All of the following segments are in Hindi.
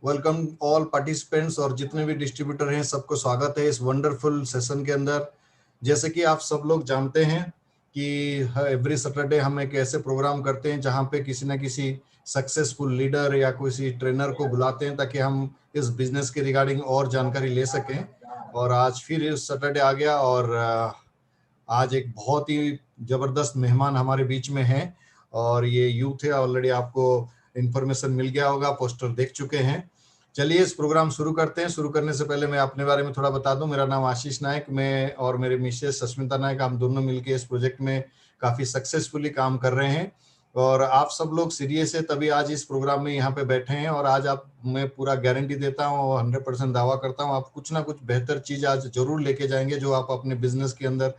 वेलकम ऑल पार्टिसिपेंट्स और जितने भी डिस्ट्रीब्यूटर हैं सबको स्वागत है इस वंडरफुल सेशन के अंदर। जैसे कि आप सब लोग जानते हैं कि एवरी सैटरडे हम एक ऐसे प्रोग्राम करते हैं जहां पे किसी ना किसी सक्सेसफुल लीडर या किसी ट्रेनर को बुलाते हैं ताकि हम इस बिजनेस के रिगार्डिंग और जानकारी ले सकें। और आज फिर इस सैटरडे आ गया और आज एक बहुत ही जबरदस्त मेहमान हमारे बीच में हैं और ये यूथ है। ऑलरेडी आपको इन्फॉर्मेशन मिल गया होगा, पोस्टर देख चुके हैं। चलिए इस प्रोग्राम शुरू करते हैं। शुरू करने से पहले मैं अपने बारे में थोड़ा बता दूं। मेरा नाम आशीष नायक, मैं और मेरे मिसेस सस्मिता नायक, हम दोनों मिलकर इस प्रोजेक्ट में काफी सक्सेसफुली काम कर रहे हैं। और आप सब लोग सीरियस है तभी आज इस प्रोग्राम में यहाँ पे बैठे हैं। और आज आप, मैं पूरा गारंटी देता हूँ और 100% दावा करता हूँ, आप कुछ ना कुछ बेहतर चीज आज जरूर लेके जाएंगे जो आप अपने बिजनेस के अंदर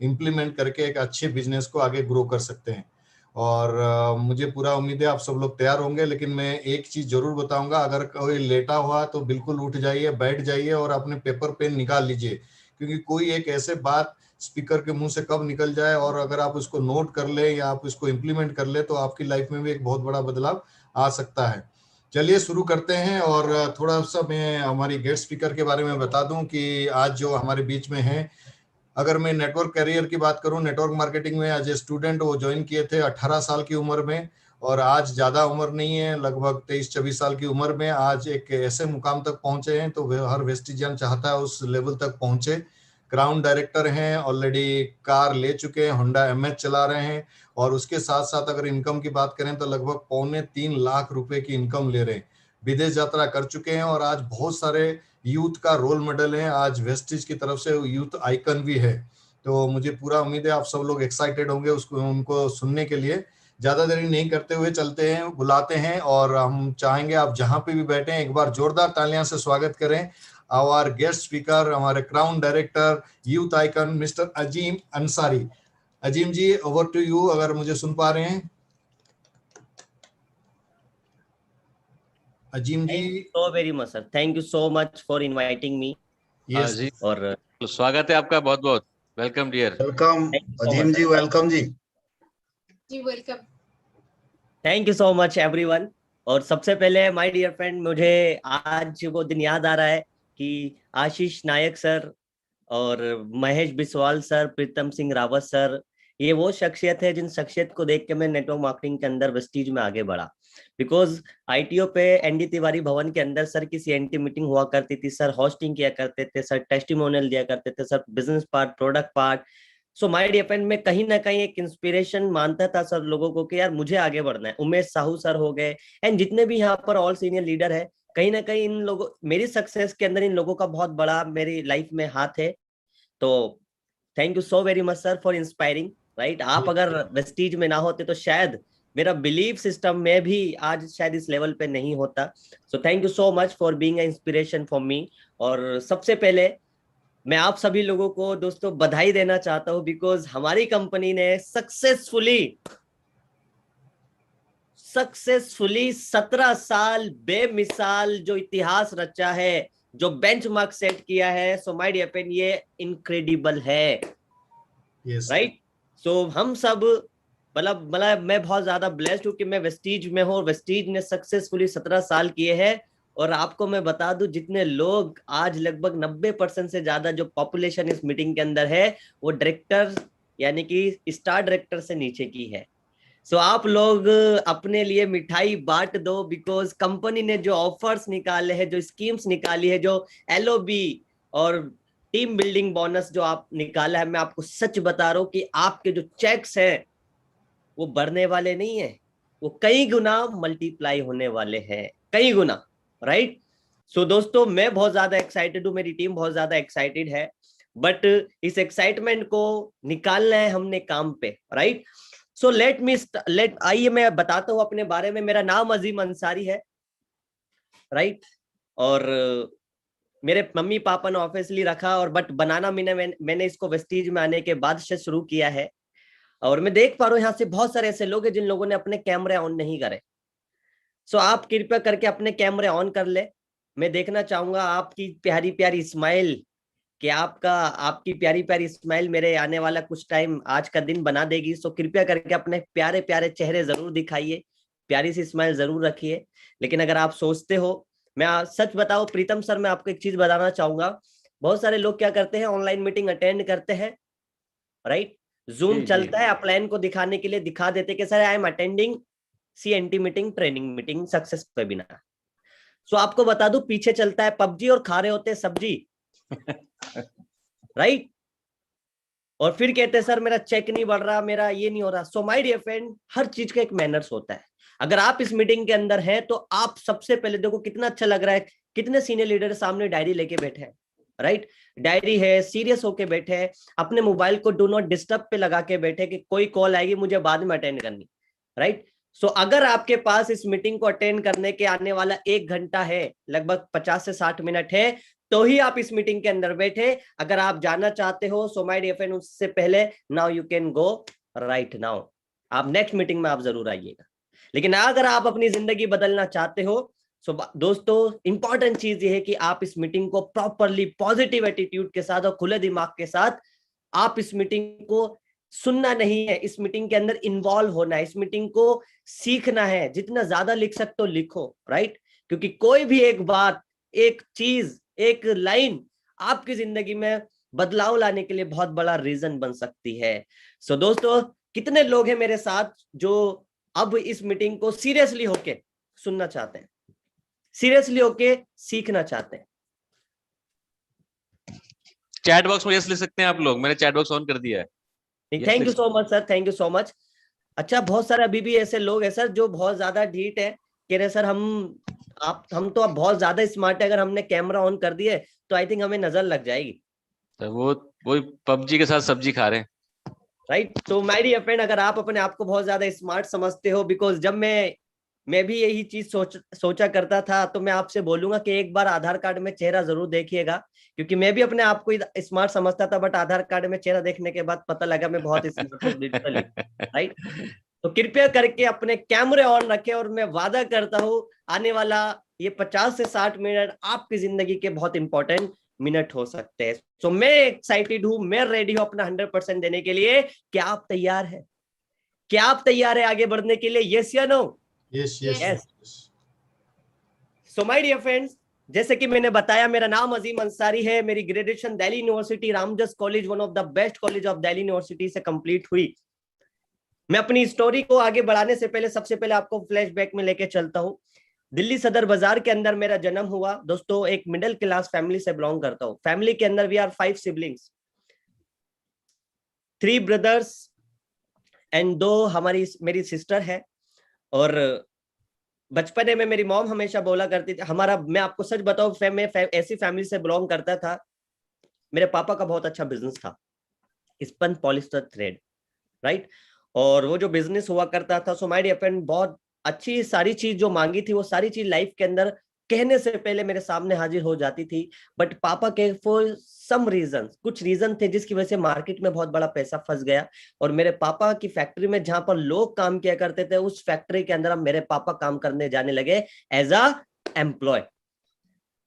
इम्प्लीमेंट करके एक अच्छे बिजनेस को आगे ग्रो कर सकते हैं। और मुझे पूरा उम्मीद है आप सब लोग तैयार होंगे। लेकिन मैं एक चीज जरूर बताऊंगा, अगर कोई लेटा हुआ तो बिल्कुल उठ जाइए, बैठ जाइए और अपने पेपर पेन निकाल लीजिए, क्योंकि कोई एक ऐसे बात स्पीकर के मुंह से कब निकल जाए और अगर आप उसको नोट कर ले या आप उसको इम्प्लीमेंट कर ले तो आपकी लाइफ में भी एक बहुत बड़ा बदलाव आ सकता है। चलिए शुरू करते हैं। और थोड़ा सा मैं हमारी गेस्ट स्पीकर के बारे में बता दूं कि आज जो हमारे बीच में है, अगर मैं नेटवर्क करियर की बात करूं, नेटवर्क मार्केटिंग में एज ए स्टूडेंट वो ज्वाइन किए थे 18 साल की उम्र में। और आज ज़्यादा उम्र नहीं है, लगभग 23-24 साल की उम्र में आज एक ऐसे मुकाम तक पहुंचे हैं तो हर वेस्टिजियन चाहता है उस लेवल तक पहुंचे। क्राउन डायरेक्टर हैं, ऑलरेडी कार ले चुके हैं, होंडा एमएच चला रहे हैं। और उसके साथ साथ अगर इनकम की बात करें तो लगभग 2.25 लाख रुपए की इनकम ले रहे हैं। विदेश यात्रा कर चुके हैं और आज बहुत सारे यूथ का रोल मॉडल है। आज वेस्टिज की तरफ से यूथ आइकन भी है। तो मुझे पूरा उम्मीद है आप सब लोग एक्साइटेड होंगे उसको, उनको सुनने के लिए। ज्यादा देरी नहीं करते हुए चलते हैं, बुलाते हैं। और हम चाहेंगे आप जहां पे भी बैठे हैं एक बार जोरदार तालियां से स्वागत करें आवर गेस्ट स्पीकर, हमारे crown director, youth icon, mister Azeem Ansari. Azeem ji, over to you, अगर मुझे सुन पा रहे हैं। Azeem ji. Thank you so very much sir, thank you so much for inviting me. हाँ यस जी, और तो स्वागत है आपका, बहुत बहुत welcome dear. Welcome thank you so Azeem much जी, सर, वेलकम जी। Welcome. Thank you so much everyone. और सबसे पहले माय डियर फ्रेंड, मुझे आज वो दिन याद आ रहा है कि आशीष नायक सर और महेश बिस्वाल सर, प्रीतम सिंह रावत सर, ये वो शख्सियत है जिन शख्सियत को देख के मैं नेटवर्क मार्केटिंग के अंदर वेस्टीज में आगे बढ़ा। बिकॉज आईटीओ पे एनडी तिवारी भवन के अंदर सर की सीएनटी मीटिंग हुआ करती थी, सर होस्टिंग किया करते थे, सर टेस्टिमोनियल दिया करते थे, sir business part, product part. So my dear friend, मैं कहीं ना कहीं एक इंस्पिरेशन मानता था सर लोगों को कि यार मुझे आगे बढ़ना है। उमेश साहू सर हो गए एंड जितने भी यहाँ पर ऑल सीनियर लीडर है, कहीं ना कहीं इन लोगों, मेरी सक्सेस के अंदर इन लोगों का बहुत बड़ा मेरी लाइफ में हाथ है। तो thank you so very much sir for inspiring. Right, आप अगर वेस्टीज में ना होते तो शायद मेरा बिलीफ सिस्टम में भी आज शायद इस लेवल पे नहीं होता। So thank you so much for being a inspiration for me. और सबसे पहले मैं आप सभी लोगों को दोस्तों बधाई देना चाहता हूं, बिकॉज हमारी कंपनी ने सक्सेसफुली 17 साल बेमिसाल जो इतिहास रचा है, जो बेंचमार्क सेट किया है, सो माय डियर फ्रेंड, ये इनक्रेडिबल है। राइट, सो हम सब मतलब मैं बहुत ज्यादा ब्लेस्ड हूं कि मैं वेस्टीज में हूं और वेस्टीज ने सक्सेसफुली 17 साल किए हैं। और आपको मैं बता दूं, जितने लोग आज लगभग 90% से ज्यादा जो पॉपुलेशन इस मीटिंग के अंदर है वो डायरेक्टर यानी कि स्टार डायरेक्टर से नीचे की है। सो आप लोग अपने लिए मिठाई बांट दो, बिकॉज कंपनी ने जो ऑफर्स निकाले हैं, जो स्कीम्स निकाली है, जो एलओबी और टीम बिल्डिंग बोनस जो आप निकाला है, मैं आपको सच बता रहा हूं कि आपके जो चेक्स हैं वो बढ़ने वाले नहीं है, वो कई गुना मल्टीप्लाई होने वाले हैं, कई गुना। राइट, सो दोस्तों मैं बहुत ज्यादा एक्साइटेड हूं, मेरी टीम बहुत ज्यादा एक्साइटेड है, बट इस एक्साइटमेंट को निकालना है हमने काम पे। राइट, सो लेट आइए मैं बताता हूं अपने बारे में। मेरा नाम अजीम अंसारी है। राइट, और मेरे मम्मी पापा ने ऑब्वियसली रखा, और बट बनाना मैंने इसको वेस्टीज में आने के बाद से शुरू किया है। और मैं देख पा रहा हूँ यहाँ से बहुत सारे ऐसे लोग हैं जिन लोगों ने अपने कैमरे ऑन नहीं करे। सो आप कृपया करके अपने कैमरे ऑन कर ले। मैं देखना चाहूंगा आपकी प्यारी प्यारी स्माइल, कि आपकी प्यारी प्यारी स्माइल मेरे आने वाला कुछ टाइम आज का दिन बना देगी। सो कृपया करके अपने प्यारे प्यारे चेहरे जरूर दिखाइए, प्यारी सी स्माइल जरूर रखिए। लेकिन अगर आप सोचते हो, मैं सच बताओ प्रीतम सर, मैं आपको एक चीज बताना चाहूंगा, बहुत सारे लोग क्या करते हैं, ऑनलाइन मीटिंग अटेंड करते हैं, राइट, जूम जी चलता है, अपलाइन को दिखाने के लिए दिखा देते कि sir I am attending CNT meeting, training meeting, success webinar. So आपको बता दूं, पीछे चलता है पबजी और खा रहे होते हैं सब्जी, राइट। और फिर कहते हैं सर मेरा चेक नहीं बढ़ रहा, मेरा ये नहीं हो रहा। सो माय डियर फ्रेंड, हर चीज का एक मैनर्स होता है। अगर आप इस मीटिंग के अंदर हैं तो आप सबसे पहले देखो कितना अच्छा लग रहा है, कितने सीनियर लीडर सामने डायरी लेके बैठे हैं, राइट, डायरी है, सीरियस होके बैठे हैं, अपने मोबाइल को डू नॉट डिस्टर्ब पे लगा के बैठे कि कोई कॉल आएगी मुझे बाद में अटेंड करनी, राइट। सो अगर आपके पास इस मीटिंग को अटेंड करने के आने वाला 1 घंटा है, लगभग 50 से 60 मिनट है, तो ही आप इस मीटिंग के अंदर बैठे। अगर आप जाना चाहते हो सो माय डियर फ्रेंड, उससे पहले now you can go right now, आप नेक्स्ट मीटिंग में आप जरूर आइएगा। लेकिन अगर आप अपनी जिंदगी बदलना चाहते हो, सो दोस्तों इंपॉर्टेंट चीज ये है कि आप इस मीटिंग को प्रॉपरली पॉजिटिव एटीट्यूड के साथ और खुले दिमाग के साथ, आप इस मीटिंग को सुनना नहीं है, इस मीटिंग के अंदर इन्वॉल्व होना है, इस मीटिंग को सीखना है। जितना ज्यादा लिख सकते हो लिखो, राइट, क्योंकि कोई भी एक बात, एक चीज, एक लाइन आपकी जिंदगी में बदलाव लाने के लिए बहुत बड़ा रीजन बन सकती है। सो दोस्तों, कितने लोग हैं मेरे साथ जो अब इस मीटिंग को सीरियसली होके सुनना चाहते हैं, सीरियसली होके सीखना चाहते हैं? चैट बॉक्स में यस लिख सकते हैं आप लोग, मैंने चैट बॉक्स ऑन कर दिया है। Thank you so much sir, thank you so much. अच्छा, बहुत सारे अभी भी ऐसे लोग हैं सर जो बहुत ज्यादा ढीठ है, कह रहे सर हम तो अब बहुत ज्यादा स्मार्ट है, अगर हमने कैमरा ऑन कर दिए तो आई थिंक हमें नजर लग जाएगी। तो वो पबजी के साथ सब्जी खा रहे हैं, राइट। तो माय डियर फ्रेंड, अगर आप अपने आप को बहुत ज्यादा स्मार्ट समझते हो, बिकॉज जब मैं भी यही चीज सोचा करता था, तो मैं आपसे बोलूंगा कि एक बार आधार कार्ड में चेहरा जरूर देखिएगा, क्योंकि मैं भी अपने आप को स्मार्ट समझता था, बट आधार कार्ड में चेहरा देखने के बाद पता लगा मैं बहुत स्मार्ट हूँ डिजिटली, राइट। तो कृपया करके अपने कैमरे ऑन रखें, और मैं वादा करता हूँ आने वाला ये 50 से 60 मिनट आपकी जिंदगी के बहुत इंपॉर्टेंट मिनट हो सकते हैं। सो मैं एक्साइटेड हूं, मैं रेडी हूं अपना 100% देने के लिए। क्या आप तैयार हैं? क्या आप तैयार है आगे बढ़ने के लिए? यस या no? Yes yes yes. So my dear friends, जैसे कि मैंने बताया, मेरा नाम अजीम अंसारी है, मेरी graduation Delhi university Ramjas college, one of the best college of Delhi university से कंप्लीट हुई। मैं अपनी स्टोरी को आगे बढ़ाने से पहले सबसे पहले आपको फ्लैशबैक में लेके चलता हूं। दिल्ली सदर बाजार के अंदर मेरा जन्म हुआ। दोस्तों, एक मिडिल क्लास फैमिली से बिलोंग करता हूं। फैमिली के अंदर we are 5 siblings, 3 brothers and 2 मेरी सिस्टर है। और बचपने में मेरी मॉम हमेशा बोला करती थी, मैं आपको सच बताऊं, मैं ऐसी फैमिली से बिलोंग करता था, मेरे पापा का बहुत अच्छा बिजनेस था, स्पन पॉलिस्टर थ्रेड, राइट। और वो जो बिजनेस हुआ करता था, सो माय डियर फ्रेंड, बहुत अच्छी सारी चीज जो मांगी थी वो सारी चीज लाइफ के अंदर कहने से पहले मेरे सामने हाजिर हो जाती थी। बट पापा के फॉर सम रीजन, कुछ रीजन थे जिसकी वजह से मार्केट में बहुत बड़ा पैसा फंस गया, और मेरे पापा की फैक्ट्री में जहां पर लोग काम किया करते थे, उस फैक्ट्री के अंदर अब मेरे पापा काम करने जाने लगे as a employ.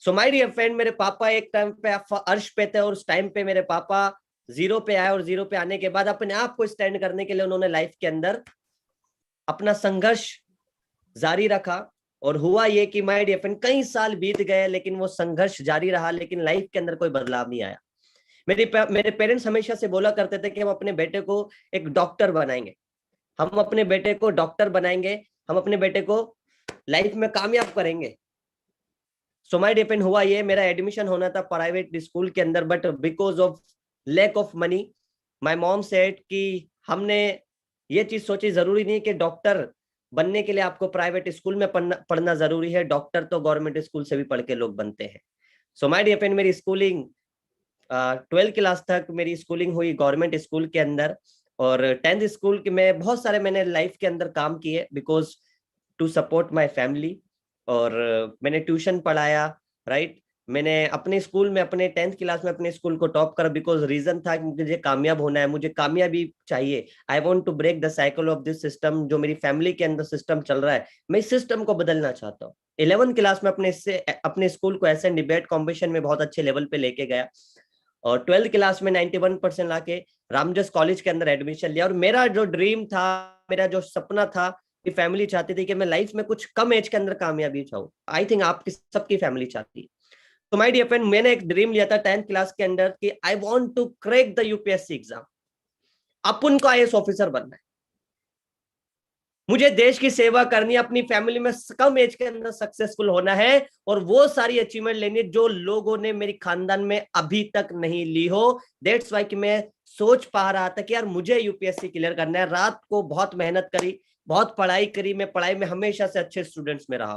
So my dear friend, मेरे पापा एक टाइम पे अर्श पे थे, और उस टाइम पे मेरे पापा जीरो पे आए, और जीरो पे आने के बाद अपने आप को स्टैंड करने के लिए उन्होंने लाइफ के अंदर अपना संघर्ष जारी रखा। और हुआ ये कि माय डियर फ्रेंड, कई साल बीत गए लेकिन वो संघर्ष जारी रहा, लेकिन लाइफ के अंदर कोई बदलाव नहीं आया। मेरे पेरेंट्स हमेशा से बोला करते थे कि हम अपने बेटे को एक डॉक्टर बनाएंगे, हम अपने बेटे को डॉक्टर बनाएंगे, हम अपने बेटे को लाइफ में कामयाब करेंगे। सो माय डियर फ्रेंड, हुआ ये, मेरा एडमिशन होना था प्राइवेट स्कूल के अंदर, but because of lack of money my mom said कि हमने ये चीज सोची, जरूरी नहीं कि डॉक्टर बनने के लिए आपको प्राइवेट स्कूल में पढ़ना जरूरी है, डॉक्टर तो गवर्नमेंट स्कूल से भी पढ़ के लोग बनते हैं। सो माय डियर फ्रेंड, मेरी स्कूलिंग 12th क्लास तक मेरी स्कूलिंग हुई गवर्नमेंट स्कूल के अंदर, और 10th स्कूल के में बहुत सारे मैंने लाइफ के अंदर काम किए because to support my family. और मैंने ट्यूशन पढ़ाया, राइट। मैंने अपने स्कूल में अपने 10th क्लास में अपने स्कूल को टॉप करा, बिकॉज रीजन था कि मुझे कामयाब होना है, मुझे कामयाबी चाहिए। I want to break the cycle of this system, जो मेरी फैमिली के अंदर सिस्टम चल रहा है, मैं इस सिस्टम को बदलना चाहता हूँ। 11th क्लास में अपने स्कूल को ऐसे डिबेट कॉम्पिटिशन में बहुत अच्छे लेवल पे लेके गया, और 12th क्लास में 91% लाके रामजस कॉलेज के अंदर एडमिशन लिया। और मेरा जो ड्रीम था, मेरा जो सपना था, आपकी फैमिली चाहती थी कि मैं लाइफ में कुछ कम एज के अंदर कामयाबी चाहूँ। आई थिंक आपकी सबकी फैमिली चाहती है। तो माय डियर फ्रेंड, मैंने एक ड्रीम लिया था 10th क्लास के अंदर कि I want to crack the UPSC exam. अपन को आईएएस ऑफिसर बनना है, मुझे देश की सेवा करनी है, अपनी फैमिली में कम एज के अंदर सक्सेसफुल होना है और वो सारी अचीवमेंट लेनी है जो लोगों ने मेरी खानदान में अभी तक नहीं ली हो। दैट्स वाई कि मैं सोच पा रहा था कि यार मुझे यूपीएससी क्लियर करना है। रात को बहुत मेहनत करी, बहुत पढ़ाई करी, मैं पढ़ाई में हमेशा से अच्छे स्टूडेंट्स में रहा।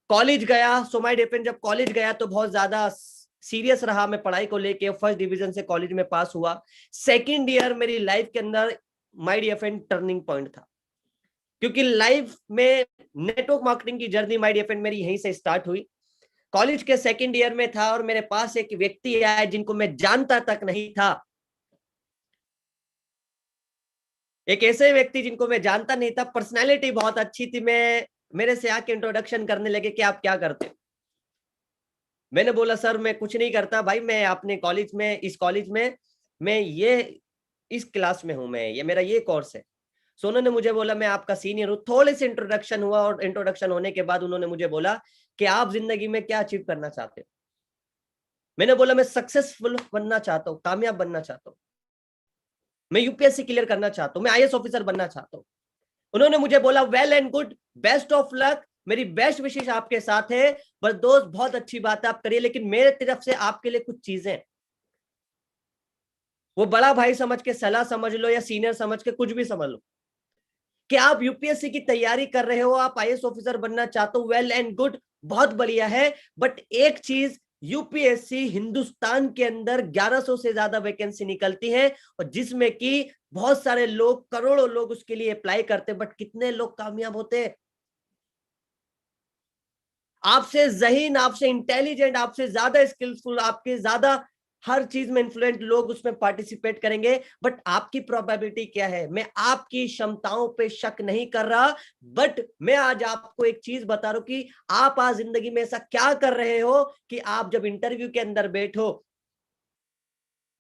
कॉलेज गया, सो माय डियर फ्रेंड, जब कॉलेज गया तो बहुत ज्यादा सीरियस रहा मैं पढ़ाई को लेके। फर्स्ट डिवीजन से कॉलेज में पास हुआ। सेकेंड ईयर मेरी लाइफ के अंदर my dear friend turning point था, क्योंकि लाइफ में नेटवर्क मार्केटिंग की जर्नी माय डियर फ्रेंड मेरी यहीं से स्टार्ट हुई। कॉलेज के सेकेंड ईयर में था और मेरे पास एक व्यक्ति आया जिनको मैं जानता तक नहीं था। एक ऐसे व्यक्ति जिनको मैं जानता नहीं था, पर्सनैलिटी बहुत अच्छी थी। मेरे से आके इंट्रोडक्शन करने लगे कि आप क्या करते हो। मैंने बोला सर मैं कुछ नहीं करता भाई, मैं अपने कॉलेज में, इस कॉलेज में मैं ये इस क्लास में हूं, मैं ये मेरा ये कोर्स है। सो उन्होंने मुझे बोला मैं आपका सीनियर हूं। थोड़े से इंट्रोडक्शन हुआ और इंट्रोडक्शन होने के बाद उन्होंने मुझे बोला कि आप जिंदगी में क्या अचीव करना चाहते हो। मैंने बोला मैं सक्सेसफुल बनना चाहता हूं, कामयाब बनना चाहता हूं, मैं यूपीएससी क्लियर करना चाहता हूं, मैं आईएएस ऑफिसर बनना चाहता हूं। उन्होंने मुझे बोला well and good, best of luck, मेरी बेस्ट विशेष आपके साथ है, बस दोस्त बहुत अच्छी बात है आप करिए, लेकिन मेरे तरफ से आपके लिए कुछ चीजें, वो बड़ा भाई समझ के सलाह समझ लो या सीनियर समझ के कुछ भी समझ लो, कि आप यूपीएससी की तैयारी कर रहे हो, आप आईएएस ऑफिसर बनना चाहते हो, वेल एंड गुड, बहुत बढ़िया है। बट एक चीज, यूपीएससी हिंदुस्तान के अंदर 1100 से ज्यादा वैकेंसी निकलती है और जिसमें कि बहुत सारे लोग, करोड़ों लोग उसके लिए अप्लाई करते, बट कितने लोग कामयाब होते हैं? आपसे ज़हीन, आपसे इंटेलिजेंट, आपसे ज्यादा स्किलफुल, आपके ज्यादा हर चीज में इन्फ्लुएंट लोग उसमें पार्टिसिपेट करेंगे, बट आपकी प्रोबेबिलिटी क्या है? मैं आपकी क्षमताओं पे शक नहीं कर रहा, बट मैं आज आपको एक चीज बता रहा हूं कि आप आज जिंदगी में ऐसा क्या कर रहे हो कि आप जब इंटरव्यू के अंदर बैठो,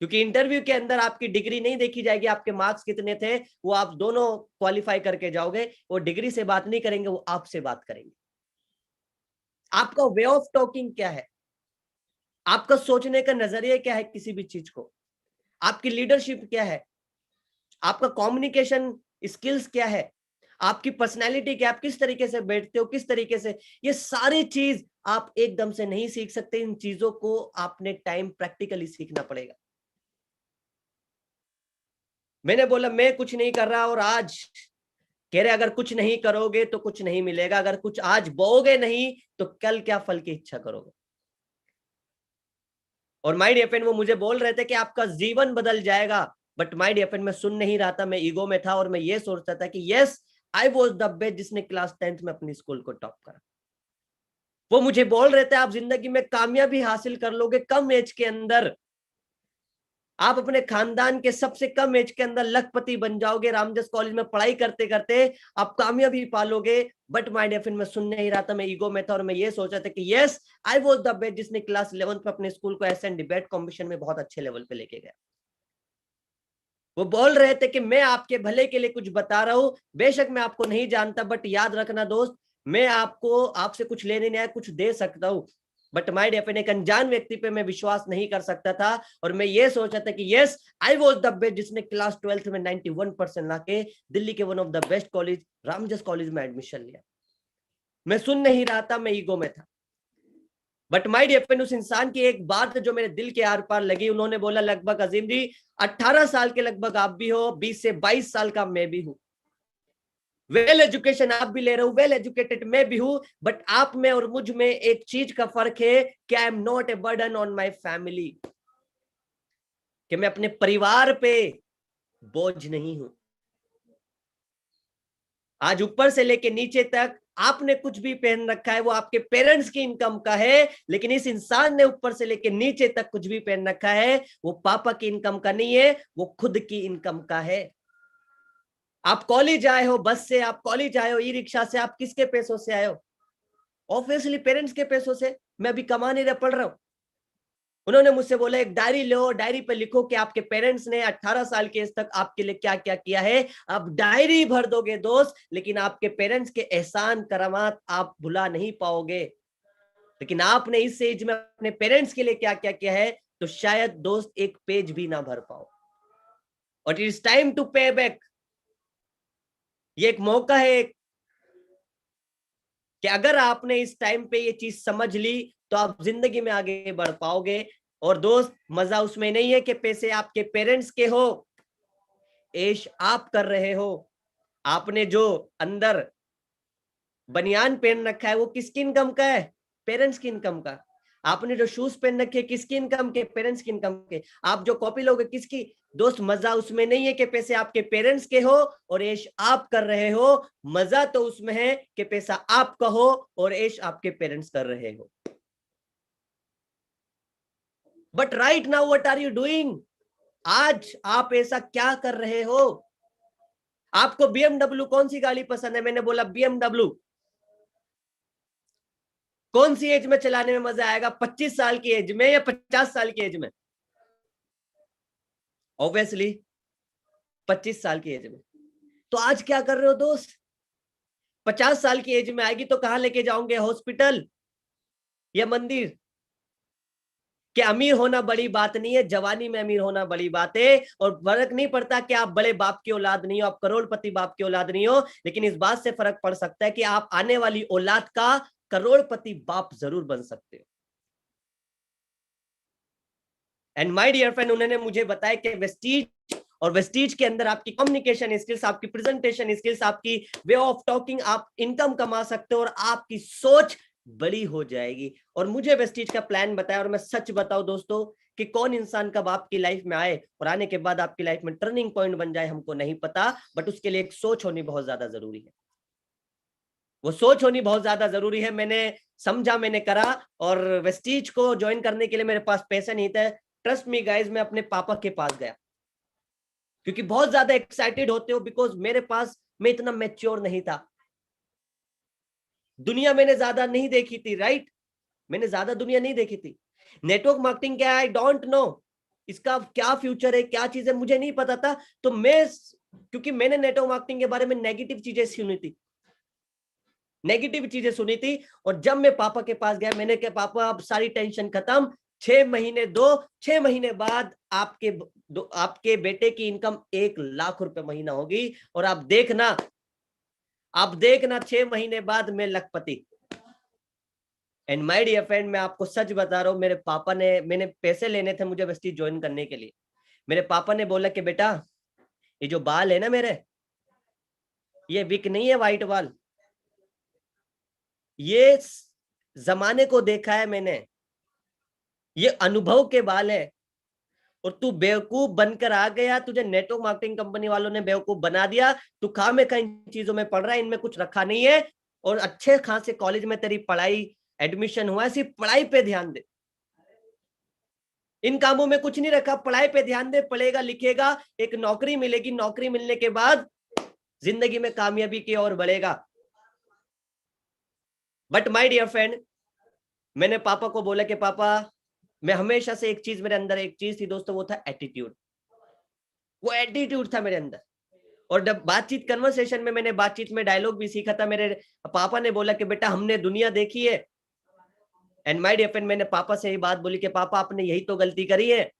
क्योंकि इंटरव्यू के अंदर आपकी डिग्री नहीं देखी जाएगी, आपके मार्क्स कितने थे, वो आप दोनों क्वालिफाई करके जाओगे। वो डिग्री से बात नहीं करेंगे, वो आपसे बात करेंगे। आपका वे ऑफ टॉकिंग क्या है, आपका सोचने का नजरिया क्या है किसी भी चीज को, आपकी लीडरशिप क्या है, आपका कम्युनिकेशन स्किल्स क्या है, आपकी पर्सनैलिटी क्या, आप किस तरीके से बैठते हो, किस तरीके से, ये सारी चीज आप एकदम से नहीं सीख सकते। इन चीजों को आपने टाइम प्रैक्टिकली सीखना पड़ेगा। मैंने बोला मैं कुछ नहीं कर रहा और आज कह रहे अगर कुछ नहीं करोगे तो कुछ नहीं मिलेगा, अगर कुछ आज बोओगे नहीं तो कल क्या फल की इच्छा करोगे। और माय डियर फ्रेंड वो मुझे बोल रहे थे कि आपका जीवन बदल जाएगा, बट माय डियर फ्रेंड मैं सुन नहीं रहा था, मैं ईगो में था और मैं ये सोचता था कि yes I was the best जिसने क्लास 10th में अपनी स्कूल को टॉप करा। वो मुझे बोल रहे थे आप जिंदगी में कामयाबी हासिल कर लोगे कम एज के अंदर, आप अपने खानदान के सबसे कम एज के अंदर लखपति बन जाओगे, रामजस कॉलेज में पढ़ाई करते करते आप कामयाबी पालोगे। बट माय डियर फ्रेंड मैं सुन नहीं रहा था, मैं ईगो में था और मैं ये सोचा था कि yes I was the best जिसने क्लास 11th में अपने स्कूल को एसएन डिबेट कॉम्पिटिशन में बहुत अच्छे लेवल पे लेके गया। वो बोल रहे थे कि मैं आपके भले के लिए कुछ बता रहा हूं, बेशक मैं आपको नहीं जानता, बट याद रखना दोस्त, मैं आपको आपसे कुछ लेने नहीं आया, कुछ दे सकता हूं, बट माय डियर फ्रेंड एक अनजान व्यक्ति पे मैं विश्वास नहीं कर सकता था और मैं ये सोचा था कि yes I was the best जिसने क्लास 12th में 91% लाके दिल्ली के one of the best college Ramjas college में एडमिशन लिया। मैं सुन नहीं रहा था, मैं ईगो में था। बट माय डियर फ्रेंड उस इंसान की एक बात जो मेरे दिल के आर पार लगी, उन्होंने बोला लगभग अजीम जी 18 साल के लगभग आप भी हो, 20 से 22 साल का मैं भी हूं, वेल एजुकेशन आप भी ले रहे हो, वेल एजुकेटेड मैं भी हूं, बट आप में और मुझ में एक चीज का फर्क है कि I am not a burden on my family, कि मैं अपने परिवार पे बोझ नहीं हूं। आज ऊपर से लेके नीचे तक आपने कुछ भी पहन रखा है वो आपके पेरेंट्स की इनकम का है, लेकिन इस इंसान ने ऊपर से लेके नीचे तक कुछ भी पहन रखा है वो पापा की इनकम का नहीं है, वो खुद की इनकम का है। आप कॉलेज आए हो बस से, आप कॉलेज आए हो ई रिक्शा से, आप किसके पैसों से आए हो? ऑब्वियसली पेरेंट्स के पैसों से। मैं अभी कमा नहीं रहा, पढ़ रहा हूं। उन्होंने मुझसे बोला एक डायरी लो, डायरी पे लिखो कि आपके पेरेंट्स ने 18 साल के एज तक आपके लिए क्या क्या किया है। आप डायरी भर दोगे दोस्त, लेकिन आपके पेरेंट्स के एहसान करामात आप भुला नहीं पाओगे। लेकिन आपने इस एज में अपने पेरेंट्स के लिए क्या क्या किया है, तो शायद दोस्त एक पेज भी ना भर पाओ। और इट इज टाइम टू पे बैक। ये एक मौका है कि अगर आपने इस टाइम पे ये चीज समझ ली तो आप जिंदगी में आगे बढ़ पाओगे। और दोस्त, मजा उसमें नहीं है कि पैसे आपके पेरेंट्स के हो, ऐश आप कर रहे हो। आपने जो अंदर बनियान पहन रखा है वो किसकी इनकम का है? पेरेंट्स की इनकम का। आपने जो शूज पहन रखे किसकी इनकम के? पेरेंट्स की इनकम के। आप जो कॉपी लोगे किसकी? दोस्त, मजा उसमें नहीं है कि पैसे आपके पेरेंट्स के हो और ऐश आप कर रहे हो। मजा तो उसमें है कि पैसा आपका हो और ऐश आपके पेरेंट्स कर रहे हो। But right now what are you doing? आज आप ऐसा क्या कर रहे हो? आपको BMW कौन सी गाड़ी पसंद है? मैंने बोला BMW। कौन सी एज में चलाने में मजा आएगा? 25 साल की एज में या 50 साल की एज में? ऑब्वियसली 25 साल की एज में। तो आज क्या कर रहे हो दोस्त? 50 साल की एज में आएगी तो कहां लेके जाओगे? हॉस्पिटल या मंदिर? कि अमीर होना बड़ी बात नहीं है, जवानी में अमीर होना बड़ी बात है। और फर्क नहीं पड़ता कि आप बड़े बाप की औलाद नहीं हो, आप करोड़पति बाप की औलाद नहीं हो, लेकिन इस बात से फर्क पड़ सकता है कि आप आने वाली औलाद का करोड़पति बाप जरूर बन सकते हो। एंड माय डियर फ्रेंड, उन्होंने मुझे बताया कि वेस्टीज और वेस्टीज के अंदर आपकी कम्युनिकेशन स्किल्स, आपकी प्रेजेंटेशन स्किल्स, आपकी वे ऑफ टॉकिंग, आप इनकम कमा सकते हो और आपकी सोच बड़ी हो जाएगी। और मुझे वेस्टीज का प्लान बताया, और मैं सच बताऊं दोस्तों कि कौन इंसान कब आपकी लाइफ में आए और आने के बाद आपकी लाइफ में टर्निंग पॉइंट बन जाए हमको नहीं पता, बट उसके लिए एक सोच होनी बहुत ज्यादा जरूरी है। वो सोच होनी बहुत ज्यादा जरूरी है। मैंने समझा, मैंने करा, और वेस्टीज को ज्वाइन करने के लिए मेरे पास पैसा नहीं था। ट्रस्ट मी गाइज, मैं अपने पापा के पास गया क्योंकि बहुत ज्यादा एक्साइटेड होते हो, बिकॉज मेरे पास, मैं इतना मैच्योर नहीं था। दुनिया मैंने ज्यादा नहीं देखी थी, राइट? मैंने ज्यादा दुनिया नहीं देखी थी। नेटवर्क मार्केटिंग क्या है, आई डोंट नो। इसका क्या फ्यूचर है, क्या चीज है, मुझे नहीं पता था। तो मैं, क्योंकि मैंने नेटवर्क मार्केटिंग के बारे में नेगेटिव चीजें सुनी थी, नेगेटिव चीजें सुनी थी। और जब मैं पापा के पास गया, मैंने कहा पापा अब सारी टेंशन खत्म, 6 महीने दो, 6 महीने बाद आपके बेटे की इनकम 1 लाख रुपए महीना होगी। और आप देखना 6 महीने बाद मैं लखपति। एंड माय डियर फ्रेंड, मैं आपको सच बता रहा हूं, मेरे पापा ने, मैंने पैसे लेने थे मुझे वेस्टीज ज्वाइन करने के लिए। मेरे पापा ने बोला कि बेटा, ये जो बाल है ना मेरे, ये विक नहीं है व्हाइट बाल, ये जमाने को देखा है मैंने, ये अनुभव के बाल है। और तू बेवकूफ बनकर आ गया, तुझे नेटवर्क मार्केटिंग कंपनी वालों ने बेवकूफ बना दिया। तू खामखा इन चीजों में पढ़ रहा है, इनमें कुछ रखा नहीं है। और अच्छे खासे कॉलेज में तेरी पढ़ाई, एडमिशन हुआ है, सिर्फ पढ़ाई पे ध्यान दे, इन कामों में कुछ नहीं रखा। पढ़ाई पे ध्यान दे, पढ़ेगा लिखेगा, एक नौकरी मिलेगी, नौकरी मिलने के बाद जिंदगी में कामयाबी की ओर बढ़ेगा। बट माय डियर फ्रेंड, मैंने पापा को बोला कि पापा, मैं हमेशा से एक चीज, मेरे अंदर एक चीज थी दोस्तों, वो था एटीट्यूड। वो एटीट्यूड था मेरे अंदर। और जब बातचीत, कन्वर्सेशन में, मैंने बातचीत में डायलॉग भी सीखा था। मेरे पापा ने बोला कि बेटा, हमने दुनिया देखी है। एंड माय डियर फ्रेंड, मैंने पापा से ही बात बोली कि पापा, आपने यही तो गलती करी है,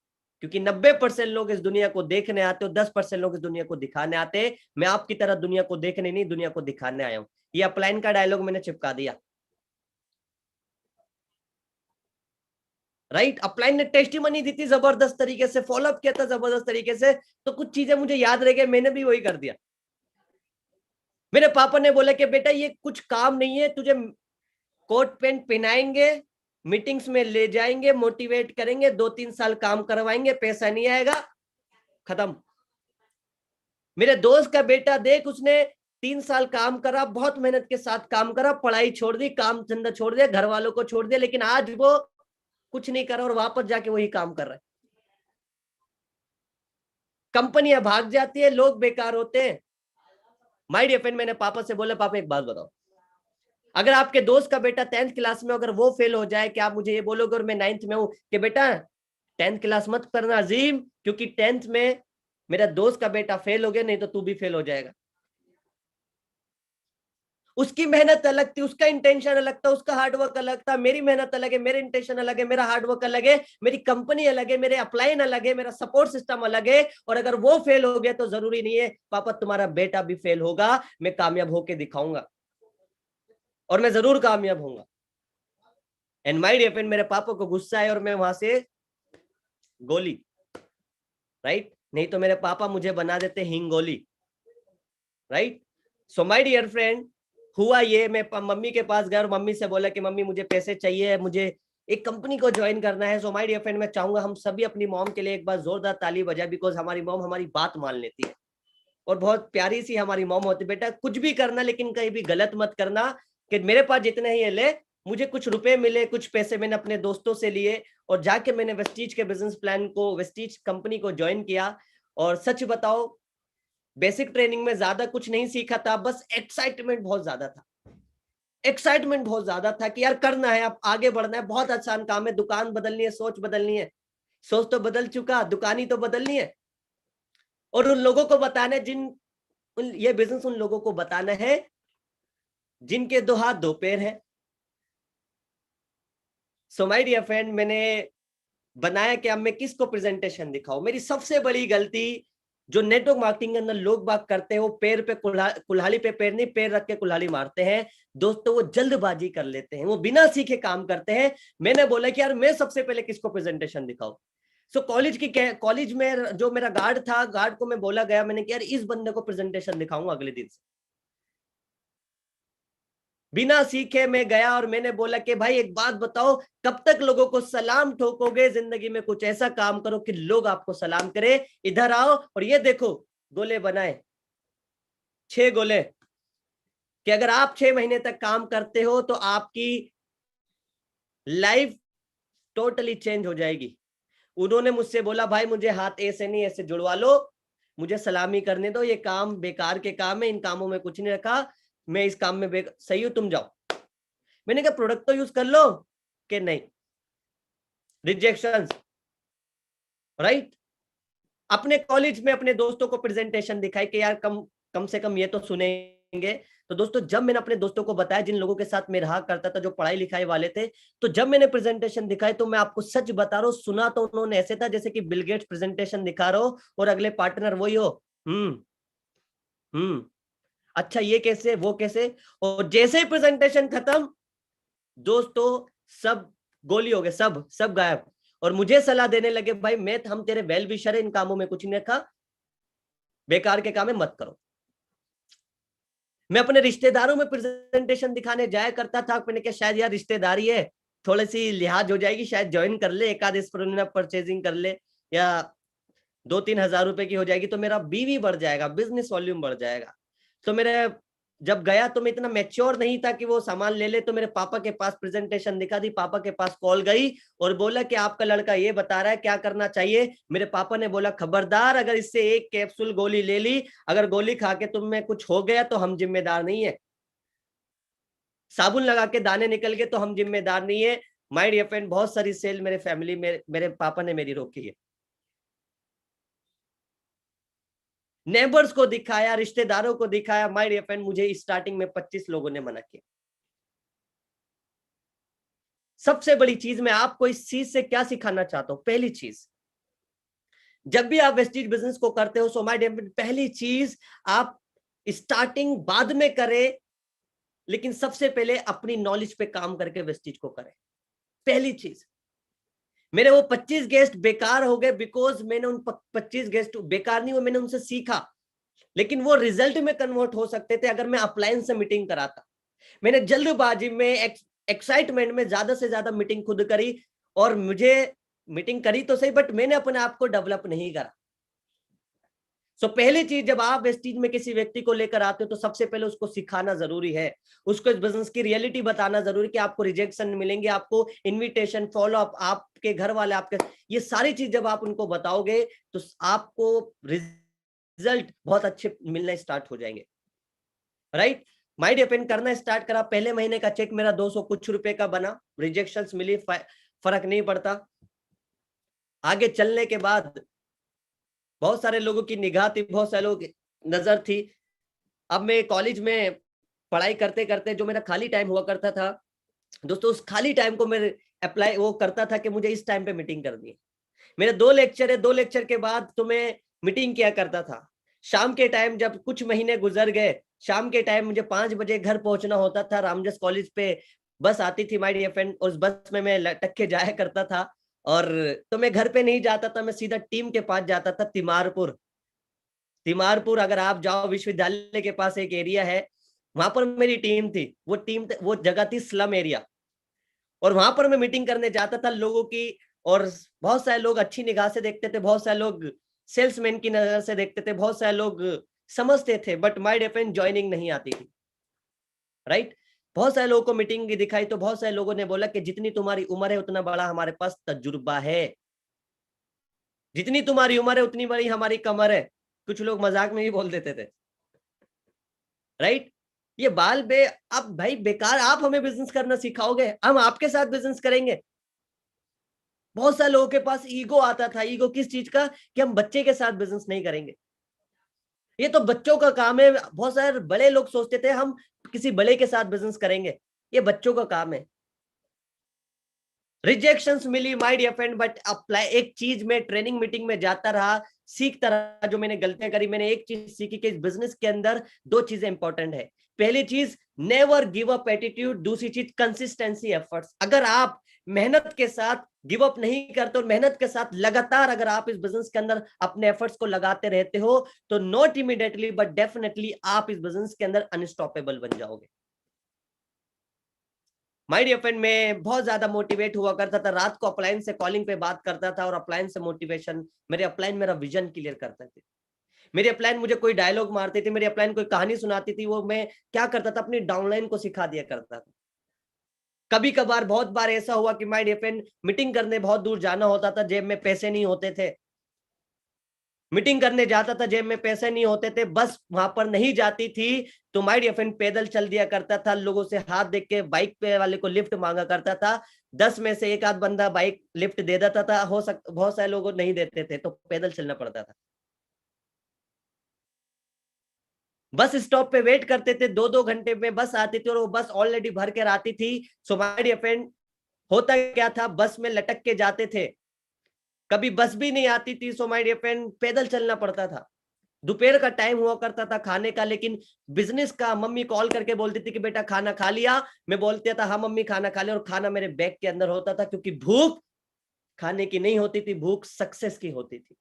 क्योंकि 90% लोग इस दुनिया को देखने आते हो, 10% लोग इस दुनिया को दिखाने आते हैं। मैं आपकी तरह दुनिया को देखने नहीं, दुनिया को दिखाने आया हूं। ये अपलाइन का डायलॉग मैंने चिपका दिया, राइट? अपलाइन ने टेस्टिमनी दी थी जबरदस्त तरीके से, फॉलोअप किया था जबरदस्त तरीके से। तो कुछ चीजें मुझे याद रह गई, मैंने भी वही कर दिया। मेरे पापा ने बोला कि बेटा, ये कुछ काम नहीं है, तुझे कोट पैंट पहनाएंगे, मीटिंग्स में ले जाएंगे, मोटिवेट करेंगे, 2-3 साल काम करवाएंगे, पैसा नहीं आएगा, खत्म। मेरे दोस्त का बेटा देख, उसने 3 साल काम करा, बहुत मेहनत के साथ काम करा, पढ़ाई छोड़ दी, काम धंधा छोड़ दिया, घर वालों को छोड़ दिया, लेकिन आज वो कुछ नहीं कर रहा और वापस जाके वही काम कर रहा है। कंपनियां भाग जाती है, लोग बेकार होते हैं। माय डियर फ्रेंड, मैंने पापा से बोला, पापा एक बात बताओ, अगर आपके दोस्त का बेटा 10th क्लास में, अगर वो फेल हो जाए, क्या आप मुझे ये बोलोगे और मैं 9th में हूं कि बेटा 10th क्लास मत करना अजीम, क्योंकि 10th में मेरा दोस्त का बेटा फेल हो गया, नहीं तो तू भी फेल हो जाएगा। उसकी मेहनत अलग थी, उसका इंटेंशन अलग था, उसका हार्डवर्क अलग था, मेरी मेहनत अलग है, मेरे इंटेंशन अलग है, मेरा हार्डवर्क अलग है, मेरी कंपनी अलग है, मेरे अपलाइन अलग है, मेरा सपोर्ट सिस्टम अलग है। और अगर वो फेल हो गया तो जरूरी नहीं है पापा तुम्हारा बेटा भी फेल होगा, मैं कामयाब होके दिखाऊंगा और मैं जरूर कामयाब होऊंगा। एंड माय डियर फ्रेंड, मेरे पापा को गुस्सा है और मैं वहां से गोली, राइट, नहीं तो मेरे पापा मुझे बना देते Hingoli, right. So my dear friend, हुआ ये, मैं मम्मी के पास गया और मम्मी से बोला कि मम्मी मुझे पैसे चाहिए, मुझे एक कंपनी को ज्वाइन करना है। सो माय डियर फ्रेंड, मैं चाहूंगा हम सभी अपनी मॉम के लिए एक बार जोरदार ताली बजाए, बिकॉज हमारी मॉम हमारी बात मान लेती है और बहुत प्यारी सी हमारी मॉम होती है। बेटा कुछ भी करना लेकिन कहीं भी गलत मत करना, कि मेरे पास जितने ही ले, मुझे कुछ रुपए मिले, कुछ पैसे मैंने अपने दोस्तों से लिए और जाके मैंने वेस्टीज के बिजनेस प्लान को, वेस्टीज कंपनी को ज्वाइन किया। और सच बताओ, बेसिक ट्रेनिंग में ज्यादा कुछ नहीं सीखा था, बस एक्साइटमेंट बहुत ज्यादा था, एक्साइटमेंट बहुत ज्यादा था कि यार करना है, अब आगे बढ़ना है, बहुत आसान काम है, दुकान बदलनी है, सोच बदलनी है, सोच तो बदल चुका, दुकान ही तो बदलनी है। और उन लोगों को बताना है ये बिजनेस उन लोगों को बताना है जिनके 2 हाथ 2 पैर है। सो माय डियर फ्रेंड, मैंने बनाया कि अब मैं किसको प्रेजेंटेशन दिखाऊं। मेरी सबसे बड़ी गलती जो नेटवर्क मार्केटिंग के अंदर लोग बात करते हैं, वो पैर पे कुल्हाड़ी पे पैर नहीं, पैर रख के कुल्हाड़ी मारते हैं दोस्तों, वो जल्दबाजी कर लेते हैं, वो बिना सीखे काम करते हैं। मैंने बोला कि यार मैं सबसे पहले किसको प्रेजेंटेशन दिखाऊं। सो कॉलेज में जो मेरा गार्ड था, गार्ड को मैं बोला गया, मैंने कि यार इस बंदे को प्रेजेंटेशन दिखाऊंगा अगले दिन से। बिना सीखे मैं गया और मैंने बोला कि भाई एक बात बताओ, कब तक लोगों को सलाम ठोकोगे, जिंदगी में कुछ ऐसा काम करो कि लोग आपको सलाम करें। इधर आओ और ये देखो गोले बनाए, 6 गोले, कि अगर आप 6 महीने तक काम करते हो तो आपकी लाइफ टोटली चेंज हो जाएगी। उन्होंने मुझसे बोला भाई मुझे हाथ ऐसे नहीं ऐसे जुड़वा लो, मुझे सलामी करने दो, ये काम बेकार के काम है, इन कामों में कुछ नहीं रखा, मैं इस काम में सही हूं, तुम जाओ। मैंने कहा प्रोडक्ट तो यूज कर लो, कि नहीं, रिजेक्शन, राइट। अपने कॉलेज में अपने दोस्तों को प्रेजेंटेशन दिखाई कि यार कम से कम ये तो सुनेंगे। तो दोस्तों जब मैंने अपने दोस्तों को बताया, जिन लोगों के साथ मैं रहा करता था, जो पढ़ाई लिखाई वाले थे, तो जब मैंने प्रेजेंटेशन दिखाई तो मैं आपको सच बता रहा हूं, सुना तो उन्होंने ऐसे था जैसे कि बिल गेट्स प्रेजेंटेशन दिखा रहा हो और अगले पार्टनर वही हो। अच्छा ये कैसे, वो कैसे। और जैसे ही प्रेजेंटेशन खत्म दोस्तों सब गोली हो गए, सब गायब। और मुझे सलाह देने लगे भाई हम तेरे वेल विशर है, इन कामों में कुछ नहीं रखा, बेकार के काम है मत करो। मैं अपने रिश्तेदारों में प्रेजेंटेशन दिखाने जाया करता था, मैंने कहा शायद यार रिश्तेदारी है, थोड़ी सी लिहाज हो जाएगी, शायद ज्वाइन कर ले, एक आध परचेजिंग कर ले, या 2-3 हजार रुपए की हो जाएगी तो मेरा बीवी बढ़ जाएगा, बिजनेस वॉल्यूम बढ़ जाएगा। तो मेरे जब गया तो मैं इतना मैच्योर नहीं था कि वो सामान ले ले। तो मेरे पापा के पास प्रेजेंटेशन दिखा दी, पापा के पास कॉल गई और बोला कि आपका लड़का ये बता रहा है, क्या करना चाहिए। मेरे पापा ने बोला खबरदार, अगर इससे एक कैप्सूल गोली ले ली, अगर गोली खा के तुम में कुछ हो गया तो हम जिम्मेदार नहीं है, साबुन लगा के दाने निकल गए तो हम जिम्मेदार नहीं है। माय डियर फ्रेंड, बहुत सारी सेल मेरे फैमिली में मेरे पापा ने मेरी रोकी है। नेबर्स को दिखाया, रिश्तेदारों को दिखाया, माय डियर फ्रेंड मुझे स्टार्टिंग में 25 लोगों ने मना किया। सबसे बड़ी चीज मैं आपको इस चीज से क्या सिखाना चाहता हूं, पहली चीज, जब भी आप वेस्टीज बिजनेस को करते हो, सो माय डियर फ्रेंड, पहली चीज आप स्टार्टिंग बाद में करें, लेकिन सबसे पहले अपनी नॉलेज पे काम करके वेस्टीज को करें। पहली चीज, मेरे वो 25 गेस्ट बेकार हो गए बिकॉज मैंने उन 25 गेस्ट बेकार नहीं हुए, मैंने उनसे सीखा, लेकिन वो रिजल्ट में कन्वर्ट हो सकते थे अगर मैं अपलाइन से मीटिंग कराता। मैंने जल्दबाजी में एक्साइटमेंट में ज्यादा से ज्यादा मीटिंग खुद करी, और मुझे मीटिंग करी तो सही, बट मैंने अपने आप को डेवलप नहीं करा। सो पहली चीज, जब आप वेस्टीज में किसी व्यक्ति को लेकर आते हो तो सबसे पहले उसको सिखाना जरूरी है, उसको इस बिजनेस की रियलिटी बताना जरूरी कि आपको रिजेक्शन मिलेंगे, आपको इनविटेशन, फॉलो अप, आपके घर वाले, आपके, ये सारी चीज जब आप उनको बताओगे तो आपको रिजल्ट बहुत अच्छे मिलना स्टार्ट हो जाएंगे, राइट। माय डिपेंड करना स्टार्ट करा, पहले महीने का चेक मेरा 200 कुछ रुपए का बना, रिजेक्शंस मिली, फर्क नहीं पड़ता। आगे चलने के बाद बहुत सारे लोगों की निगाह थी, बहुत सारे लोगों की नजर थी। अब मैं कॉलेज में पढ़ाई करते करते जो मेरा खाली टाइम हुआ करता था दोस्तों, उस खाली टाइम को मैं अप्लाई वो करता था कि मुझे इस टाइम पे मीटिंग करनी है। मेरे 2 लेक्चर है, 2 लेक्चर के बाद तो मैं मीटिंग किया करता था। शाम के टाइम जब कुछ महीने गुजर गए, शाम के टाइम मुझे 5 बजे घर पहुंचना होता था। रामजस कॉलेज पे बस आती थी माय डियर फ्रेंड, उस बस में मैं लटक के जाया करता था। और तो मैं घर पे नहीं जाता था, मैं सीधा टीम के पास जाता था, तिमारपुर। तिमारपुर अगर आप जाओ, विश्वविद्यालय के पास एक एरिया है, वहां पर मेरी टीम थी। वो जगह थी स्लम एरिया, और वहां पर मैं मीटिंग करने जाता था लोगों की। और बहुत सारे लोग अच्छी निगाह से देखते थे, बहुत सारे लोग सेल्समैन की नजर से देखते थे, बहुत सारे लोग समझते थे, but my dear friend joining नहीं आती थी, राइट। बहुत सारे लोगों को मीटिंग की दिखाई तो बहुत सारे लोगों ने बोला कि जितनी तुम्हारी उम्र है उतना बड़ा हमारे पास तजुर्बा है, जितनी तुम्हारी उम्र है उतनी बड़ी हमारी कमर है। कुछ लोग मजाक में भी बोल देते थे, राइट। ये बाल बे, अब भाई बेकार आप हमें बिजनेस करना सिखाओगे, हम आपके साथ बिजनेस करेंगे। बहुत सारे लोगों के पास ईगो आता था। ईगो किस चीज का? कि हम बच्चे के साथ बिजनेस नहीं करेंगे, ये तो बच्चों का काम है। बहुत सारे बड़े लोग सोचते थे हम किसी बड़े के साथ बिजनेस करेंगे, ये बच्चों का काम है। रिजेक्शंस मिली my dear friend, but apply एक चीज में ट्रेनिंग मीटिंग में जाता रहा, सीखता रहा। जो मैंने गलतियां करी, मैंने एक चीज सीखी कि इस बिजनेस के अंदर 2 चीजें इंपॉर्टेंट है। पहली चीज नेवर गिव अप एटीट्यूड, दूसरी चीज कंसिस्टेंसी एफर्ट्स। अगर आप मेहनत के साथ गिव अप नहीं करते और मेहनत के साथ लगातार अगर आप इस बिजनेस के अंदर अपने एफर्ट्स को लगाते रहते हो, तो नॉट इमीडिएटली बट डेफिनेटली आप इस बिजनेस के अंदर अनस्टॉपेबल बन जाओगे। माय डियर फ्रेंड, मैं बहुत ज्यादा मोटिवेट हुआ करता था, रात को अपलाइन से कॉलिंग पे बात करता था, और अपलाइन से मोटिवेशन, मेरे अपलाइन मेरा विजन क्लियर करते थे। मेरी अपलाइन मुझे कोई डायलॉग मारती थी, मेरी अपलाइन कोई कहानी सुनाती थी, वो मैं क्या करता था, अपनी डाउनलाइन को सिखा दिया करता था। कभी कभार बहुत बार ऐसा हुआ कि माय डियर फ्रेंड मीटिंग करने बहुत दूर जाना होता था, जेब में पैसे नहीं होते थे। मीटिंग करने जाता था, जेब में पैसे नहीं होते थे, बस वहां पर नहीं जाती थी, तो माय डियर फ्रेंड पैदल चल दिया करता था। लोगों से हाथ देख के बाइक पे वाले को लिफ्ट मांगा करता था। 10 में से एक आध बंदा बाइक लिफ्ट दे देता था, बहुत सारे लोग नहीं देते थे, तो पैदल चलना पड़ता था। बस स्टॉप पे वेट करते थे, 2-2 घंटे में बस आती थी, और वो बस ऑलरेडी भर कर आती थी। सो माय डियर फ्रेंड, होता क्या था, बस में लटक के जाते थे। कभी बस भी नहीं आती थी, सो माय डियर फ्रेंड पैदल चलना पड़ता था। दोपहर का टाइम हुआ करता था खाने का, लेकिन बिजनेस का मम्मी कॉल करके बोलती थी कि बेटा खाना खा लिया। मैं बोलता था हाँ मम्मी खाना खा लिया, और खाना मेरे बैग के अंदर होता था, क्योंकि भूख खाने की नहीं होती थी, भूख सक्सेस की होती थी।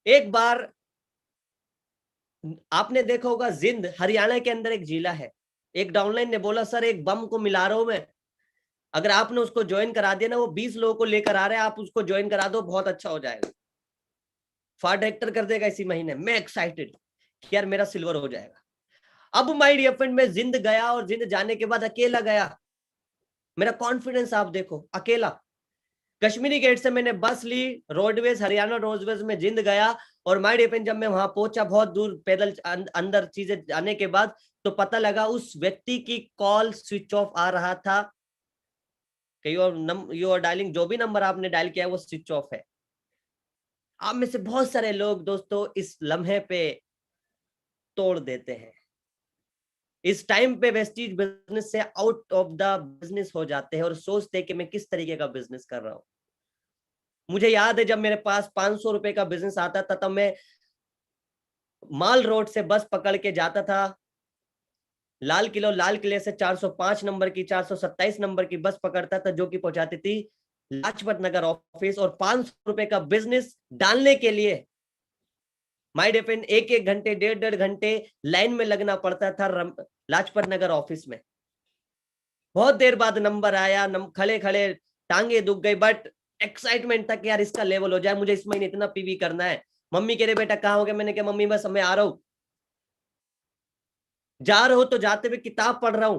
एक बार आपने देखा होगा, जिंद हरियाणा के अंदर एक जिला है। एक डाउनलाइन ने बोला सर एक बम को मिला रहा हूं मैं, अगर आपने उसको ज्वाइन करा दिया ना, वो 20 लोगों को लेकर आ रहे हैं, आप उसको ज्वाइन करा दो, बहुत अच्छा हो जाएगा, फार डायरेक्टर कर देगा इसी महीने। मैं एक्साइटेड कि यार मेरा सिल्वर हो जाएगा। अब माय डियर फ्रेंड, मैं जिंद गया, और जिंद जाने के बाद अकेला गया। मेरा कॉन्फिडेंस आप देखो, अकेला। कश्मीरी गेट से मैंने बस ली, रोडवेज हरियाणा रोडवेज में जिंद गया। और माय डियर फ्रेंड, जब मैं वहां पहुंचा बहुत दूर पैदल अंदर चीजें जाने के बाद, तो पता लगा उस व्यक्ति की कॉल स्विच ऑफ आ रहा था कि यू आर डायलिंग, जो भी नंबर आपने डायल किया है वो स्विच ऑफ है। आप में से बहुत सारे लोग दोस्तों इस लम्हे पे तोड़ देते हैं, इस टाइम पे वेस्टीज बिजनेस से आउट ऑफ द बिजनेस हो जाते हैं, और सोचते हैं कि मैं किस तरीके का बिजनेस कर रहा हूं। मुझे याद है जब मेरे पास 500 रुपए का बिजनेस आता था, तब मैं माल रोड से बस पकड़ के जाता था लाल किले से 405 नंबर की, 427 नंबर की बस पकड़ता था, जो कि पहुंचाती थी लाजपत नगर ऑफिस। और 500 रुपए का बिजनेस डालने के लिए माय डियर फ्रेंड 1-1 घंटे, 1.5 घंटे लाइन में लगना पड़ता था लाजपत नगर ऑफिस में। बहुत देर बाद नंबर आया, खड़े खड़े टांगे दुख गई, बट एक्साइटमेंट था कि यार इसका लेवल हो जाए, मुझे इस महीने इतना पीवी करना है। मम्मी कह रहे बेटा कहाँ हो गए, मैंने कहा मम्मी बस मैं आ रहा हूं। जा रहा हूं तो जाते हुए किताब पढ़ रहा हूं,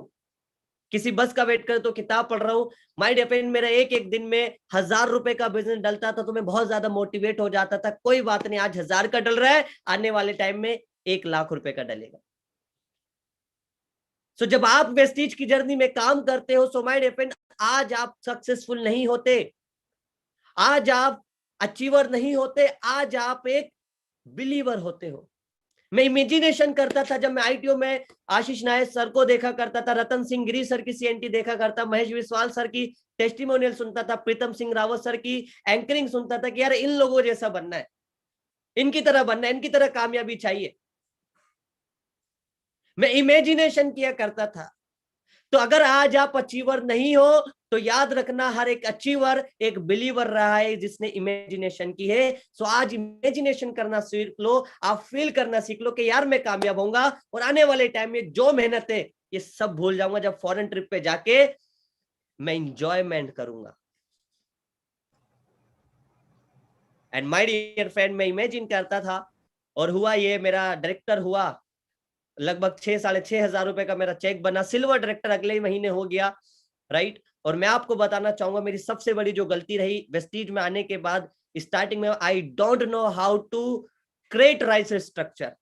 किसी बस का वेट कर तो किताब पढ़ रहा हूं। माय डियर फ्रेंड, मेरा एक एक दिन में 1000 रुपए का बिजनेस डलता था, तो मैं बहुत ज्यादा मोटिवेट हो जाता था। कोई बात नहीं, आज 1000 का डल रहा है, आने वाले टाइम में 1 लाख रुपए का डलेगा। सो जब आप वेस्टीज की जर्नी में काम करते हो, सो माय डियर फ्रेंड, आज आप सक्सेसफुल नहीं होते, आज आप अचीवर नहीं होते, आज आप एक बिलीवर होते हो। मैं इमेजिनेशन करता था जब मैं आईटीओ में आशीष नायक सर को देखा करता था, रतन सिंह गिरी सर की सीएनटी देखा करता, महेश विश्वाल सर की टेस्टिमोनियल सुनता था, प्रीतम सिंह रावत सर की एंकरिंग सुनता था कि यार इन लोगों जैसा बनना है, इनकी तरह बनना है, इनकी तरह कामयाबी चाहिए। मैं इमेजिनेशन किया करता था। तो अगर आज आप अचीवर नहीं हो तो याद रखना, हर एक अचीवर एक बिलीवर रहा है जिसने इमेजिनेशन की है। सो आज इमेजिनेशन करना सीख लो, आप फील करना सीख लो कि यार मैं कामयाब होऊंगा, और आने वाले टाइम में जो मेहनत है ये सब भूल जाऊंगा जब फॉरेन ट्रिप पे जाके मैं इंजॉयमेंट करूंगा। एंड माय डियर फ्रेंड, मैं इमेजिन करता था और हुआ ये, मेरा डायरेक्टर हुआ, लगभग 6,500 रुपए का मेरा चेक बना, सिल्वर डायरेक्टर अगले ही महीने हो गया, राइट। और मैं आपको बताना चाहूंगा मेरी सबसे बड़ी जो गलती रही वेस्टीज में आने के बाद, स्टार्टिंग में I don't know how to create right structure.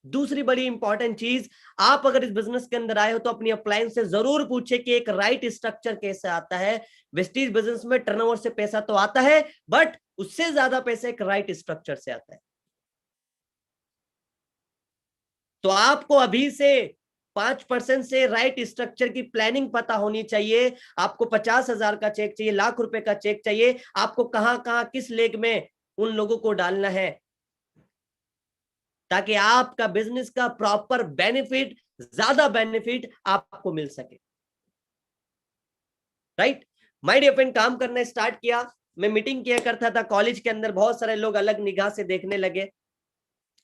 दूसरी बड़ी इंपॉर्टेंट चीज, आप अगर इस बिजनेस के अंदर आए हो तो अपनी अपलाइन से जरूर पूछे कि एक राइट स्ट्रक्चर कैसे आता है। वेस्टीज बिजनेस में टर्नओवर से पैसा तो आता है, बट उससे ज्यादा पैसा एक राइट स्ट्रक्चर से आता है। तो आपको अभी से 5% से राइट स्ट्रक्चर की प्लानिंग पता होनी चाहिए। आपको 50,000 का चेक चाहिए, लाख रुपए का चेक चाहिए, आपको कहां कहां किस लेग में उन लोगों को डालना है, ताकि आपका बिजनेस का प्रॉपर बेनिफिट, ज्यादा बेनिफिट आपको मिल सके, राइट। माय डियर फ्रेंड, काम करना स्टार्ट किया, मैं मीटिंग किया करता था कॉलेज के अंदर, बहुत सारे लोग अलग निगाह से देखने लगे,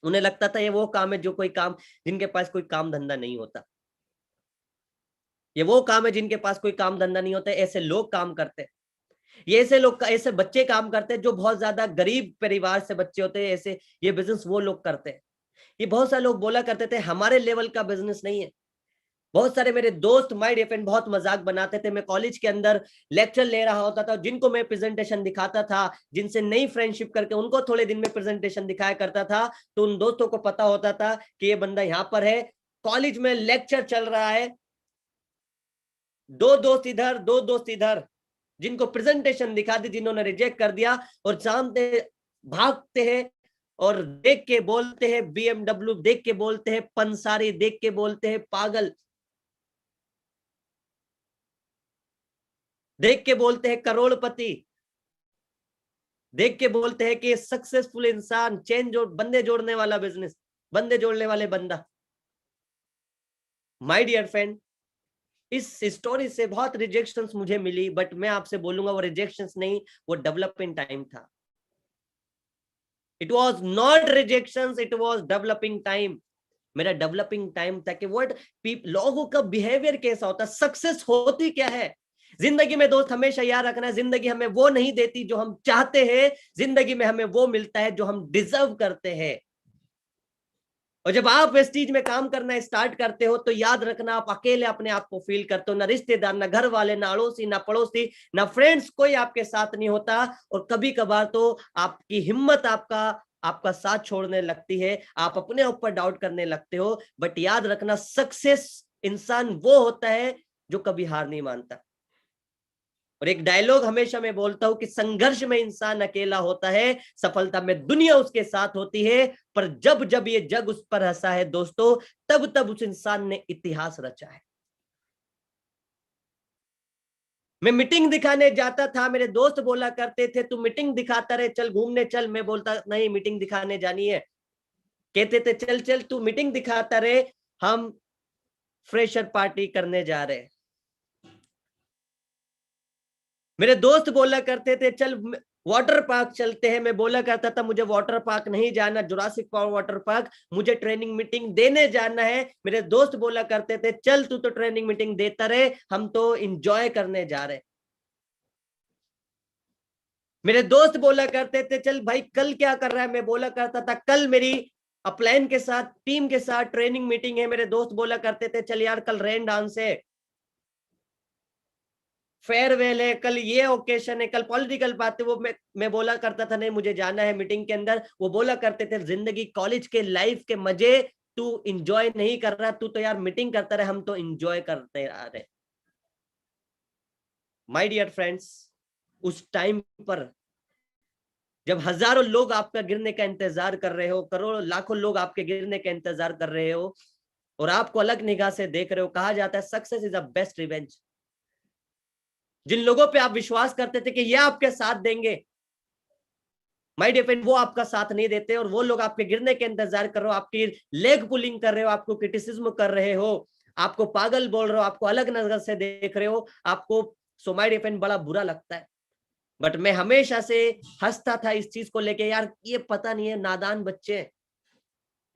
उन्हें लगता था ये वो काम है जो कोई काम, जिनके पास कोई काम धंधा नहीं होता, ये वो काम है जिनके पास कोई काम धंधा नहीं होता, ऐसे लोग काम करते हैं, ये ऐसे लोग, ऐसे बच्चे काम करते हैं जो बहुत ज्यादा गरीब परिवार से बच्चे होते हैं, ऐसे ये बिजनेस वो लोग करते हैं। ये बहुत सारे लोग बोला करते थे हमारे लेवल का बिजनेस नहीं है। बहुत सारे मेरे दोस्त, माय डियर फ्रेंड, बहुत मजाक बनाते थे। मैं कॉलेज के अंदर लेक्चर ले रहा होता था, जिनको मैं प्रेजेंटेशन दिखाता था, जिनसे नई फ्रेंडशिप करके उनको थोड़े दिन में प्रेजेंटेशन दिखाया करता था, तो उन दोस्तों को पता होता था कि ये बंदा यहाँ पर है, कॉलेज में लेक्चर चल रहा है, दो दोस्त इधर, दो दोस्त इधर, जिनको प्रेजेंटेशन दिखा दी, जिन्होंने रिजेक्ट कर दिया, और जानते भागते हैं और देख के बोलते हैं BMW, देख के बोलते हैं पंसारी, देख के बोलते हैं पागल, देख के बोलते हैं करोड़पति, देख के बोलते हैं कि सक्सेसफुल इंसान, बंदे जोड़ने वाला बिजनेस, बंदे जोड़ने वाले बंदा। माय डियर फ्रेंड, इस स्टोरी से बहुत रिजेक्शंस मुझे मिली, बट मैं आपसे बोलूंगा वो रिजेक्शंस नहीं, वो डेवलपमेंट टाइम था। It was not rejections, it was developing time. मेरा डेवलपिंग टाइम था कि व्हाट लोगों का बिहेवियर कैसा होता है, सक्सेस होती क्या है जिंदगी में। दोस्त हमेशा याद रखना है, जिंदगी हमें वो नहीं देती जो हम चाहते हैं, जिंदगी में हमें वो मिलता है जो हम डिजर्व करते हैं। और जब आप वेस्टीज में काम करना स्टार्ट करते हो तो याद रखना, आप अकेले अपने आप को फील करते हो, ना रिश्तेदार, ना घर वाले, ना अड़ोसी, ना पड़ोसी, ना फ्रेंड्स, कोई आपके साथ नहीं होता। और कभी कभार तो आपकी हिम्मत आपका साथ छोड़ने लगती है, आप अपने ऊपर डाउट करने लगते हो। बट याद रखना, सक्सेस इंसान वो होता है जो कभी हार नहीं मानता। और एक डायलॉग हमेशा मैं बोलता हूं कि संघर्ष में इंसान अकेला होता है, सफलता में दुनिया उसके साथ होती है। पर जब जब ये जग उस पर हंसा है दोस्तों, तब तब उस इंसान ने इतिहास रचा है। मैं मीटिंग दिखाने जाता था, मेरे दोस्त बोला करते थे तू मीटिंग दिखाता रहे, चल घूमने चल। मैं बोलता नहीं, मीटिंग दिखाने जानी है। कहते थे चल चल तू मीटिंग दिखाता रहे, हम फ्रेशर पार्टी करने जा रहे हैं। मेरे दोस्त बोला करते थे चल वाटर पार्क चलते हैं। मैं बोला करता था मुझे वाटर पार्क नहीं जाना, जुरासिक पार्क वाटर पार्क, मुझे ट्रेनिंग मीटिंग देने जाना है। मेरे दोस्त बोला करते थे चल तू तो ट्रेनिंग मीटिंग देता रहे, हम तो एंजॉय करने जा रहे। मेरे दोस्त बोला करते थे चल भाई कल क्या कर रहा है। मैं बोला करता था कल मेरी अपलाइन के साथ, टीम के साथ ट्रेनिंग मीटिंग है। मेरे दोस्त बोला करते थे चल यार कल रेन डांस है, फेयरवेल है, कल ये ओकेशन है, कल पॉलिटिकल बात है। वो मैं बोला करता था नहीं मुझे जाना है मीटिंग के अंदर। वो बोला करते थे जिंदगी, कॉलेज के लाइफ के मजे तू इंजॉय नहीं कर रहा, तू तो यार मीटिंग करता रहे, हम तो इंजॉय करते आ रहे। माय डियर फ्रेंड्स, उस टाइम पर जब हजारों लोग आपका गिरने का इंतजार कर रहे हो, करोड़ों लाखों लोग आपके गिरने का इंतजार कर रहे हो और आपको अलग निगाह से देख रहे हो, कहा जाता है success is a best revenge. जिन लोगों पे आप विश्वास करते थे कि ये आपके साथ देंगे, माय डियर फ्रेंड, वो आपका साथ नहीं देते और वो लोग आपके गिरने के इंतजार कर रहे हो, आपकी लेग पुलिंग कर रहे हो, आपको क्रिटिसिज्म कर रहे हो, आपको पागल बोल रहे हो, आपको अलग नजर से देख रहे हो, आपको सो माय डियर फ्रेंड बड़ा बुरा लगता है। बट मैं हमेशा से हंसता था इस चीज को लेके, यार ये पता नहीं है, नादान बच्चे,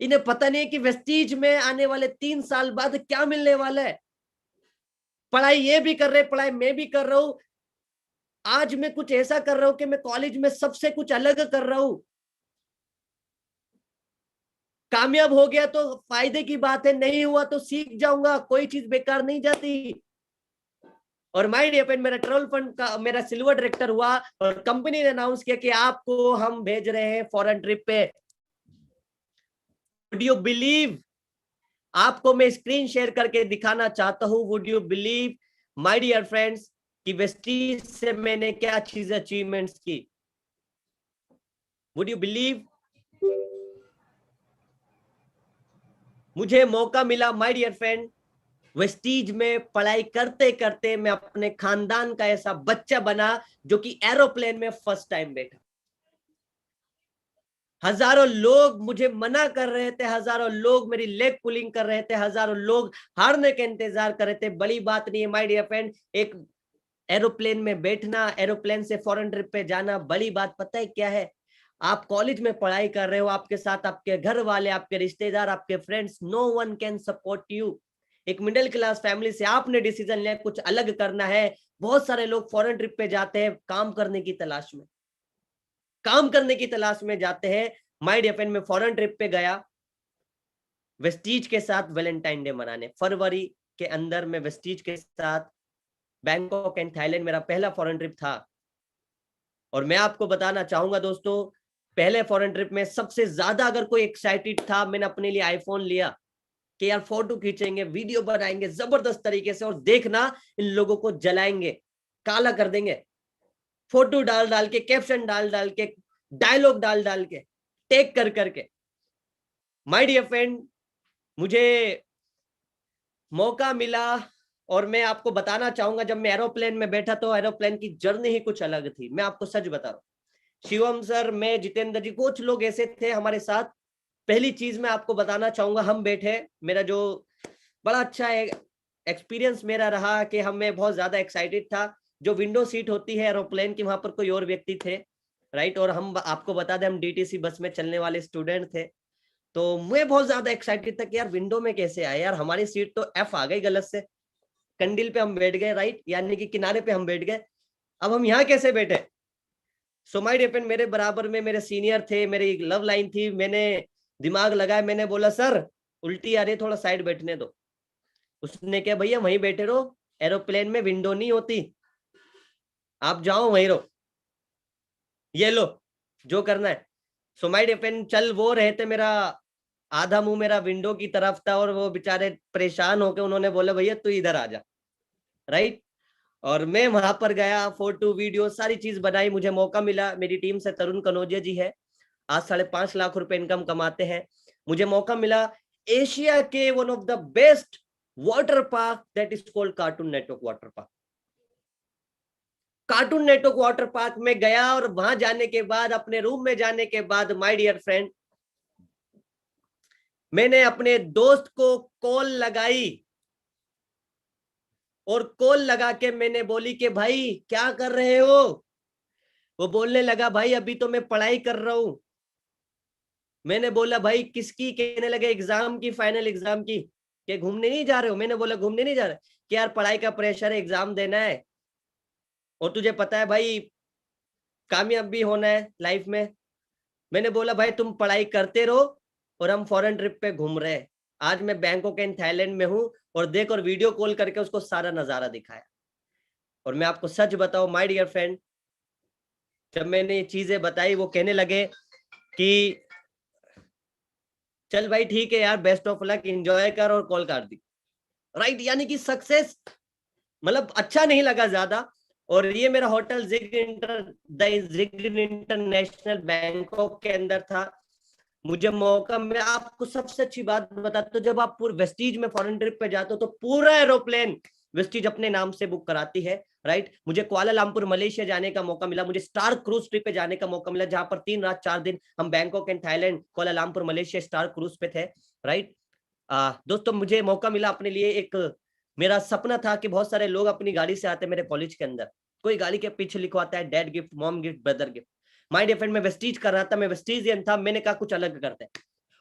इन्हें पता नहीं है कि वेस्टीज में आने वाले 3 साल बाद क्या मिलने वाला है। पढ़ाई ये भी कर रहे, पढ़ाई मैं भी कर रहा हूं, आज मैं कुछ ऐसा कर रहा हूं कि मैं कॉलेज में सबसे कुछ अलग कर रहा हूं। कामयाब हो गया तो फायदे की बात है, नहीं हुआ तो सीख जाऊंगा, कोई चीज बेकार नहीं जाती। और माय डियर फ्रेंड, मेरा ट्रैवल फंड का मेरा सिल्वर डायरेक्टर हुआ और कंपनी ने अनाउंस किया कि आपको हम भेज रहे हैं फॉरेन ट्रिप पे। वुड यू बिलीव, आपको मैं स्क्रीन शेयर करके दिखाना चाहता हूं, would you believe my dear friends कि वेस्टीज से मैंने क्या चीज अचीवमेंट्स की। वुड यू बिलीव, मुझे मौका मिला माय डियर फ्रेंड, वेस्टीज में पढ़ाई करते करते मैं अपने खानदान का ऐसा बच्चा बना जो कि एरोप्लेन में फर्स्ट टाइम बैठा। हजारों लोग मुझे मना कर रहे थे, हजारों लोग मेरी लेग पुलिंग कर रहे थे, हजारों लोग हारने के इंतजार कर रहे थे। बड़ी बात नहीं है माय डियर फ्रेंड, एक एरोप्लेन में बैठना, एरोप्लेन से फॉरेन ट्रिप पे जाना, बड़ी बात पता है क्या है? आप कॉलेज में पढ़ाई कर रहे हो, आपके साथ आपके घर वाले, आपके रिश्तेदार, आपके friends, no one can support you. एक मिडिल क्लास फैमिली से आपने डिसीजन लिया कुछ अलग करना है। बहुत सारे लोग फॉरेन ट्रिप पे जाते हैं काम करने की तलाश में, काम करने की तलाश में जाते हैं। माय डियर फ्रेंड, मैं फॉरेन ट्रिप पे गया वेस्टीज के साथ वैलेंटाइन डे मनाने। फरवरी के अंदर मैं वेस्टीज के साथ बैंकॉक एंड थाईलैंड, मेरा पहला फॉरेन ट्रिप था। और मैं आपको बताना चाहूंगा दोस्तों, पहले फॉरेन ट्रिप में सबसे ज्यादा अगर कोई एक्साइटेड था, मैंने अपने लिए आईफोन लिया कि यार फोटो खींचेंगे, वीडियो बनाएंगे जबरदस्त तरीके से, और देखना इन लोगों को जलाएंगे, काला कर देंगे, फोटो डाल डाल के, कैप्शन डाल डाल के, डायलॉग डाल डाल के, टेक कर करके। माय डियर फ्रेंड, मुझे मौका मिला और मैं आपको बताना चाहूंगा, जब मैं एरोप्लेन में बैठा तो एरोप्लेन की जर्नी ही कुछ अलग थी। मैं आपको सच बता रहा हूँ, शिवम सर, मैं, जितेंद्र जी, कुछ लोग ऐसे थे हमारे साथ। पहली चीज मैं आपको बताना चाहूंगा, हम बैठे, मेरा जो बड़ा अच्छा एक्सपीरियंस मेरा रहा कि मैं बहुत ज्यादा एक्साइटेड था। जो विंडो सीट होती है एरोप्लेन की, वहां पर कोई और व्यक्ति थे, राइट, और हम आपको बता दें हम डीटीसी बस में चलने वाले स्टूडेंट थे। तो मैं बहुत ज्यादा एक्साइटेड था कि यार विंडो में कैसे आए, यार हमारी सीट तो एफ आ गई गलत से, कंडील पे हम बैठ गए, राइट, यानी कि किनारे पे हम बैठ गए, अब हम यहाँ कैसे बैठे। सो माय डियर फ्रेंड, मेरे बराबर में मेरे सीनियर थे, मेरी लव लाइन थी, मैंने दिमाग लगाया, मैंने बोला सर उल्टी आ रही है, थोड़ा साइड बैठने दो। उसने क्या, भैया वहीं बैठे रहो, एरोप्लेन में विंडो नहीं होती, आप जाओ वहीं रहो, ये लो जो करना है। सो माय डियर फ्रेंड, चल वो रहे थे, मेरा आधा मुंह मेरा विंडो की तरफ था और वो बेचारे परेशान होके उन्होंने बोला भैया तू इधर आ जा, राइट। और मैं वहां पर गया, फोटो वीडियो सारी चीज बनाई, मुझे मौका मिला, मेरी टीम से तरुण कनौजिया जी है, आज 5.5 लाख रुपए इनकम कमाते हैं। मुझे मौका मिला एशिया के one of the best water park, that is called cartoon network water park. Cartoon network water park में गया और वहां जाने के बाद, अपने रूम में जाने के बाद, माय डियर फ्रेंड, मैंने अपने दोस्त को कॉल लगाई और कॉल लगा के मैंने बोली कि भाई क्या कर रहे हो। वो बोलने लगा भाई अभी तो मैं पढ़ाई कर रहा हूं। मैंने बोला भाई किसकी, कहने लगे एग्जाम की, फाइनल एग्जाम की। कि घूमने नहीं जा रहे हो? मैंने बोला घूमने नहीं जा रहे, कि यार पढ़ाई का प्रेशर है, एग्जाम देना है और तुझे पता है भाई कामयाब भी होना है लाइफ में। मैंने बोला भाई तुम पढ़ाई करते रहो और हम फॉरेन ट्रिप पे घूम रहे हैं। आज मैं बैंकॉक एंड थाईलैंड में हूं और देख, और वीडियो कॉल करके उसको सारा नजारा दिखाया। और मैं आपको सच बताऊं माय डियर फ्रेंड, जब मैंने ये चीजें बताई वो कहने लगे कि चल भाई ठीक है यार, बेस्ट ऑफ लक, एंजॉय कर और कॉल कर दी, राइट। यानी कि सक्सेस मतलब अच्छा नहीं लगा ज्यादा। और ये मेरा होटल जिग इंटरनेशनल बैंकॉक के अंदर था। मुझे मौका, मैं आपको सबसे अच्छी बात बताता हूँ, जब आप पूरे वेस्टीज में फॉरेन ट्रिप पे जाते हो तो पूरा एरोप्लेन वेस्टीज अपने नाम से बुक कराती है, राइट। मुझे कुआलालंपुर मलेशिया जाने का मौका मिला, मुझे स्टार क्रूज ट्रिप पे जाने का मौका मिला, जहां पर 3 रात 4 दिन हम Bangkok and Thailand, Kuala Lumpur Malaysia star cruise पे थे, राइट। दोस्तों मुझे मौका मिला अपने लिए, एक मेरा सपना था कि बहुत सारे लोग अपनी गाड़ी से आते मेरे कॉलेज के अंदर, कोई गाड़ी के पीछे लिखवाता है dad gift, mom gift, brother gift. My dear friend, मैं वेस्टीज कर रहा था, मैं वेस्टीजियन था, मैंने कहा कुछ अलग करते हैं।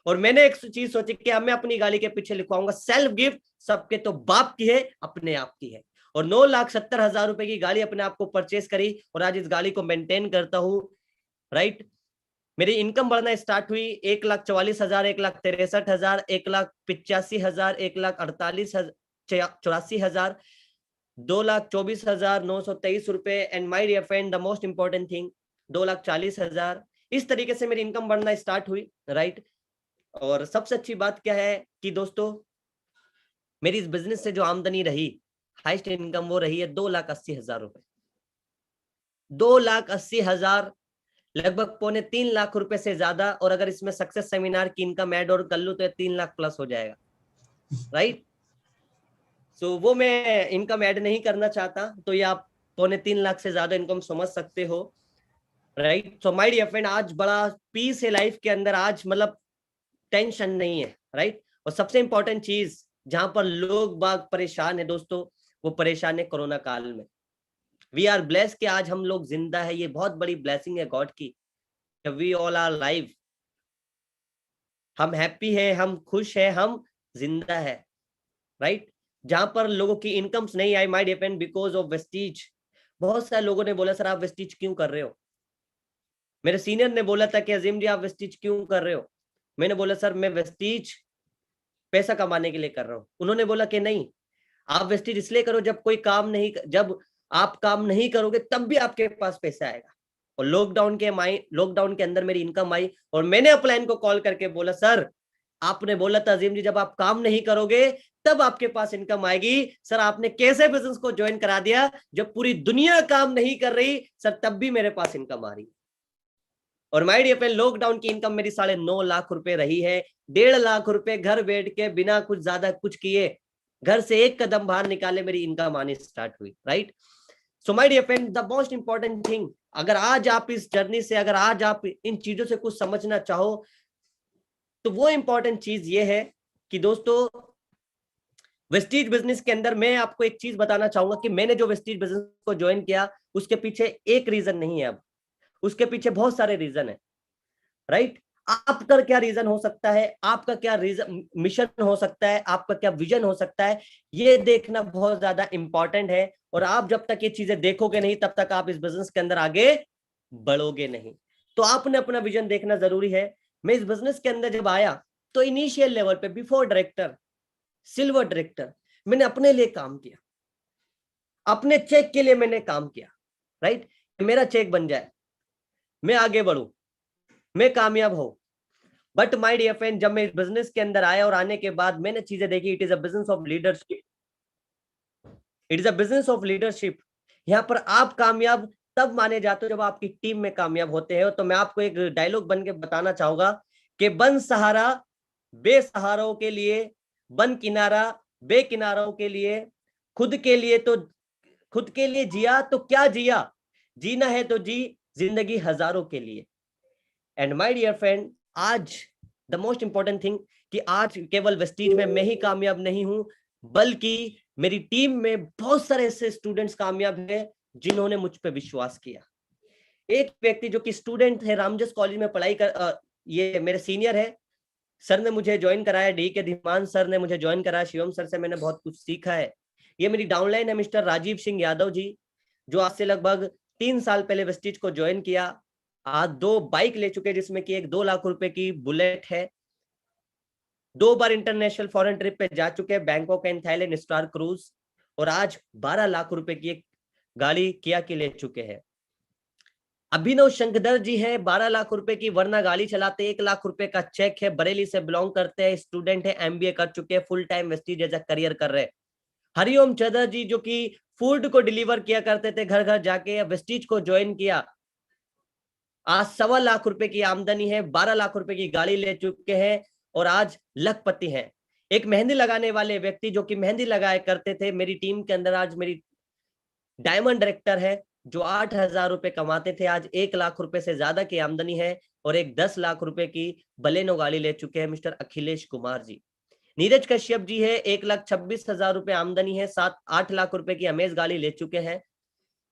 और मैंने एक चीज सोची कि अब मैं अपनी गाड़ी के पीछे लिखवाऊंगा सेल्फ गिफ्ट, सबके तो बाप की है, अपने आप की है। और 9,70,000 रुपए की गाड़ी अपने आप को परचेस करी और आज इस गाड़ी को मेंटेन करता हूँ, राइट। मेरी इनकम बढ़ना स्टार्ट हुई, 1,44,000, 1,63,000, 1,85,000, 1,48,000, 2,24,923 रुपए। And my dear friend, the most important thing, 2,40,000। इस तरीके से मेरी इनकम बढ़ना स्टार्ट हुई, राइट। और सबसे अच्छी बात क्या है कि दोस्तों, मेरी इस बिजनेस से जो आमदनी रही, हाईएस्ट इनकम वो रही है 2,80,000 रुपए। 2,80,000, लगभग 2.25 लाख रुपए से ज्यादा। और अगर इसमें सक्सेस सेमिनार की इनकम ऐड और कर लूं तो 3 लाख प्लस हो जाएगा, राइट। सो वो मैं इनकम ऐड नहीं करना चाहता, तो ये आप 2.25 लाख से ज्यादा इनकम समझ सकते हो, right. So my dear friend, आज बड़ा पीस है लाइफ के अंदर, आज मतलब टेंशन नहीं है, राइट। और सबसे इंपॉर्टेंट चीज जहां पर लोग बाग परेशान है दोस्तों, वो परेशान है कोरोना काल में। वी आर ब्लेस कि आज हम लोग जिंदा है, ये बहुत बड़ी ब्लेसिंग है गॉड की। वी ऑल आर लाइव, हम हैप्पी है, हम खुश है, हम जिंदा है, राइट। जहां पर लोगों की इनकम्स नहीं आई, my dear friend, because of vestiges. बहुत सारे लोगों ने बोला सर आप वेस्टीज क्यों कर रहे हो। मेरे सीनियर ने बोला था कि अजीम जी आप वेस्टीज क्यों कर रहे हो। मैंने बोला सर मैं वेस्टीज पैसा कमाने के लिए कर रहा हूं। उन्होंने बोला कि नहीं, आप वेस्टीज इसलिए करो जब कोई काम नहीं, जब आप काम नहीं करोगे तब भी आपके पास पैसा आएगा। और लॉकडाउन के अंदर मेरी इनकम आई और मैंने अपलाइन को कॉल करके बोला सर आपने बोला था अजीम जी जब आप काम नहीं करोगे तब आपके पास इनकम आएगी। सर आपने कैसे बिजनेस को ज्वाइन करा दिया जब पूरी दुनिया काम नहीं कर रही, सर तब भी मेरे पास इनकम आ रही। और माय डियर फ्रेंड, लॉकडाउन की इनकम मेरी 9.5 लाख रुपए रही है। 1.5 लाख रुपए घर बैठ के बिना कुछ ज्यादा कुछ किए, घर से एक कदम बाहर निकाले मेरी इनकम आनी स्टार्ट हुई, right. So my dear friend, the most important thing, अगर आज आप इस जर्नी से, अगर आज आप इन चीजों से कुछ समझना चाहो, तो वो इंपॉर्टेंट चीज ये है कि दोस्तों वेस्टीज बिजनेस के अंदर मैं आपको एक चीज बताना चाहूंगा कि मैंने जो वेस्टीज बिजनेस को ज्वाइन किया उसके पीछे एक रीजन नहीं है, अब उसके पीछे बहुत सारे रीजन है, राइट। आपका क्या रीजन हो सकता है, आपका क्या रीजन मिशन हो सकता है, आपका क्या विजन हो सकता है, ये देखना बहुत ज्यादा इंपॉर्टेंट है। और आप जब तक ये चीजें देखोगे नहीं तब तक आप इस बिजनेस के अंदर आगे बढ़ोगे नहीं। तो आपने अपना विजन देखना जरूरी है। मैं इस बिजनेस के अंदर जब आया तो इनिशियल लेवल पे बिफोर डायरेक्टर, सिल्वर डायरेक्टर, मैंने अपने लिए काम किया, अपने चेक के लिए मैंने काम किया, राइट। मेरा चेक बन जाए, मैं आगे बढ़ूं, मैं कामयाब हो। बट माय डियर फ्रेंड, जब मैं इस बिजनेस के अंदर आया और आने के बाद मैंने चीजें देखी, it is a business of leadership, it is a business of leadership. यहाँ पर आप कामयाब तब माने जाते हो जब आपकी टीम में कामयाब होते हैं। तो मैं आपको एक डायलॉग बन के बताना चाहूंगा कि बन सहारा बेसहारों के लिए, बन किनारा बेकिनारों के लिए, खुद के लिए तो खुद के लिए जिया तो क्या जिया, जीना है तो जी जिंदगी हजारों के लिए। एंड माय डियर फ्रेंड, आज द मोस्ट इंपॉर्टेंट थिंग कि आज केवल वेस्टीज में मैं ही कामयाब नहीं हूं, बल्कि मेरी टीम में बहुत सारे ऐसे स्टूडेंट्स कामयाब हैं जिन्होंने मुझ पर विश्वास किया। एक व्यक्ति जो कि स्टूडेंट है, रामजस कॉलेज में पढ़ाई कर, ये मेरे सीनियर है, सर ने मुझे ज्वाइन कराया, डी के धीमान सर ने मुझे ज्वाइन कराया, शिवम सर से मैंने बहुत कुछ सीखा है। ये मेरी डाउनलाइन है मिस्टर राजीव सिंह यादव जी, जो आज से लगभग 3 साल पहले वेस्टीज को ज्वाइन किया। आज 2 बाइक ले चुके जिसमें कि एक 2 लाख रुपए की बुलेट है, 2 बार इंटरनेशनल फॉरेन ट्रिप पे जा चुके हैं, Bangkok and Thailand star cruise. और आज 12 लाख रुपए की एक गाड़ी किया के ले चुके हैं। अभिनव शंकरधर जी है, 12 लाख रुपए की वरना गाड़ी चलाते, 1 लाख रुपए का चेक है, बरेली से बिलोंग करते हैं, स्टूडेंट है, एमबीए कर चुके हैं, full time Vestige as a career कर रहे हैं। हरिओम चदर जी जो कि फूड को डिलीवर किया करते थे घर घर जाके, वेस्टीज को ज्वाइन किया, आज 1.25 लाख रुपए की आमदनी है, 12 लाख रुपए की गाड़ी ले चुके हैं और आज लखपति हैं। एक मेहंदी लगाने वाले व्यक्ति जो कि मेहंदी लगाया करते थे मेरी टीम के अंदर, आज मेरी डायमंड डायरेक्टर है, जो 8,000 रुपए कमाते थे, आज 1 लाख रुपए से ज्यादा की आमदनी है और एक 10 लाख रुपए की बलेनो गाड़ी ले चुके हैं, मिस्टर अखिलेश कुमार जी। नीरज कश्यप जी है, 1,26,000 रुपए आमदनी है, 7-8 लाख रुपए की अमेज गाड़ी ले चुके हैं।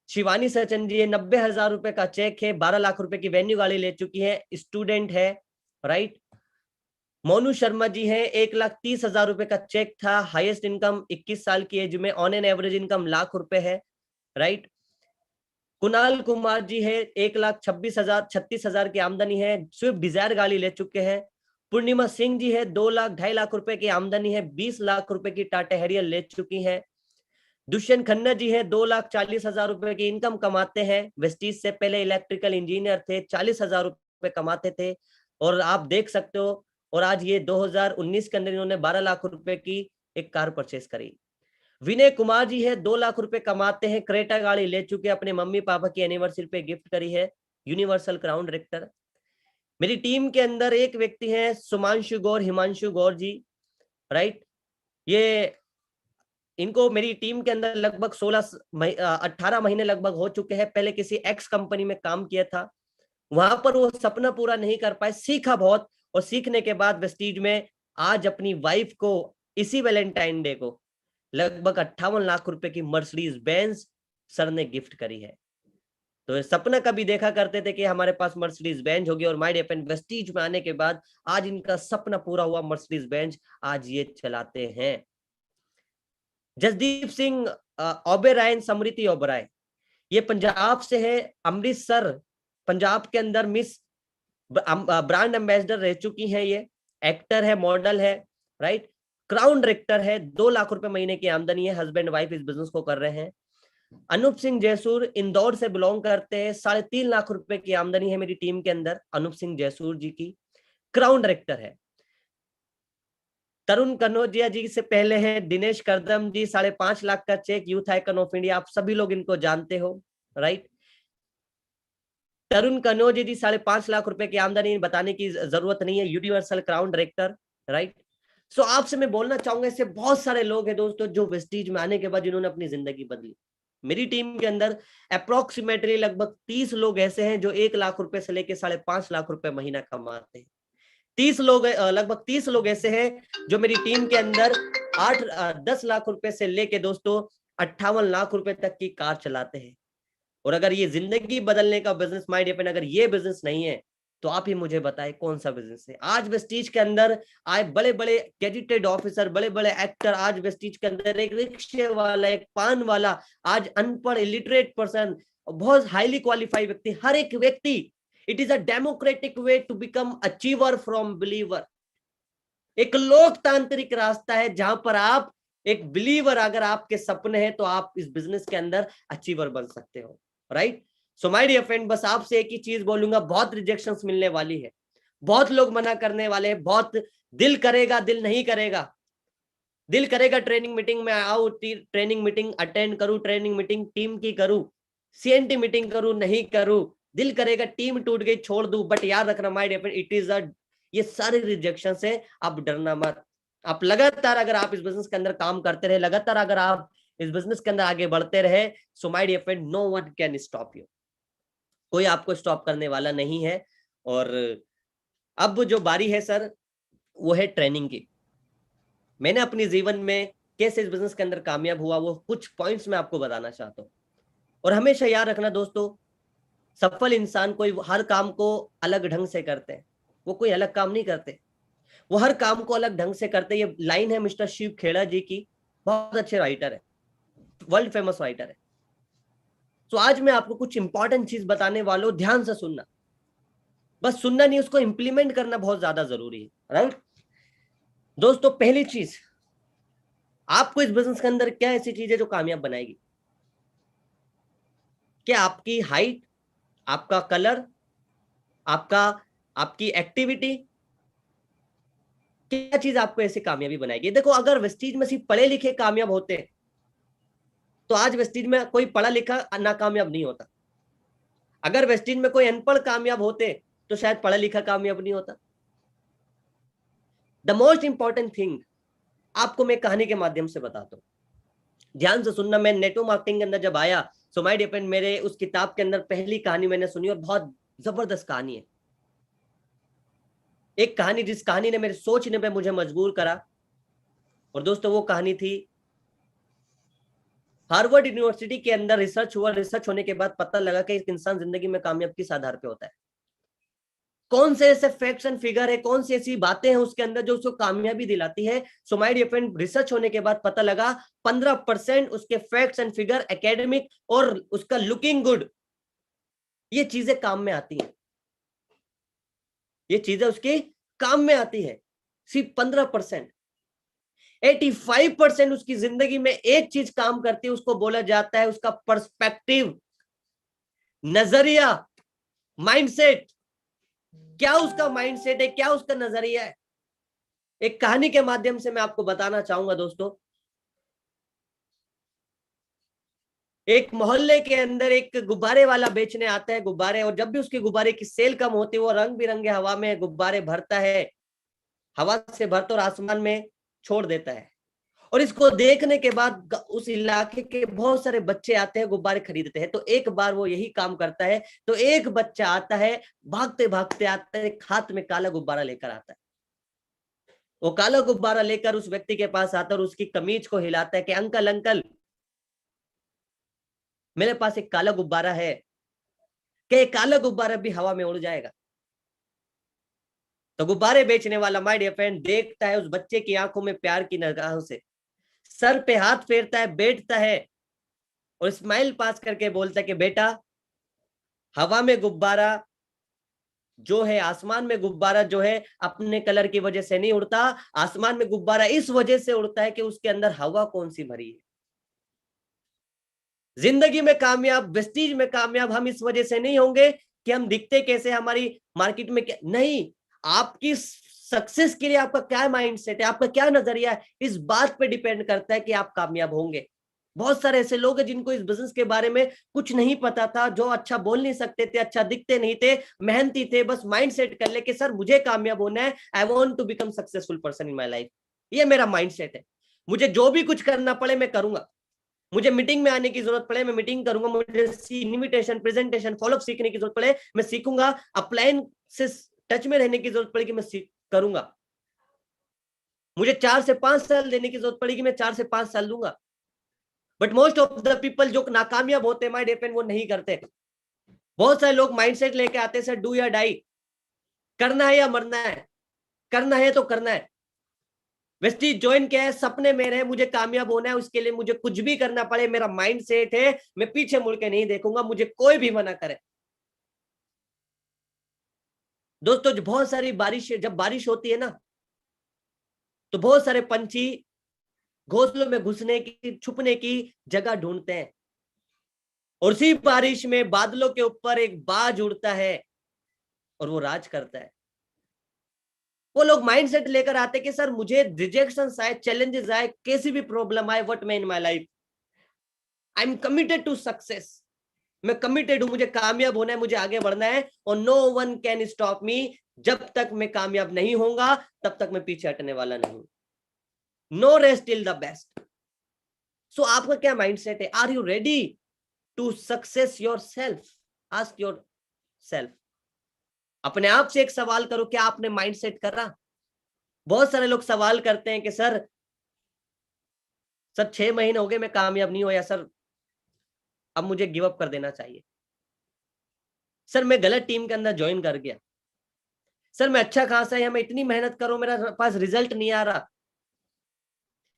शिवानी सचन जी है, 90,000 रुपए का चेक है, 12 लाख रुपए की वेन्यू गाड़ी ले चुकी है, स्टूडेंट है, राइट। मोनू शर्मा जी है, 1,30,000 रुपए का चेक था, हाईएस्ट इनकम 21 साल की एज में, on an average income lakh रुपए है, राइट। कुणाल कुमार जी है, 1,36,000 की आमदनी है, स्विफ्ट डिजायर गाड़ी ले चुके हैं। पूर्णिमा सिंह जी है, 2 लाख 2.5 लाख रुपए की आमदनी है, 20 लाख रुपए की टाटा हैरियर ले चुकी है। दुष्यंत खन्ना जी है, 2,40,000 रुपए की इनकम कमाते हैं, वेस्टीज से पहले इलेक्ट्रिकल इंजीनियर थे, 40,000 रुपए कमाते थे और आप देख सकते हो, और आज ये 2019 के अंदर इन्होंने 12 लाख रुपए की एक कार परचेस करी। विनय कुमार जी है, 2 लाख रुपए कमाते हैं, क्रेटा गाड़ी ले चुके, अपने मम्मी पापा की एनिवर्सरी पे गिफ्ट करी है, यूनिवर्सल क्राउन डायरेक्टर। मेरी टीम के अंदर एक व्यक्ति है सुमांशु गौर, हिमांशु गौर जी, राइट। ये इनको मेरी टीम के अंदर लगभग 18 महीने लगभग हो चुके हैं, पहले किसी एक्स कंपनी में काम किया था, वहां पर वो सपना पूरा नहीं कर पाए, सीखा बहुत और सीखने के बाद वेस्टीज में आज अपनी वाइफ को इसी वैलेंटाइन डे को लगभग 58 लाख रुपए की मर्सिडीज बेंज सर ने गिफ्ट करी है। तो सपना कभी देखा करते थे कि हमारे पास मर्सिडीज बेंज होगी, और माय डियर फ्रेंड वेस्टीज में आने के बाद आज इनका सपना पूरा हुआ, मर्सिडीज बेंज आज ये चलाते हैं। जसदीप सिंह ओबेरायन, समृति ओबराय, ये पंजाब से है, अमृतसर पंजाब के अंदर मिस ब्रांड एम्बेसडर रह चुकी हैं, ये एक्टर है, मॉडल है, राइट। क्राउन डायरेक्टर है, 2 लाख रुपए महीने की आमदनी है, हस्बैंड वाइफ इस बिजनेस को कर रहे हैं। अनूप सिंह जयसूर इंदौर से बिलोंग करते हैं, 3.5 लाख रुपए की आमदनी है मेरी टीम के अंदर, अनूप सिंह जयसूर जी की, क्राउन डायरेक्टर है। तरुण कनौजिया जी से पहले है दिनेश करदम जी, 5.5 लाख का cheque, youth icon of India, आप सभी लोग इनको जानते हो, राइट। तरुण कनौजिया जी 5.5 लाख रुपए की आमदनी, बताने की जरूरत नहीं है, universal crown director, right. So आपसे मैं बोलना चाहूंगा, ऐसे बहुत सारे लोग हैं दोस्तों जो वेस्टीज में आने के बाद जिन्होंने अपनी जिंदगी बदली। मेरी टीम के अंदर अप्रोक्सीमेटली लगभग 30 लोग ऐसे हैं जो 1 लाख रुपए से लेकर 5.5 लाख रुपए महीना कमाते हैं। 30 लोग लगभग 30 लोग ऐसे हैं जो मेरी टीम के अंदर 10 लाख रुपए से लेके दोस्तों 58 लाख रुपए तक की कार चलाते हैं। और अगर ये जिंदगी बदलने का बिजनेस, माय डियर फ्रेंड, अगर ये बिजनेस नहीं है तो आप ही मुझे बताएं कौन सा बिजनेस है। आज वेस्टीज के अंदर आए बड़े बड़े गेजेटेड ऑफिसर, बड़े बड़े एक्टर, आज वेस्टीज के अंदर एक रिक्शे वाला, एक पान वाला, आज अनपढ़ इलिटरेट पर्सन, बहुत हाईली क्वालिफाइड व्यक्ति, हर एक व्यक्ति, it is a democratic way to become achiever from believer. एक लोकतांत्रिक रास्ता है जहां पर आप एक बिलीवर, अगर आपके सपने हैं तो आप इस बिजनेस के अंदर अचीवर बन सकते हो, right. So my dear friend, बस आपसे एक ही चीज बोलूंगा, बहुत रिजेक्शंस मिलने वाली है, बहुत लोग मना करने वाले हैं, बहुत दिल करेगा, दिल नहीं करेगा, दिल करेगा ट्रेनिंग मीटिंग में आओ, ट्रेनिंग मीटिंग अटेंड करूं, ट्रेनिंग मीटिंग टीम की करूं, सीएनटी मीटिंग करूं, नहीं करूं, दिल करेगा टीम टूट गई छोड़ दूं, बट याद रखना my dear friend, it is a, ये सारे रिजेक्शन से आप डरना मत। आप लगातार अगर आप इस बिजनेस के अंदर काम करते रहे, लगातार अगर आप इस बिजनेस के अंदर आगे बढ़ते रहे, so my dear friend, no one can stop you, कोई आपको स्टॉप करने वाला नहीं है। और अब जो बारी है सर, वो है ट्रेनिंग की। मैंने अपने जीवन में कैसे इस बिजनेस के अंदर कामयाब हुआ, वो कुछ पॉइंट्स मैं आपको बताना चाहता हूँ। और हमेशा याद रखना दोस्तों, सफल इंसान कोई हर काम को अलग ढंग से करते हैं, वो कोई अलग काम नहीं करते, वो हर काम को अलग ढंग से करते। ये लाइन है मिस्टर शिव खेड़ा जी की, बहुत अच्छे राइटर है, वर्ल्ड फेमस राइटर है। तो आज मैं आपको कुछ इंपॉर्टेंट चीज बताने वाला हूं, ध्यान से सुनना, बस सुनना नहीं, उसको इंप्लीमेंट करना बहुत ज्यादा जरूरी है, राइट। दोस्तों पहली चीज, आपको इस बिजनेस के अंदर क्या ऐसी चीज है जो कामयाब बनाएगी? क्या आपकी हाइट, आपका कलर, आपकी एक्टिविटी, क्या चीज आपको ऐसे कामयाबी बनाएगी? देखो, अगर वेस्टीज में सिर्फ पढ़े लिखे कामयाब होते तो आज वेस्टीज में कोई पढ़ा लिखा नाकामयाब नहीं होता। अगर वेस्टीज में कोई अनपढ़ कामयाब होते तो शायद पढ़ा लिखा कामयाब नहीं होता। द मोस्ट इंपॉर्टेंट थिंग आपको मैं कहानी के माध्यम से बताता हूं, ध्यान से सुनना। मैं नेटवर्क मार्केटिंग के अंदर जब आया, सो माय डियर फ्रेंड, मेरे उस किताब के अंदर पहली कहानी मैंने सुनी और बहुत जबरदस्त कहानी है। एक कहानी जिस कहानी ने मेरे सोचने पे मुझे मजबूर करा। और दोस्तों, वो कहानी थी, हार्वर्ड यूनिवर्सिटी के अंदर रिसर्च हुआ। रिसर्च होने के बाद पता लगा कि एक इंसान जिंदगी में कामयाब किस आधार पे होता है। कौन से ऐसे फैक्ट्स एंड फिगर है, कौन सी ऐसी बातें हैं उसके अंदर जो उसको कामयाबी दिलाती है। So my dear friend, research होने के बाद पता लगा 15% उसके फैक्ट्स एंड फिगर, एकेडमिक और उसका लुकिंग गुड, ये चीजें काम में आती हैं। ये चीजें उसके काम में आती है, सिर्फ 15%। 85% उसकी जिंदगी में एक चीज काम करती है, उसको बोला जाता है उसका पर्सपेक्टिव, नजरिया, माइंडसेट। क्या उसका माइंडसेट है, क्या उसका नजरिया है? एक कहानी के माध्यम से मैं आपको बताना चाहूंगा दोस्तों। एक मोहल्ले के अंदर एक गुब्बारे वाला बेचने आता है गुब्बारे, और जब भी उसके गुब्बारे की सेल कम होती है, वो रंग बिरंगे हवा में गुब्बारे भरता है, हवा से भरता और आसमान में छोड़ देता है। और इसको देखने के बाद उस इलाके के बहुत सारे बच्चे आते हैं, गुब्बारे खरीदते हैं। तो एक बार वो यही काम करता है, तो एक बच्चा आता है, भागते भागते आता है, हाथ में काला गुब्बारा लेकर आता है। वो काला गुब्बारा लेकर उस व्यक्ति के पास आता है और उसकी कमीज को हिलाता है कि अंकल अंकल, मेरे पास एक काला गुब्बारा है, कि काला गुब्बारा भी हवा में उड़ जाएगा। तो गुब्बारे बेचने वाला, माय डियर फ्रेंड, देखता है उस बच्चे की आंखों में प्यार की निगाहों से, सर पे हाथ फेरता है, बैठता है और स्माइल पास करके बोलता है कि बेटा, हवा में गुब्बारा जो है, आसमान में गुब्बारा जो है, अपने कलर की वजह से नहीं उड़ता। आसमान में गुब्बारा इस वजह से उड़ता है कि उसके अंदर हवा कौन सी भरी है। जिंदगी में कामयाब, वेस्टीज में कामयाब हम इस वजह से नहीं होंगे कि हम दिखते कैसे, हमारी मार्केट में क्या नहीं। आपकी सक्सेस के लिए आपका क्या माइंडसेट है, आपका क्या नजरिया है, इस बात पे डिपेंड करता है कि आप कामयाब होंगे। बहुत सारे ऐसे लोग हैं जिनको इस बिजनेस के बारे में कुछ नहीं पता था, जो अच्छा बोल नहीं सकते थे, अच्छा दिखते नहीं थे, मेहनती थे, बस माइंडसेट कर ले कि सर मुझे कामयाब होना है, I want to become successful person in my life. ये मेरा माइंडसेट है, मुझे जो भी कुछ करना पड़े मैं करूंगा, मुझे मीटिंग में आने की जरूरत पड़े मैं मीटिंग करूंगा, मुझे इनविटेशन, प्रेजेंटेशन, फॉलोअप सीखने की जरूरत पड़े मैं सीखूंगा, अपलाइन से टच में रहने की जरूरत पड़ेगी मैं करूंगा, मुझे 4 से 5 साल देने की जरूरत पड़ेगी मैं 4 से 5 साल दूंगा। But most of the people जो नाकामयाब होते हैं माय डियर फ्रेंड, वो नहीं करते। बहुत सारे लोग माइंडसेट लेके आते हैं, सर डू या डाई, करना है या मरना है, करना है तो करना है। वेस्टीज ज्वाइन किया है, सपने मेरे हैं, मुझे कामयाब होना है, उसके लिए मुझे कुछ भी करना पड़े, मेरा माइंड सेट है, मैं पीछे मुड़ के नहीं देखूंगा, मुझे कोई भी मना करे। दोस्तों, जो बहुत सारी बारिश, जब बारिश होती है ना, तो बहुत सारे पंछी घोंसलों में घुसने की, छुपने की जगह ढूंढते हैं, और उसी बारिश में बादलों के ऊपर एक बाज उड़ता है और वो राज करता है। वो लोग माइंडसेट लेकर आते कि सर मुझे रिजेक्शन आए, चैलेंजेस आए, कैसी भी प्रॉब्लम आए, व्हाट मैं in my life, I am committed to success, मैं कमिटेड हूं, मुझे कामयाब होना है, मुझे आगे बढ़ना है, और no one can stop me. जब तक मैं कामयाब नहीं होऊंगा तब तक मैं पीछे हटने वाला नहीं। No rest till the best. So आपका क्या माइंडसेट है? Are you ready to success yourself? Ask yourself, अपने आप से एक सवाल करो, क्या आपने माइंडसेट करा? बहुत सारे लोग सवाल करते हैं कि सर 6 महीने हो गए मैं कामयाब नहीं हुआ, सर अब मुझे गिव अप कर देना चाहिए, सर मैं गलत टीम के अंदर ज्वाइन कर गया, सर मैं अच्छा खासा है, मैं इतनी मेहनत करूं, मेरा पास रिजल्ट नहीं आ रहा,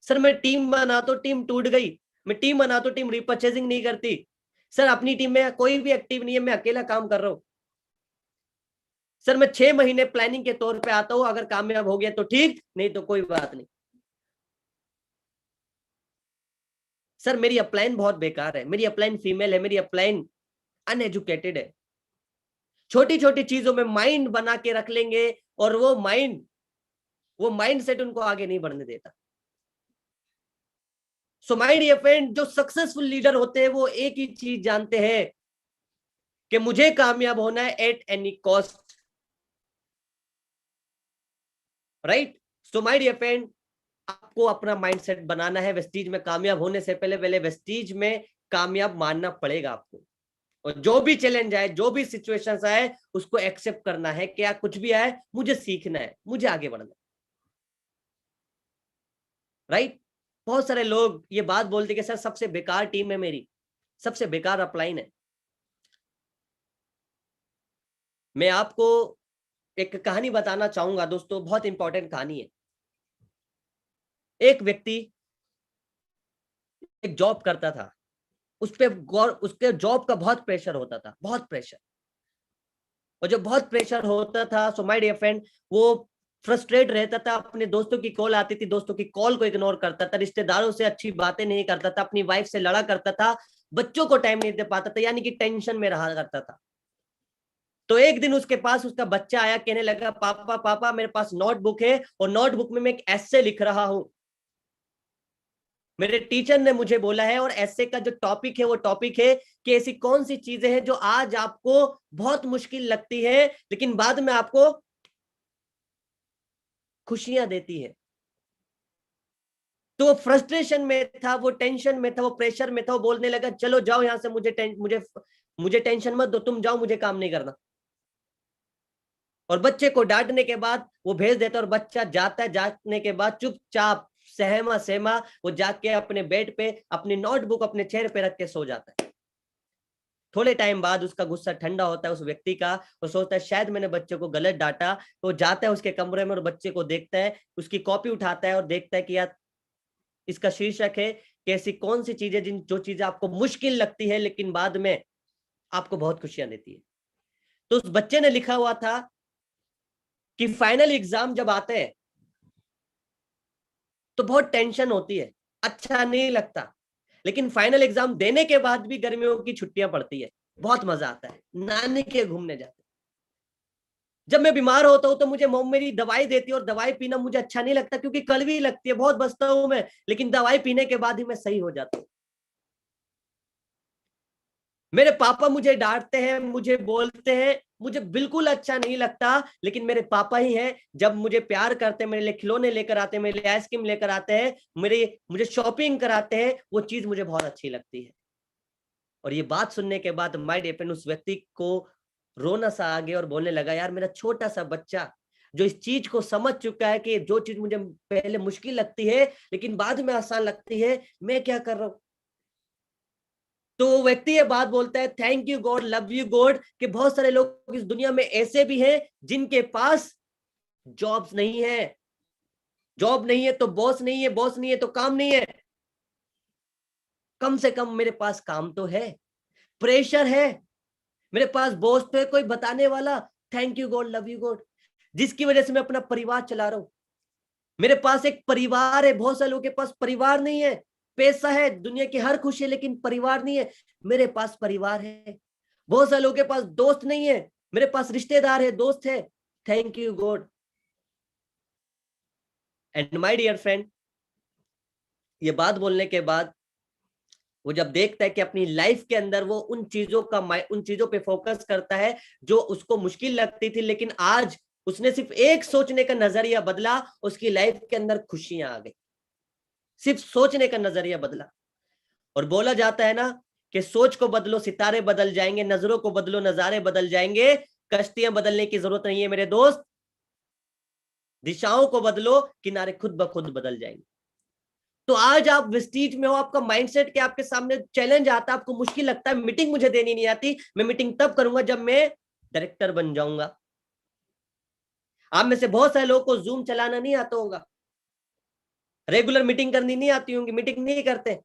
सर मैं टीम बना तो टीम टूट गई, मैं टीम बना तो टीम रीपर्चेजिंग नहीं करती, सर अपनी टीम में कोई भी एक्टिव नहीं है, मैं अकेला काम कर रहा हूं, सर मैं 6 महीने प्लानिंग के तौर पे आता हूं, अगर कामयाब हो गया तो ठीक, नहीं तो कोई बात नहीं, सर मेरी अपलाइन बहुत बेकार है, मेरी अपलाइन फीमेल है, मेरी अपलाइन अनएजुकेटेड है, छोटी छोटी चीजों में माइंड बना के रख लेंगे और वो माइंड सेट उनको आगे नहीं बढ़ने देता। सो माय डियर फ्रेंड, जो सक्सेसफुल लीडर होते हैं वो एक ही चीज जानते हैं कि मुझे कामयाब होना है at any cost, right. So my dear friend, आपको अपना माइंडसेट बनाना है। वेस्टीज में कामयाब होने से पहले वेस्टीज में कामयाब मानना पड़ेगा आपको, और जो भी चैलेंज आए, जो भी सिचुएशंस आए, उसको एक्सेप्ट करना है कि कुछ भी आए मुझे सीखना है, मुझे आगे बढ़ना है, राइट। बहुत सारे लोग ये बात बोलते कि सर सबसे बेकार टीम है मेरी, सबसे बेकार अपलाइन है। मैं आपको एक कहानी बताना चाहूंगा दोस्तों, बहुत इंपॉर्टेंट कहानी है। एक व्यक्ति एक जॉब करता था, उसके जॉब का बहुत प्रेशर होता था, बहुत प्रेशर। और जब बहुत प्रेशर होता था, सो माय डियर फ्रेंड, वो फ्रस्ट्रेट रहता था। अपने दोस्तों की कॉल आती थी, दोस्तों की कॉल को इग्नोर करता था, रिश्तेदारों से अच्छी बातें नहीं करता था, अपनी वाइफ से लड़ा करता था, बच्चों को टाइम नहीं दे पाता था, यानी कि टेंशन में रहा करता था। तो एक दिन उसके पास उसका बच्चा आया, कहने लगा पापा पापा मेरे पास नोटबुक है और नोटबुक में मैं एक एस्से लिख रहा हूं। मेरे टीचर ने मुझे बोला है और एस्से का जो टॉपिक है वो टॉपिक है कि ऐसी कौन सी चीजें हैं जो आज आपको बहुत मुश्किल लगती है लेकिन बाद में आपको खुशियां देती है। तो वो फ्रस्ट्रेशन में था, वो टेंशन में था, वो प्रेशर में था। वो बोलने लगा चलो जाओ यहां से, मुझे टेंशन मत दो, तुम जाओ, मुझे काम नहीं करना। और बच्चे को डांटने के बाद वो भेज देता, और बच्चा जाता है, जाने के बाद चुपचाप सहमा सहमा वो जाके अपने बेड पे अपनी नोटबुक अपने चेहरे पे रख के सो जाता है। थोड़े टाइम बाद उसका गुस्सा ठंडा होता है उस व्यक्ति का, वो सोचता है शायद मैंने बच्चे को गलत डांटा। तो जाता है उसके कमरे में और बच्चे को देखता है, उसकी कॉपी उठाता है और देखता है कि यार इसका शीर्षक है कि ऐसी कौन सी चीजें जो चीजें आपको मुश्किल लगती है लेकिन बाद में आपको बहुत खुशियां देती है। तो उस बच्चे ने लिखा हुआ था कि फाइनल एग्जाम जब आते हैं तो बहुत टेंशन होती है, अच्छा नहीं लगता, लेकिन फाइनल एग्जाम देने के बाद भी गर्मियों की छुट्टियां पड़ती है, बहुत मजा आता है, नानी के घूमने जाते। जब मैं बीमार होता हूं तो मुझे मम्मी मेरी दवाई देती है और दवाई पीना मुझे अच्छा नहीं लगता क्योंकि कड़वी लगती है, बहुत बचता हूं मैं, लेकिन दवाई पीने के बाद ही मैं सही हो जाता हूं। मेरे पापा मुझे डांटते हैं, मुझे बोलते हैं, मुझे बिल्कुल अच्छा नहीं लगता, लेकिन मेरे पापा ही हैं जब मुझे प्यार करते हैं, मेरे लिए खिलौने लेकर आते हैं, मेरे लिए आइसक्रीम लेकर आते हैं, मुझे शॉपिंग कराते हैं, वो चीज मुझे बहुत अच्छी लगती है। और ये बात सुनने के बाद माय डियर फ्रेंड, उस व्यक्ति को रोना सा आ गया और बोलने लगा यार मेरा छोटा सा बच्चा जो इस चीज को समझ चुका है कि जो चीज मुझे पहले मुश्किल लगती है लेकिन बाद में आसान लगती है, मैं क्या कर रहा हूं। तो वो व्यक्ति ये बात बोलता है thank you God, love you God, कि बहुत सारे लोग इस दुनिया में ऐसे भी हैं जिनके पास जॉब्स नहीं है। जॉब नहीं है तो बॉस नहीं है, बॉस नहीं है तो काम नहीं है, कम से कम मेरे पास काम तो है। प्रेशर है, मेरे पास बॉस तो है कोई बताने वाला, thank you God, love you God, जिसकी वजह से मैं अपना परिवार चला रहा हूं। मेरे पास एक परिवार है, बहुत सारे लोगों के पास परिवार नहीं है, पैसा है, दुनिया की हर खुशी है, लेकिन परिवार नहीं है। मेरे पास परिवार है। बहुत सारे लोगों के पास दोस्त नहीं है, मेरे पास रिश्तेदार है, दोस्त है, thank you God. And my dear friend, ये बात बोलने के बाद वो जब देखता है कि अपनी लाइफ के अंदर वो उन चीजों पे फोकस करता है जो उसको मुश्किल लगती थी, लेकिन आज उसने सिर्फ एक सोचने का नजरिया बदला, उसकी लाइफ के अंदर खुशियां आ गई। सिर्फ सोचने का नजरिया बदला। और बोला जाता है ना कि सोच को बदलो सितारे बदल जाएंगे, नजरों को बदलो नजारे बदल जाएंगे, कश्तियां बदलने की जरूरत नहीं है मेरे दोस्त, दिशाओं को बदलो, किनारे खुद ब खुद बदल जाएंगे। तो आज आप विस्टीज में हो, आपका माइंडसेट के आपके सामने चैलेंज आता है, आपको मुश्किल लगता है, मीटिंग मुझे देनी नहीं आती, मैं मीटिंग तब करूंगा जब मैं डायरेक्टर बन जाऊंगा। आप में से बहुत सारे लोगों को जूम चलाना नहीं आता होगा, रेगुलर मीटिंग करनी नहीं आती होंगी, मीटिंग नहीं करते,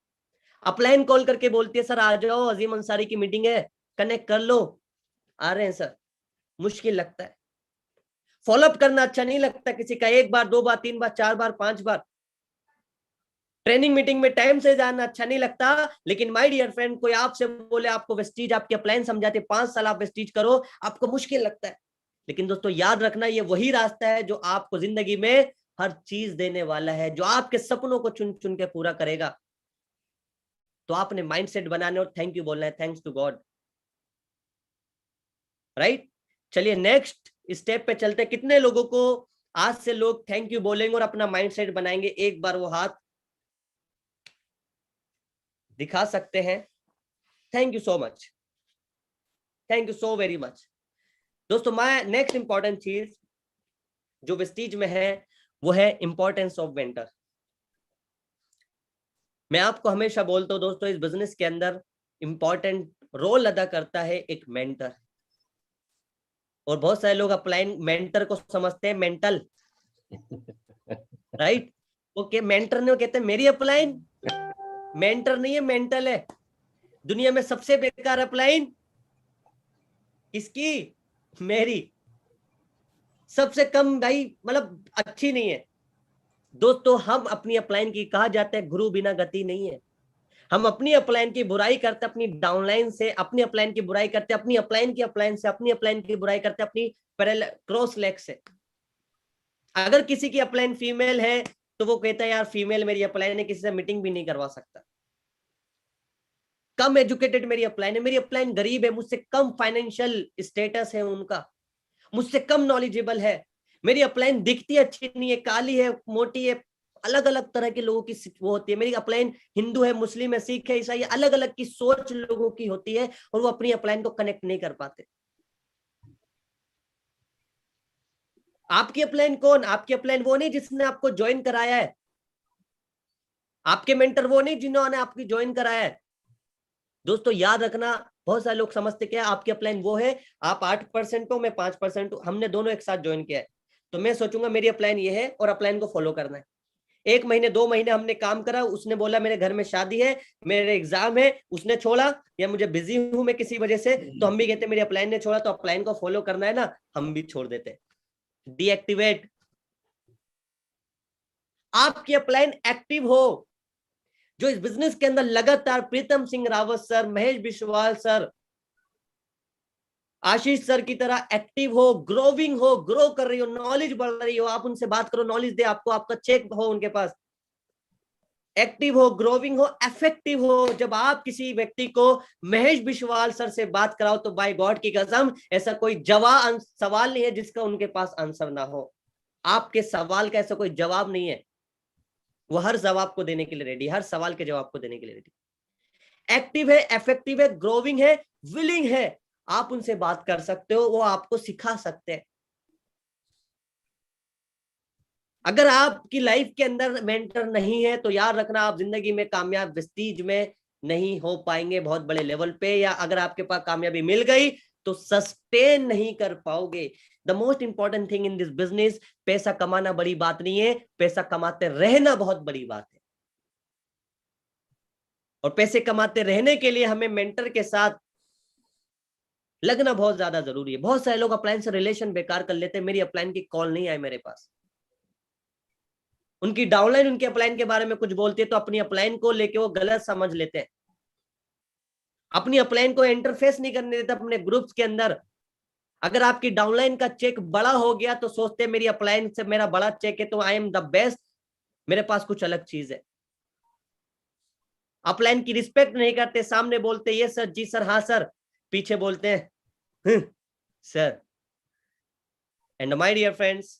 अपलाइन कॉल करके बोलती है सर आ जाओ अजीम अंसारी की मीटिंग है, कनेक्ट कर लो, आ रहे हैं सर। मुश्किल लगता है, फॉलोअप करना अच्छा नहीं लगता किसी का, 1 बार 2 बार 3 बार 4 बार 5 बार। ट्रेनिंग मीटिंग में टाइम से जाना अच्छा नहीं लगता, लेकिन माय डियर फ्रेंड, कोई आपसे बोले आपको वेस्टीज, आपके अप्लायंस समझाते 5 साल आप वेस्टीज करो, आपको मुश्किल लगता है, लेकिन दोस्तों याद रखना ये वही रास्ता है जो आपको जिंदगी में हर चीज देने वाला है, जो आपके सपनों को चुन चुन के पूरा करेगा। तो आपने माइंडसेट बनाने और थैंक यू बोलना है, थैंक्स टू गॉड, राइट। चलिए नेक्स्ट स्टेप पे चलते हैं। कितने लोगों को आज से लोग थैंक यू बोलेंगे और अपना माइंडसेट बनाएंगे? एक बार वो हाथ दिखा सकते हैं? Thank you so much, thank you so very much. दोस्तों मैं नेक्स्ट इंपॉर्टेंट चीज जो वेस्टीज में है वो है इंपॉर्टेंस ऑफ मेंटर। मैं आपको हमेशा बोलता हूं दोस्तों, इस बिजनेस के अंदर इंपॉर्टेंट रोल अदा करता है एक मेंटर। और बहुत सारे लोग अप्लाइन मेंटर को समझते हैं मेंटल, राइट। ओके, मेंटर ने कहते हैं मेरी अप्लाइन मेंटर नहीं है, मेंटल है। दुनिया में सबसे बेकार अप्लाइन किसकी? मेरी। सबसे कम भाई, मतलब अच्छी नहीं है। दोस्तों हम अपनी अपलाइन की, कहा जाता है गुरु बिना गति नहीं है। हम अपनी अपलाइन की बुराई करते, अपनी डाउनलाइन से अपनी अपलाइन की बुराई करते, अपनी अपलाइन की अपलाइन से अपनी अपलाइन की बुराई करते, अपनी क्रॉस लेग से। अगर किसी की अपलाइन फीमेल है तो वो कहता है यार फीमेल मेरी अपलाइन है, किसी से मीटिंग भी नहीं करवा सकता। कम एजुकेटेड मेरी अपलाइन है, मेरी अपलाइन गरीब है, मुझसे कम फाइनेंशियल स्टेटस है उनका, मुझसे कम नॉलेजेबल है, मेरी अपलाइन दिखती अच्छी नहीं है, काली है, मोटी है, अलग अलग तरह के लोगों की वो होती है। मेरी अपलाइन हिंदू है, मुस्लिम है, सिख है, ईसाई, अलग अलग की सोच लोगों की होती है और वो अपनी अपलाइन को कनेक्ट नहीं कर पाते। आपकी अपलाइन कौन? आपकी अपलाइन वो नहीं जिसने आपको ज्वाइन कराया है, आपके मेंटर वो नहीं जिन्होंने आपकी ज्वाइन कराया है। दोस्तों याद रखना, बहुत सारे लोग समझते क्या आपकी अपलाइन वो है, आप 8% हो, मैं 5% हूं, हमने दोनों एक साथ ज्वाइन किया है, तो मैं सोचूंगा मेरी अपलाइन ये है और अपलाइन को फॉलो करना है। 1 महीने 2 महीने हमने काम करा, उसने बोला मेरे घर में शादी है, मेरे एग्जाम है, उसने छोड़ा, या मुझे बिजी हूं मैं किसी वजह से, तो हम भी कहते मेरी अपलाइन ने छोड़ा, तो अपलाइन को फॉलो करना है ना, हम भी छोड़ देते। डीएक्टिवेट। आपकी अपलाइन एक्टिव हो, जो इस बिजनेस के अंदर लगातार प्रीतम सिंह रावत सर, महेश बिश्वाल सर, आशीष सर की तरह एक्टिव हो, ग्रोविंग हो, ग्रो कर रही हो, नॉलेज बढ़ रही हो, आप उनसे बात करो, नॉलेज दे आपको, आपका चेक हो उनके पास, एक्टिव हो, ग्रोविंग हो, इफेक्टिव हो। जब आप किसी व्यक्ति को महेश बिश्वाल सर से बात कराओ तो बाय गॉड की कसम ऐसा कोई सवाल नहीं है जिसका उनके पास आंसर ना हो। आपके सवाल का ऐसा कोई जवाब नहीं है, वो हर जवाब को देने के लिए रेडी, हर सवाल के जवाब को देने के लिए रेडी। एक्टिव है, इफेक्टिव है, ग्रोविंग है, विलिंग है, आप उनसे बात कर सकते हो, वो आपको सिखा सकते हैं। अगर आपकी लाइफ के अंदर मेंटर नहीं है तो याद रखना आप जिंदगी में कामयाब वेस्टीज में नहीं हो पाएंगे बहुत बड़े लेवल पे, या अगर आपके पास कामयाबी मिल गई तो सस्टेन नहीं कर पाओगे। The most important thing in this business, पैसा कमाना बड़ी बात नहीं है, पैसा कमाते रहना बहुत बड़ी बात है। और पैसे कमाते रहने के लिए हमें मेंटर के साथ लगना बहुत ज्यादा जरूरी है। बहुत सारे लोग अपलाइन से रिलेशन बेकार कर लेते हैं, मेरी अपलाइन की कॉल नहीं आई मेरे पास, उनकी डाउनलाइन उनके अपलाइन के बारे में कुछ बोलती है तो अपनी अपलाइन को लेके वो गलत समझ लेते हैं, अपनी अपलाइन को इंटरफेस नहीं करने देते अपने ग्रुप्स के अंदर। अगर आपकी डाउनलाइन का चेक बड़ा हो गया तो सोचते हैं मेरी अपलाइन से मेरा बड़ा चेक है तो आई एम द बेस्ट, मेरे पास कुछ अलग चीज है। अपलाइन की रिस्पेक्ट नहीं करते, सामने बोलते ये सर, जी सर, हाँ सर, पीछे बोलते हैं sir. And my dear friends,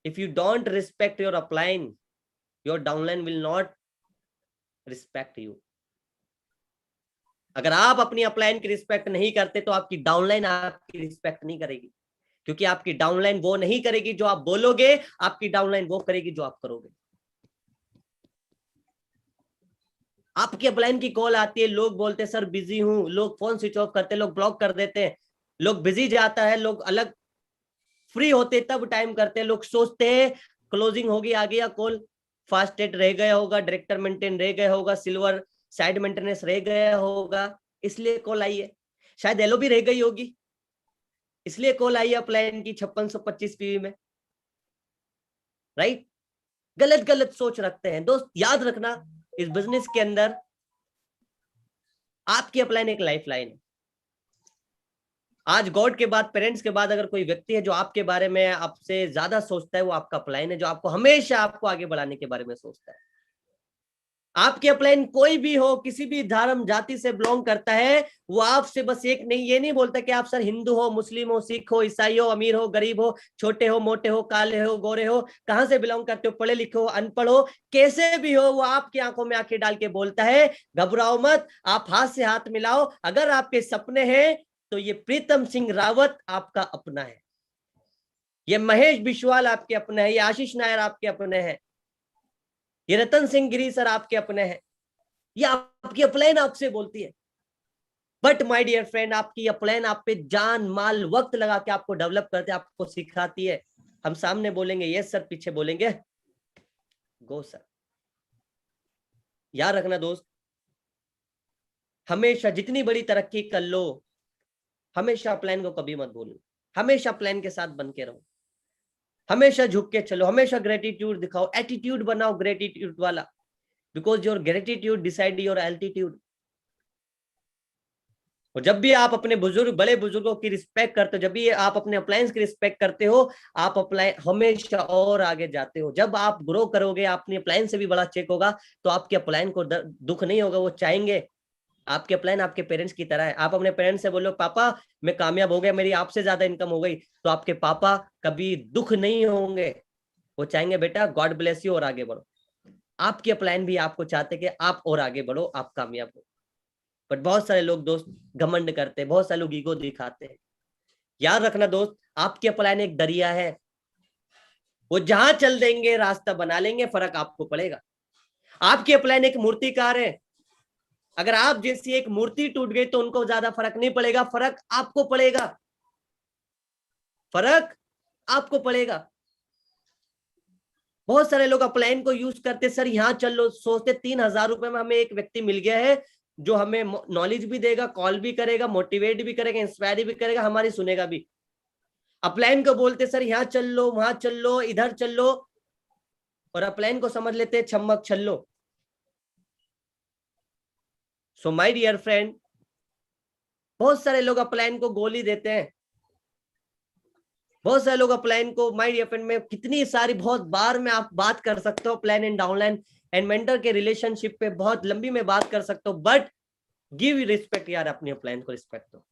if you don't respect your upline, your downline will not respect you. अगर आप अपनी अपलाइन की रिस्पेक्ट नहीं करते तो आपकी डाउनलाइन आपकी रिस्पेक्ट नहीं करेगी, क्योंकि आपकी डाउनलाइन वो नहीं करेगी जो आप बोलोगे, आपकी डाउनलाइन वो करेगी जो आप करोगे। आपकी अपलाइन की कॉल आती है, लोग बोलते हैं सर बिजी हूं, लोग फोन स्विच ऑफ करते, लोग ब्लॉक कर देते हैं, लोग बिजी जाता है, लोग अलग फ्री होते तब टाइम करते हैं, लोग सोचते हैं क्लोजिंग होगी, आ गया कॉल, फास्ट रेट रह गया होगा, डायरेक्टर मेंटेन रह गया होगा, सिल्वर साइड मेंटेनेंस रह गया होगा, इसलिए कॉल आई है, शायद एलओ भी रह गई होगी इसलिए कॉल आई है अपलाइन की 5625 पीवी में, राइट। गलत गलत सोच रखते हैं। दोस्त याद रखना, इस बिजनेस के अंदर आपकी अपलाइन एक लाइफ लाइन है। आज गॉड के बाद, पेरेंट्स के बाद अगर कोई व्यक्ति है जो आपके बारे में आपसे ज्यादा सोचता है, वो आपका अपलाइन है, जो आपको हमेशा आपको आगे बढ़ाने के बारे में सोचता है। आपके अपलाइन कोई भी हो, किसी भी धर्म जाति से बिलोंग करता है, वो आपसे बस एक नहीं, ये नहीं बोलता कि आप सर हिंदू हो, मुस्लिम हो, सिख हो, ईसाई हो, अमीर हो, गरीब हो, छोटे हो, मोटे हो, काले हो, गोरे हो, कहां से बिलोंग करते हो, पढ़े लिखे हो, अनपढ़ हो, कैसे भी हो, वो आपकी आंखों में आंखें डाल के बोलता है घबराओ मत, आप हाथ से हाथ मिलाओ। अगर आपके सपने हैं तो ये प्रीतम सिंह रावत आपका अपना है, ये महेश बिश्वाल आपके अपने हैं, ये आशीष नायर आपके अपने हैं, ये रतन सिंह गिरी सर आपके अपने हैं। ये आपकी अपलाइन आपसे बोलती है। बट माय डियर फ्रेंड, आपकी अपलाइन आप पे जान माल वक्त लगा के आपको डेवलप करते, आपको सिखाती है। हम सामने बोलेंगे यस सर, पीछे बोलेंगे गो सर। याद रखना दोस्त, हमेशा जितनी बड़ी तरक्की कर लो, हमेशा प्लान को कभी मत भूलो, हमेशा प्लान के साथ बन के रहो, हमेशा झुक के चलो, हमेशा ग्रेटिट्यूड दिखाओ, एटीट्यूड बनाओ ग्रेटिट्यूड वाला, because your gratitude decide your altitude. और जब भी आप अपने बुजुर्ग, बड़े बुजुर्गों की रिस्पेक्ट करते हो, जब भी आप अपने अप्लायंस की रिस्पेक्ट करते हो, आप अप्लाई हमेशा और आगे जाते हो। जब आप ग्रो करोगे, अपने अप्लायंस से भी बड़ा चेक होगा, तो आपके अप्लायन को दुख नहीं होगा, वो चाहेंगे। आपके अप्लायन आपके पेरेंट्स की तरह है। आप अपने पेरेंट्स से बोलो पापा मैं कामयाब हो गया, मेरी आपसे ज्यादा इनकम हो गई, तो आपके पापा कभी दुख नहीं होंगे, वो चाहेंगे बेटा गॉड ब्लेस यू और आगे बढ़ो। आपके अप्लायन भी आपको चाहते कि आप और आगे बढ़ो, आप कामयाब हो। बट बहुत सारे लोग दोस्त घमंड करते हैं, बहुत सारे लोग ईगो दिखाते हैं। याद रखना दोस्त, आपके अपलाइन एक दरिया है, वो जहां चल देंगे रास्ता बना लेंगे, फर्क आपको पड़ेगा। आपके अपलाइन एक मूर्तिकार है, अगर आप जैसी एक मूर्ति टूट गई तो उनको ज्यादा फर्क नहीं पड़ेगा, फर्क आपको पड़ेगा, फर्क आपको पड़ेगा। बहुत सारे लोग अपलाइन को यूज करते, सर यहां चल लो, सोचते 3,000 रुपए में हमें एक व्यक्ति मिल गया है जो हमें नॉलेज भी देगा, कॉल भी करेगा, मोटिवेट भी करेगा, इंस्पायर भी करेगा, हमारी सुनेगा भी। अपलाइन को बोलते सर यहाँ चल लो, वहां चल लो, इधर चल लो, और अपलाइन को समझ लेते छम्मक छल्लो। सो माय डियर फ्रेंड, बहुत सारे लोग अपलाइन को गोली देते हैं, बहुत सारे लोग अपलाइन को, माय डियर फ्रेंड में कितनी सारी बहुत बार में आप बात कर सकते हो upline and downline and mentor के रिलेशनशिप पे बहुत लंबी में बात कर सकते हो, बट गिव रिस्पेक्ट यार, अपनी अपलाइन को रिस्पेक्ट दो,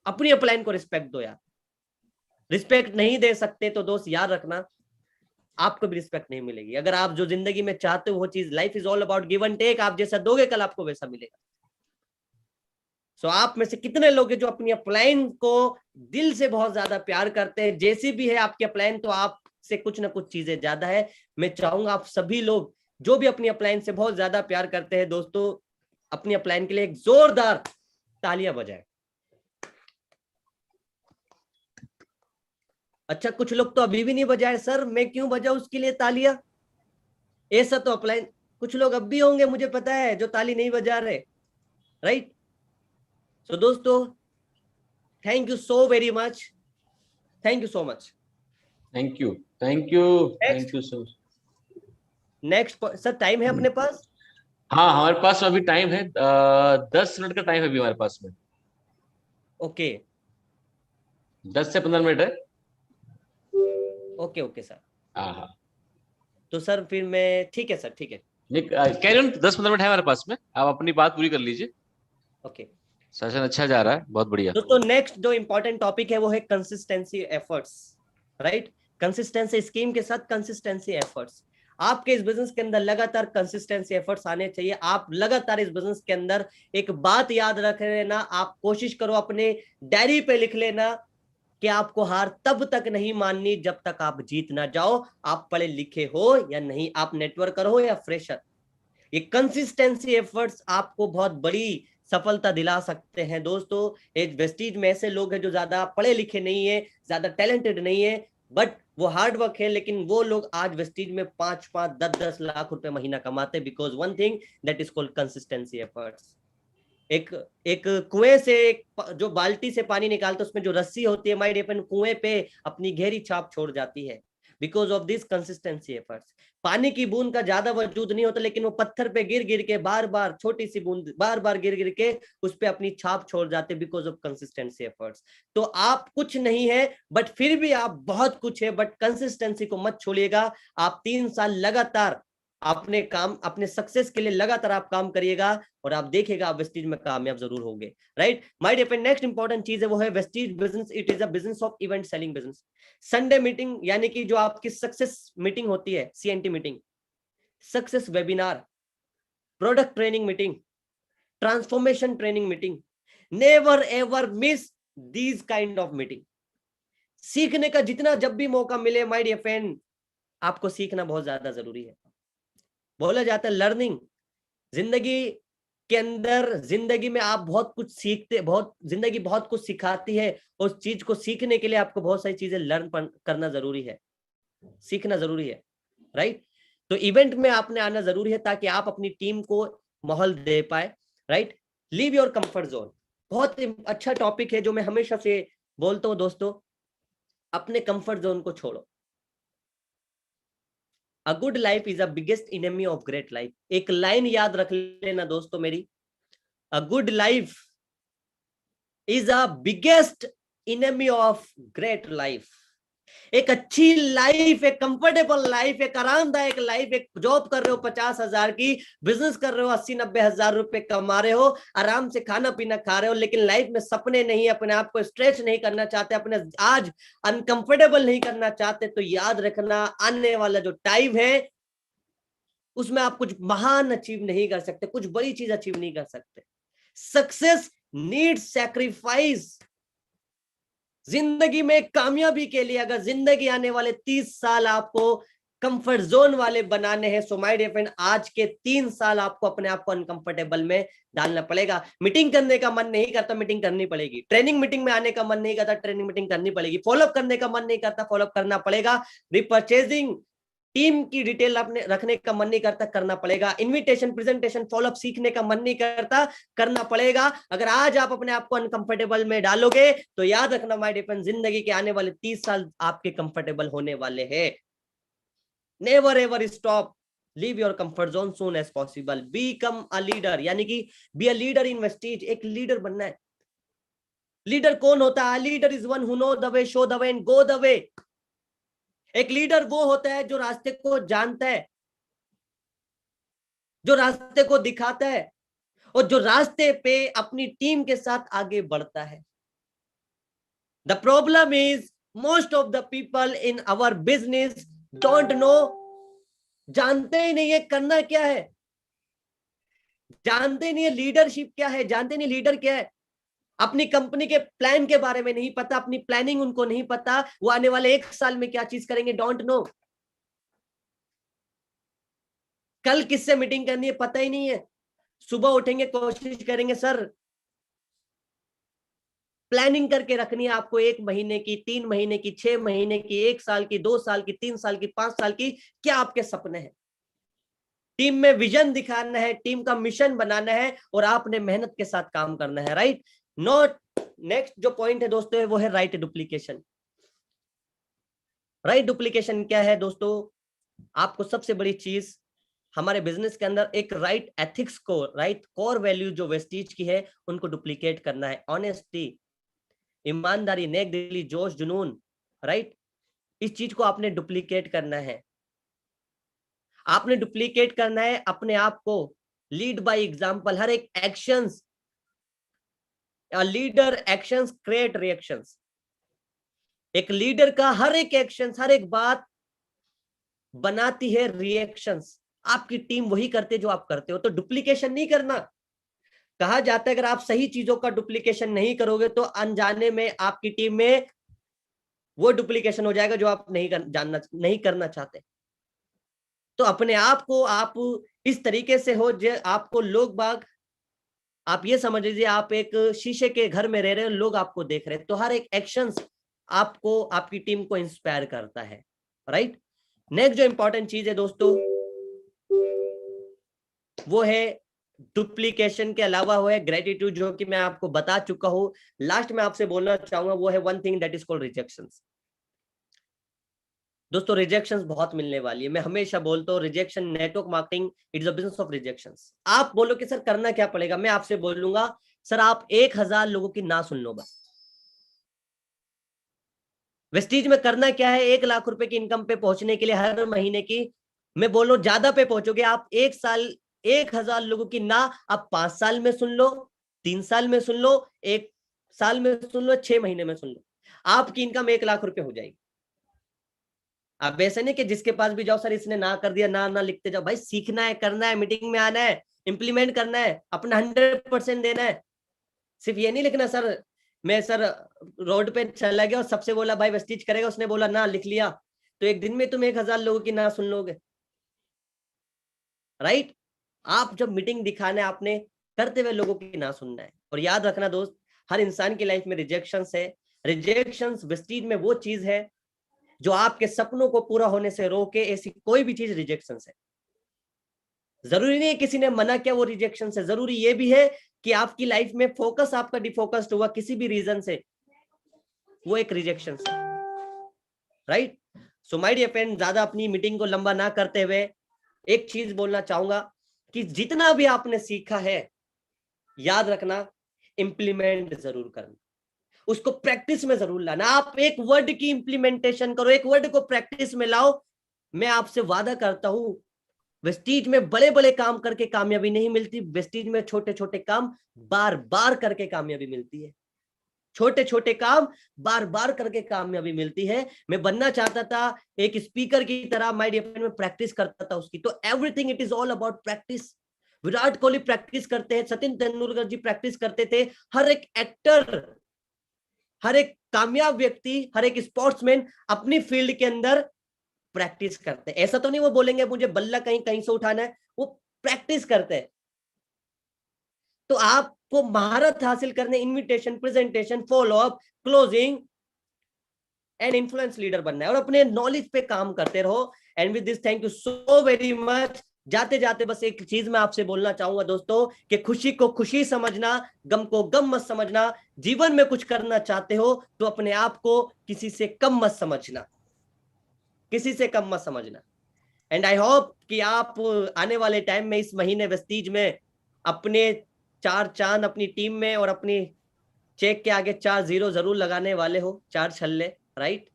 अपनी अपलाइन को रिस्पेक्ट दो यार। रिस्पेक्ट नहीं दे सकते तो दोस्त याद रखना, आपको भी रिस्पेक्ट नहीं मिलेगी। अगर आप जो जिंदगी में चाहते हो वो चीज, life is all about give and take, आप जैसा दोगे कल आपको वैसा मिलेगा। सो आप में से कितने लोग हैं जो अपनी अपलाइन को दिल से बहुत ज्यादा प्यार करते हैं? जैसी भी है आपकी अपलाइन, तो आपसे कुछ ना कुछ चीजें ज्यादा है। मैं चाहूंगा आप सभी लोग जो भी अपनी अपलाइन से बहुत ज्यादा प्यार करते हैं दोस्तों, अपनी अपलाइन के लिए एक जोरदार तालियां बजाएं। अच्छा, कुछ लोग तो अभी भी नहीं बजाए, सर मैं क्यों बजाऊं उसके लिए तालियां? ऐसा तो अपलाइन कुछ लोग अब भी होंगे, मुझे पता है, जो ताली नहीं बजा रहे, राइट? सो दोस्तों, thank you so very much, thank you so much, thank you, thank you, thank you so much. Next sir, time है अपने पास? हाँ हमारे पास अभी टाइम है, 10 मिनट का टाइम है अभी हमारे पास में। ओके 10 से 15 मिनट है। Okay okay sir. हाँ तो सर फिर मैं, ठीक है सर, ठीक है, कैरी ऑन, 10-15 मिनट है हमारे पास में, आप अपनी बात पूरी कर लीजिए। ओके। सेशन अच्छा जा रहा है, बहुत बढ़िया। दोस्तों नेक्स्ट जो इंपॉर्टेंट टॉपिक है वो है consistency efforts, right? Consistency scheme के साथ कंसिस्टेंसी एफर्ट्स। आपके इस बिजनेस के अंदर लगातार कंसिस्टेंसी एफर्ट्स आने चाहिए। आप लगातार इस बिजनेस के अंदर एक बात याद रख लेना, आप कोशिश करो अपने डायरी पे लिख लेना कि आपको हार तब तक नहीं माननी जब तक आप जीत ना जाओ। आप पढ़े लिखे हो या नहीं, आप नेटवर्कर हो या फ्रेशर, ये कंसिस्टेंसी एफर्ट्स आपको बहुत बड़ी सफलता दिला सकते हैं। दोस्तों एज वेस्टीज में ऐसे लोग हैं जो ज्यादा पढ़े लिखे नहीं है, ज्यादा टैलेंटेड नहीं है, बट वो हार्ड वर्क है, लेकिन वो लोग आज वेस्टीज में 5-5, 10-10 लाख रुपए महीना कमाते, because one thing that is called consistency efforts. एक कुएं से जो बाल्टी से पानी निकालते उसमें जो रस्सी होती है, माय डियर फ्रेंड, कुएं पे अपनी गहरी छाप छोड़ जाती है। Because of this consistency efforts. पानी की बूंद का ज्यादा वजूद नहीं होता, लेकिन वो पत्थर पे गिर गिर के बार बार, छोटी सी बूंद बार बार गिर गिर के उस पे अपनी छाप छोड़ जाते, बिकॉज ऑफ कंसिस्टेंसी एफर्ट्स। तो आप कुछ नहीं है बट फिर भी आप बहुत कुछ है, बट कंसिस्टेंसी को मत छोड़िएगा। आप 3 साल लगातार अपने काम, अपने सक्सेस के लिए लगातार आप काम करिएगा और आप देखिएगा आप वेस्टीज में कामयाब जरूर होंगे। Right my dear friend, next important चीज है वो है Vestige business. It is a business of event selling business. Sunday meeting यानी कि जो आपकी सक्सेस मीटिंग होती है, CNT meeting, success webinar, product training meeting, transformation training meeting, never ever miss these kind of meeting. सीखने का जितना जब भी मौका मिले माय डियर फ्रेंड, आपको सीखना बहुत ज्यादा जरूरी है। बोला जाता है लर्निंग जिंदगी के अंदर, जिंदगी में आप बहुत कुछ सीखते, बहुत जिंदगी बहुत कुछ सिखाती है। उस चीज को सीखने के लिए आपको बहुत सारी चीजें लर्न करना जरूरी है, सीखना जरूरी है। राइट तो इवेंट में आपने आना जरूरी है ताकि आप अपनी टीम को माहौल दे पाए। Right leave your comfort zone, बहुत अच्छा टॉपिक है जो मैं हमेशा से बोलता हूं दोस्तों, अपने कंफर्ट जोन को छोड़ो। A good life is the biggest enemy of great life। एक लाइन याद रख लेना दोस्तों मेरी, A good life is the biggest enemy of great life। एक अच्छी लाइफ, एक कंफर्टेबल लाइफ, एक आरामदायक लाइफ, एक जॉब कर रहे हो 50,000 की, बिजनेस कर रहे हो 80-90 हजार रुपए कमा रहे हो, आराम से खाना पीना खा रहे हो, लेकिन लाइफ में सपने नहीं, अपने आप को स्ट्रेच नहीं करना चाहते, अपने आज अनकंफर्टेबल नहीं करना चाहते, तो याद रखना आने वाला जो टाइम है उसमें आप कुछ महान अचीव नहीं कर सकते, कुछ बड़ी चीज अचीव नहीं कर सकते। Success needs sacrifice. जिंदगी में कामयाबी के लिए अगर जिंदगी आने वाले 30 साल आपको कंफर्ट जोन वाले बनाने हैं, सो माय डियर फ्रेंड, आज के 3 साल आपको अपने आप को अनकंफर्टेबल में डालना पड़ेगा। मीटिंग करने का मन नहीं करता, मीटिंग करनी पड़ेगी। ट्रेनिंग मीटिंग में आने का मन नहीं करता, ट्रेनिंग मीटिंग करनी पड़ेगी। फॉलोअप करने का मन नहीं करता, फॉलोअप करना पड़ेगा। रिपर्चेजिंग, टीम की डिटेल आपने रखने का मन नहीं करता, करना पड़ेगा। इनविटेशन, प्रेजेंटेशन, फॉलोअप सीखने का मन नहीं करता, करना पड़ेगा। अगर आज आप अपने आप को अनकंफर्टेबल में डालोगे तो याद रखना माय डियर फ्रेंड, जिंदगी के आने वाले 30 साल आपके कंफर्टेबल होने वाले हैं। Never ever stop, leave your comfort zone soon as possible. Become a leader, यानी कि be a leader in Vestige. एक लीडर बनना है। लीडर कौन होता है? Leader is one who know the way, show the way and go the way. एक लीडर वो होता है जो रास्ते को जानता है, जो रास्ते को दिखाता है और जो रास्ते पे अपनी टीम के साथ आगे बढ़ता है। The problem is most of the people in our business don't know, जानते ही नहीं है करना क्या है, जानते नहीं है लीडरशिप क्या है, जानते नहीं लीडर क्या है। अपनी कंपनी के प्लान के बारे में नहीं पता, अपनी प्लानिंग उनको नहीं पता, वो आने वाले 1 साल में क्या चीज करेंगे, डोंट नो। कल किससे मीटिंग करनी है पता ही नहीं है। सुबह उठेंगे, कोशिश करेंगे सर प्लानिंग करके रखनी है आपको 1 महीने की, 3 महीने की, 6 महीने की, 1 साल की, 2 साल की, 3 साल की, 5 साल की। क्या आपके सपने हैं? टीम में विजन दिखाना है, टीम का मिशन बनाना है और आपने मेहनत के साथ काम करना है। राइट नोट, नेक्स्ट जो पॉइंट है दोस्तों वो है राइट डुप्लीकेशन। राइट डुप्लीकेशन क्या है दोस्तों? आपको सबसे बड़ी चीज हमारे बिजनेस के अंदर एक राइट एथिक्स को, राइट कोर वैल्यू जो वेस्टीज की है उनको डुप्लीकेट करना है। ऑनेस्टी, ईमानदारी, नेक दिली, जोश, जुनून, राइट, इस चीज को आपने डुप्लीकेट करना है। आपने डुप्लीकेट करना है अपने आप को। Lead by example. हर एक actions, leader actions create reactions. एक लीडर का हर एक एक्शंस, हर एक बात बनाती है रिएक्शंस। आपकी टीम वही करते जो आप करते हो, तो डुप्लीकेशन नहीं करना। कहा जाता है अगर आप सही चीजों का डुप्लीकेशन नहीं करोगे तो अनजाने में आपकी टीम में वो डुप्लीकेशन हो जाएगा जो आप नहीं करना चाहते। तो अपने आप को आप इस तरीके से हो जो आपको लोग बाग, आप ये समझ लीजिए आप एक शीशे के घर में रह रहे हो, लोग आपको देख रहे हैं, तो हर एक एक्शंस आपको, आपकी टीम को इंस्पायर करता है। राइट नेक्स्ट जो इंपॉर्टेंट चीज है दोस्तों वो है डुप्लीकेशन के अलावा वो है ग्रेटिट्यूड, जो कि मैं आपको बता चुका हूं। लास्ट में आपसे बोलना चाहूंगा वो है one thing that is called rejections. दोस्तों रिजेक्शंस बहुत मिलने वाली है। मैं हमेशा बोलता हूँ rejection, network marketing it is a business of rejections. आप बोलो कि सर करना क्या पड़ेगा, मैं आपसे बोलूंगा सर आप 1000 लोगों की ना सुन लो बस। वेस्टीज में करना क्या है, 1 लाख रुपए की इनकम पे पहुंचने के लिए हर महीने की, मैं बोल रहा हूं ज्यादा पे पहुंचोगे आप। 1 साल 1000 लोगों की ना आप 5 साल में सुन लो, 3 साल में सुन लो, 1 साल में सुन लो, 6 महीने में सुन लो, आपकी इनकम 1 लाख रुपए हो जाएगी। अब ऐसे नहीं कि जिसके पास भी जाओ सर इसने ना कर दिया, ना ना लिखते जाओ। भाई सीखना है, करना है, मीटिंग में आना है, इंप्लीमेंट करना है, अपना 100% देना है। सिर्फ ये नहीं लिखना सर मैं सर रोड पे चला गया और सबसे बोला भाई वेस्टीज करेगा, उसने बोला ना, लिख लिया, तो एक दिन में तुम 1000 लोगों की ना सुन लोगे, राइट। आप जब मीटिंग दिखाना है आपने करते हुए लोगों की ना सुनना है। और याद रखना दोस्त, हर इंसान की लाइफ में रिजेक्शंस है। रिजेक्शंस वेस्टीज में वो चीज है जो आपके सपनों को पूरा होने से रोके, ऐसी कोई भी चीज रिजेक्शंस है। जरूरी नहीं है किसी ने मना किया वो रिजेक्शन है, जरूरी ये भी है कि आपकी लाइफ में फोकस आपका डिफोकस्ड हुआ किसी भी रीजन से, वो एक रिजेक्शन है, right. So my dear friend, ज्यादा अपनी मीटिंग को लंबा ना करते हुए एक चीज बोलना चाहूंगा कि जितना भी आपने सीखा है याद रखना, इंप्लीमेंट जरूर करना, उसको प्रैक्टिस में जरूर लाना। आप एक वर्ड की इंप्लीमेंटेशन करो, एक वर्ड को प्रैक्टिस में लाओ। मैं आपसे वादा करता हूं वेस्टीज में बड़े बड़े काम करके कामयाबी नहीं मिलती, वेस्टीज में छोटे छोटे काम बार बार करके कामयाबी मिलती है। छोटे छोटे काम बार बार करके कामयाबी मिलती है। मैं बनना चाहता था एक स्पीकर की तरह, माय डियर फ्रेंड, में प्रैक्टिस करता था उसकी। तो everything it is all about practice. Virat Kohli practice करते हैं, सचिन तेंदुलकर जी प्रैक्टिस करते थे, हर एक एक्टर, हर एक कामयाब व्यक्ति, हर एक स्पोर्ट्समैन अपनी फील्ड के अंदर प्रैक्टिस करते हैं। ऐसा तो नहीं वो बोलेंगे मुझे बल्ला कहीं कहीं से उठाना है, वो प्रैक्टिस करते हैं। तो आपको महारत हासिल करने, invitation, presentation, follow up, closing and influence leader बनना है और अपने नॉलेज पे काम करते रहो। And with this thank you so very much. जाते जाते बस एक चीज मैं आपसे बोलना चाहूंगा दोस्तों कि खुशी को खुशी समझना, गम को गम मत समझना। जीवन में कुछ करना चाहते हो तो अपने आप को किसी से कम मत समझना, किसी से कम मत समझना। एंड आई होप कि आप आने वाले टाइम में इस महीने वेस्टीज में अपने 4 चांद अपनी टीम में और अपनी चेक के आगे 4 0 जरूर लगाने वाले हो, 4 छल्ले, राइट।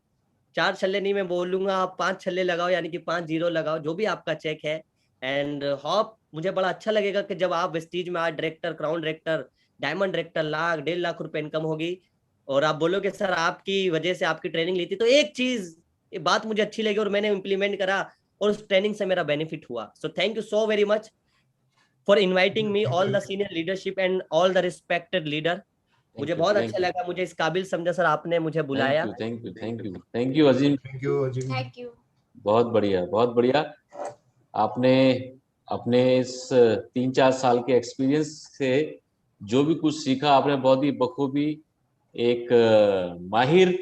4 छल्ले नहीं मैं बोलूंगा, आप 5 छल्ले लगाओ, यानी कि 5 0 लगाओ, जो भी आपका चेक है। एंड होप मुझे बड़ा अच्छा लगेगा कि जब आप वेस्टीज में आज director, crown director, diamond director, lakh 1.5 lakh रुपए इनकम होगी और आप बोलोगे सर आपकी वजह से आपकी ट्रेनिंग ली थी, तो एक चीज बात मुझे अच्छी लगी और मैंने इंप्लीमेंट करा और उस ट्रेनिंग से मेरा बेनिफिट हुआ। So thank you so very much for inviting me, all the senior leadership and all the respected leader. मुझे बहुत अच्छा लगा, मुझे इस काबिल समझा सर आपने मुझे बुलाया। Thank you Azeem, thank you Azeem, thank you. बहुत बढ़िया, बहुत बढ़िया। आपने अपने इस 3-4 साल के एक्सपीरियंस से जो भी कुछ सीखा आपने बहुत ही बखूबी एक माहिर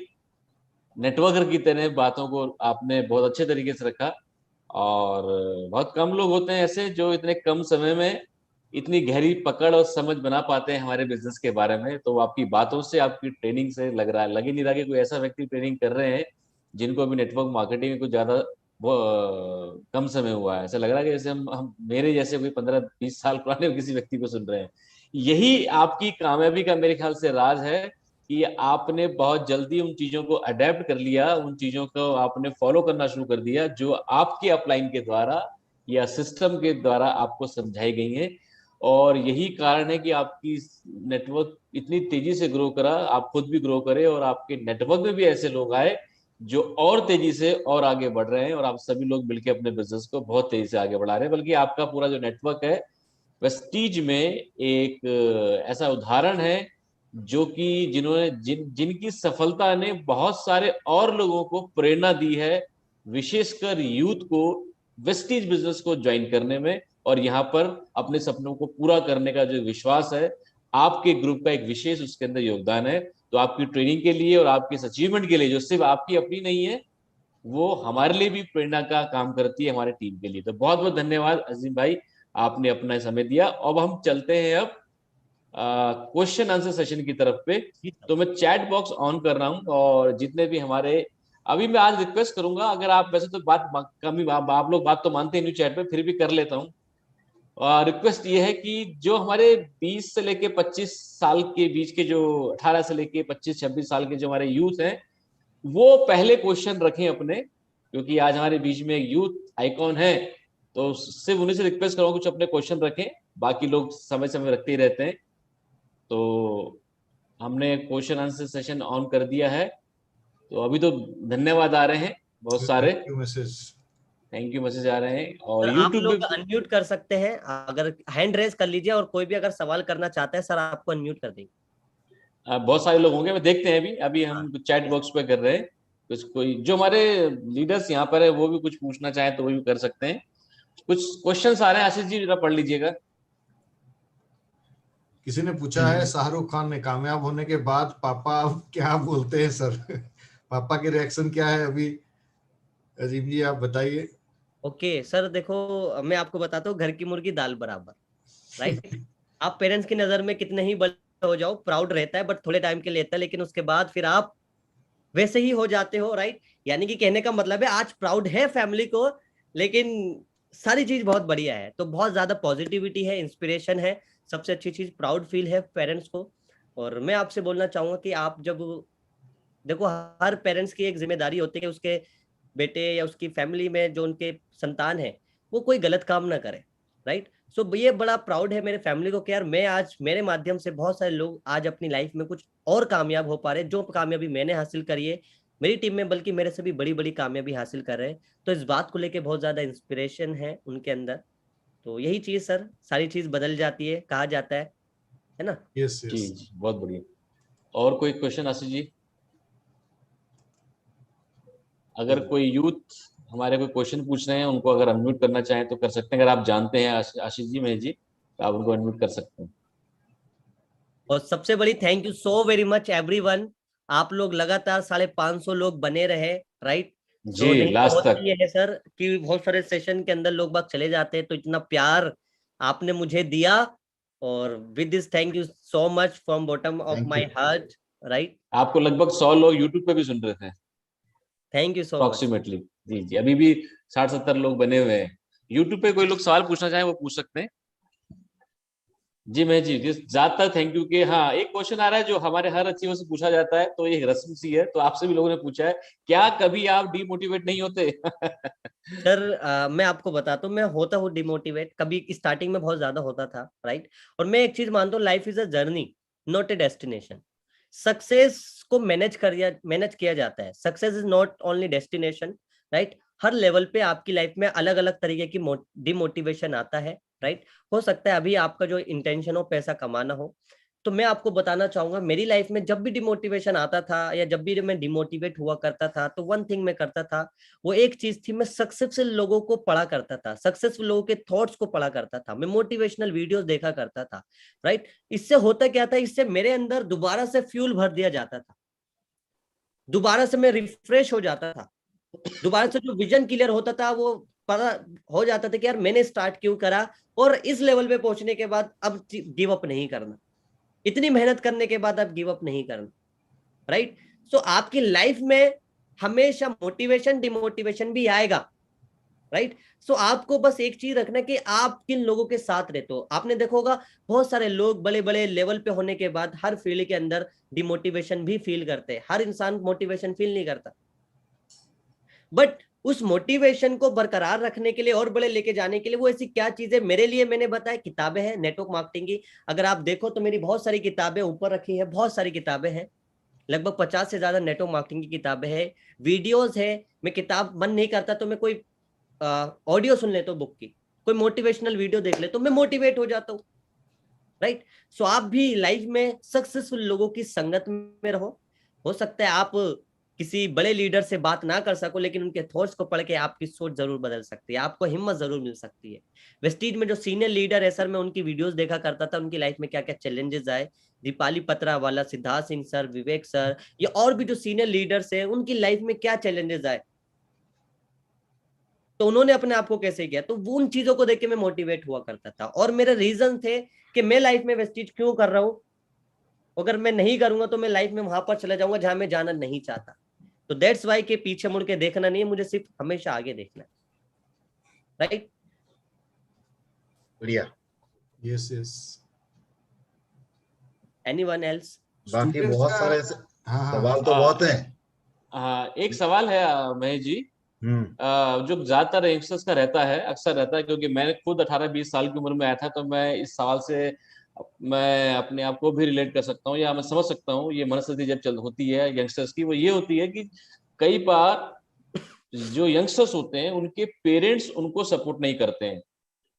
नेटवर्कर की तरह बातों को आपने बहुत अच्छे तरीके से रखा। और बहुत कम लोग होते हैं ऐसे जो इतने कम समय में इतनी गहरी पकड़ और समझ बना पाते हैं हमारे बिजनेस के बारे में। तो आपकी बातों से, आपकी ट्रेनिंग से लग ही नहीं रहा कि कोई ऐसा व्यक्ति ट्रेनिंग कर रहे हैं जिनको अभी नेटवर्क मार्केटिंग में कुछ ज्यादा वो कम समय हुआ है। ऐसा लग रहा है कि जैसे हम मेरे जैसे कोई 15-20 साल पुराने किसी व्यक्ति को सुन रहे हैं। यही आपकी कामयाबी का मेरे ख्याल से राज है कि आपने बहुत जल्दी उन चीजों को अडेप्ट कर लिया, उन चीजों को आपने फॉलो करना शुरू कर दिया जो आपके अपलाइन के द्वारा या सिस्टम के द्वारा आपको समझाई गई है। और यही कारण है कि आपकी नेटवर्क इतनी तेजी से ग्रो करा, आप खुद भी ग्रो करे और आपके नेटवर्क में भी ऐसे लोग आए जो और तेजी से और आगे बढ़ रहे हैं और आप सभी लोग मिलकर अपने बिजनेस को बहुत तेजी से आगे बढ़ा रहे हैं। बल्कि आपका पूरा जो नेटवर्क है वेस्टीज में एक ऐसा उदाहरण है जो कि जिन्होंने जिनकी सफलता ने बहुत सारे और लोगों को प्रेरणा दी है, विशेषकर यूथ को वेस्टीज बिजनेस को ज्वाइन करने में और यहाँ पर अपने सपनों को पूरा करने का जो विश्वास है, आपके ग्रुप का एक विशेष उसके अंदर योगदान है। तो आपकी ट्रेनिंग के लिए और आपके इस अचीवमेंट के लिए, जो सिर्फ आपकी अपनी नहीं है, वो हमारे लिए भी प्रेरणा का काम करती है, हमारे टीम के लिए। तो बहुत बहुत धन्यवाद अजीम भाई, आपने अपना समय दिया। अब हम चलते हैं अब क्वेश्चन आंसर सेशन की तरफ पे। तो मैं चैट बॉक्स ऑन कर रहा हूं और जितने भी हमारे अभी मैं आज रिक्वेस्ट करूंगा, अगर आप वैसे तो बात कमी आप लोग बात तो मानते हैं नहीं चैट पे, फिर भी कर लेता हूँ। रिक्वेस्ट ये है कि जो हमारे 20 से लेके 25 साल के बीच के, जो 18 से लेके 25-26 साल के जो हमारे यूथ हैं, वो पहले क्वेश्चन रखें अपने, क्योंकि आज हमारे बीच में एक यूथ आइकॉन है। तो सिर्फ उन्हीं से रिक्वेस्ट करूंगा कुछ अपने क्वेश्चन रखें, बाकी लोग समय समय रखते ही रहते हैं। तो हमने क्वेश्चन आंसर सेशन ऑन कर दिया है। तो अभी तो धन्यवाद आ रहे हैं बहुत सारे, थैंक यू मैसेज आ रहे हैं। और सर आप यूट्यूब लोग पे अनम्यूट कर सकते हैं, अगर हैंड रेज कर लीजिए, और कोई भी अगर सवाल करना चाहता है सर आपको अनम्यूट कर देंगे। बहुत सारे लोग होंगे, मैं देखते हैं अभी अभी हम चैट बॉक्स पे कर रहे हैं। कुछ कोई जो हमारे लीडर्स यहाँ पर है वो भी कुछ पूछना चाहे तो वो भी कर सकते हैं। कुछ क्वेश्चंस आ रहे हैं, आशीष जी जरा पढ़ लीजिएगा। किसी ने पूछा है, शाहरुख खान ने कामयाब होने के बाद पापा क्या बोलते हैं सर? पापा के रिएक्शन क्या है अभी? अजीम जी आप बताइए। ओके सर, देखो मैं आपको बताता हूँ, घर की मुर्गी दाल बराबर, राइट। आप पेरेंट्स की नजर में कितने ही बड़े हो जाओ, प्राउड रहता है बट थोड़े टाइम के लिए रहता है, लेकिन उसके बाद फिर आप वैसे ही हो जाते हो, राइट। यानी कि कहने का मतलब है आज प्राउड है फैमिली को, लेकिन सारी चीज बहुत बढ़िया है, तो बहुत ज्यादा पॉजिटिविटी है, इंस्पिरेशन है। सबसे अच्छी चीज प्राउड फील है पेरेंट्स को। और मैं आपसे बोलना चाहूंगा कि आप जब देखो, हर पेरेंट्स की एक जिम्मेदारी होती है कि उसके बेटे या उसकी फैमिली में जो उनके संतान है वो कोई गलत काम ना करे, राइट। सो ये बड़ा प्राउड है मेरे फैमिली को कि यार मैं आज, मेरे माध्यम से बहुत सारे लोग आज अपनी लाइफ में कुछ और कामयाब हो पा रहे हैं। जो कामयाबी मैंने हासिल करी है मेरी टीम में, बल्कि मेरे से भी बड़ी बड़ी कामयाबी हासिल कर रहे हैं। तो इस बात को लेके बहुत ज्यादा इंस्पिरेशन है उनके अंदर। तो यही चीज सर, सारी चीज बदल जाती है कहा जाता है ना। यस जी यस। जी बहुत बढ़िया। और कोई क्वेश्चन आशीष जी? अगर कोई यूथ हमारे कोई क्वेश्चन पूछ रहे हैं, उनको अगर अनम्यूट करना चाहें तो कर सकते हैं। अगर आप जानते हैं आशीष जी, महेश जी, तो आप उनको अनम्यूट कर सकते हैं। और सबसे बड़ी thank you so very much everyone. आप लोग लगातार 550 लोग बने रहे, राइट। जी सो नहीं तो लास्ट होता तक। ये है सर कि बहुत सारे सेशन के अंदर लोग बाग चले जाते हैं, तो इतना प्यार आपने मुझे दिया, और with this thank you so much from bottom of thank my you. Heart, right. आपको लगभग 100 लोग यूट्यूब पे भी सुन रहे थे thank you so much. Approximately. जी जी अभी भी 60-70 लोग बने हुए हैं। यूट्यूब पे कोई लोग सवाल पूछना चाहें वो पूछ सकते हैं। जी मैं जी ज्यादातर थैंक यू के। हाँ एक क्वेश्चन आ रहा है जो हमारे हर अचीवर से पूछा जाता है, तो ये रस्म सी है, तो आपसे भी लोगों ने पूछा है, क्या कभी आप डिमोटिवेट नहीं होते? सर मैं आपको बताता हूँ, मैं होता हूँ डिमोटिवेट, कभी स्टार्टिंग में बहुत ज्यादा होता था, राइट। और मैं एक चीज मानता हूँ, life is a journey not a destination. Success को मैनेज किया जाता है, success is not only destination, right. Her level पे आपकी लाइफ में अलग अलग तरीके की डिमोटिवेशन आता है, राइट। हो सकता है अभी आपका जो इंटेंशन हो पैसा कमाना हो, तो मैं आपको बताना चाहूंगा, मेरी लाइफ में जब भी डिमोटिवेशन आता था या जब भी मैं डिमोटिवेट हुआ करता था, तो वन थिंग मैं करता था, वो एक चीज थी, मैं सक्सेसफुल लोगों को पढ़ा करता था, सक्सेसफुल लोगों के थॉट्स को पढ़ा करता था, मैं मोटिवेशनल वीडियोस देखा करता था, राइट। इससे होता क्या था, इससे मेरे अंदर दोबारा से फ्यूल भर दिया जाता था, दोबारा से मैं रिफ्रेश हो जाता था, दोबारा से जो विजन क्लियर होता था वो पता हो जाता था कि यार मैंने स्टार्ट क्यों करा, और इस लेवल पे पहुंचने के बाद अब गिव अप नहीं करना, इतनी मेहनत करने के बाद अब गिव अप नहीं करना, राइट। सो आपकी लाइफ में हमेशा मोटिवेशन डिमोटिवेशन भी आएगा, राइट। सो आपको बस एक चीज रखना कि आप किन लोगों के साथ रहते हो। आपने देखा होगा बहुत सारे लोग बड़े बड़े लेवल पे होने के बाद हर फील्ड के अंदर डिमोटिवेशन भी फील करते हैं, हर इंसान मोटिवेशन फील नहीं करता, बट उस मोटिवेशन को बरकरार रखने के लिए और बड़े लेके जाने के लिए वो ऐसी क्या चीजें, मेरे लिए मैंने बताया किताबें हैं नेटवर्क मार्केटिंग की। अगर आप देखो तो मेरी बहुत सारी किताबें ऊपर रखी है, बहुत सारी किताबें हैं, लगभग 50 से ज्यादा नेटवर्क मार्केटिंग की किताबें हैं, वीडियोस है। मैं किताब मन नहीं करता तो मैं कोई ऑडियो सुन लेता हूँ बुक की, कोई मोटिवेशनल वीडियो देख ले तो मैं मोटिवेट हो जाता हूँ, राइट। सो आप भी लाइफ में सक्सेसफुल लोगों की संगत में रहो। हो सकता है आप किसी बड़े लीडर से बात ना कर सको, लेकिन उनके थॉट्स को पढ़ के आपकी सोच जरूर बदल सकती है, आपको हिम्मत जरूर मिल सकती है। वेस्टीज में जो सीनियर लीडर है सर, मैं उनकी वीडियोस देखा करता था, उनकी लाइफ में क्या क्या चैलेंजेस आए, दीपाली पत्रा वाला, सिद्धार्थ सिंह सर, विवेक सर, ये और भी जो सीनियर लीडर्स हैं उनकी लाइफ में क्या चैलेंजेस आए, तो उन्होंने अपने आप को कैसे किया, तो वो उन चीजों को देख के मैं मोटिवेट हुआ करता था। और मेरे रीजन थे कि मैं लाइफ में वेस्टीज क्यों कर रहा हूं, अगर मैं नहीं करूंगा तो मैं लाइफ में वहां पर चला जाऊंगा जहां मैं जाना नहीं चाहता। तो दैट्स वाई के पीछे मुड़ के देखना नहीं है, मुझे सिर्फ हमेशा आगे देखना है, राइट? बढ़िया। Yes yes. Anyone else? बाकी बहुत सारे हाँ सवाल तो बहुत हैं। हाँ, एक सवाल है महेश जी, जो ज्यादातर यंगस्टर्स का रहता है, अक्सर रहता है, क्योंकि मैंने खुद 18-20 साल की उम्र में आया था, तो मैं इस सवाल से मैं अपने आप को भी रिलेट कर सकता हूँ, या मैं समझ सकता हूँ ये मनस्थिति जब चल होती है यंगस्टर्स की। वो ये होती है कि कई बार जो यंगस्टर्स होते हैं उनके पेरेंट्स उनको सपोर्ट नहीं करते हैं।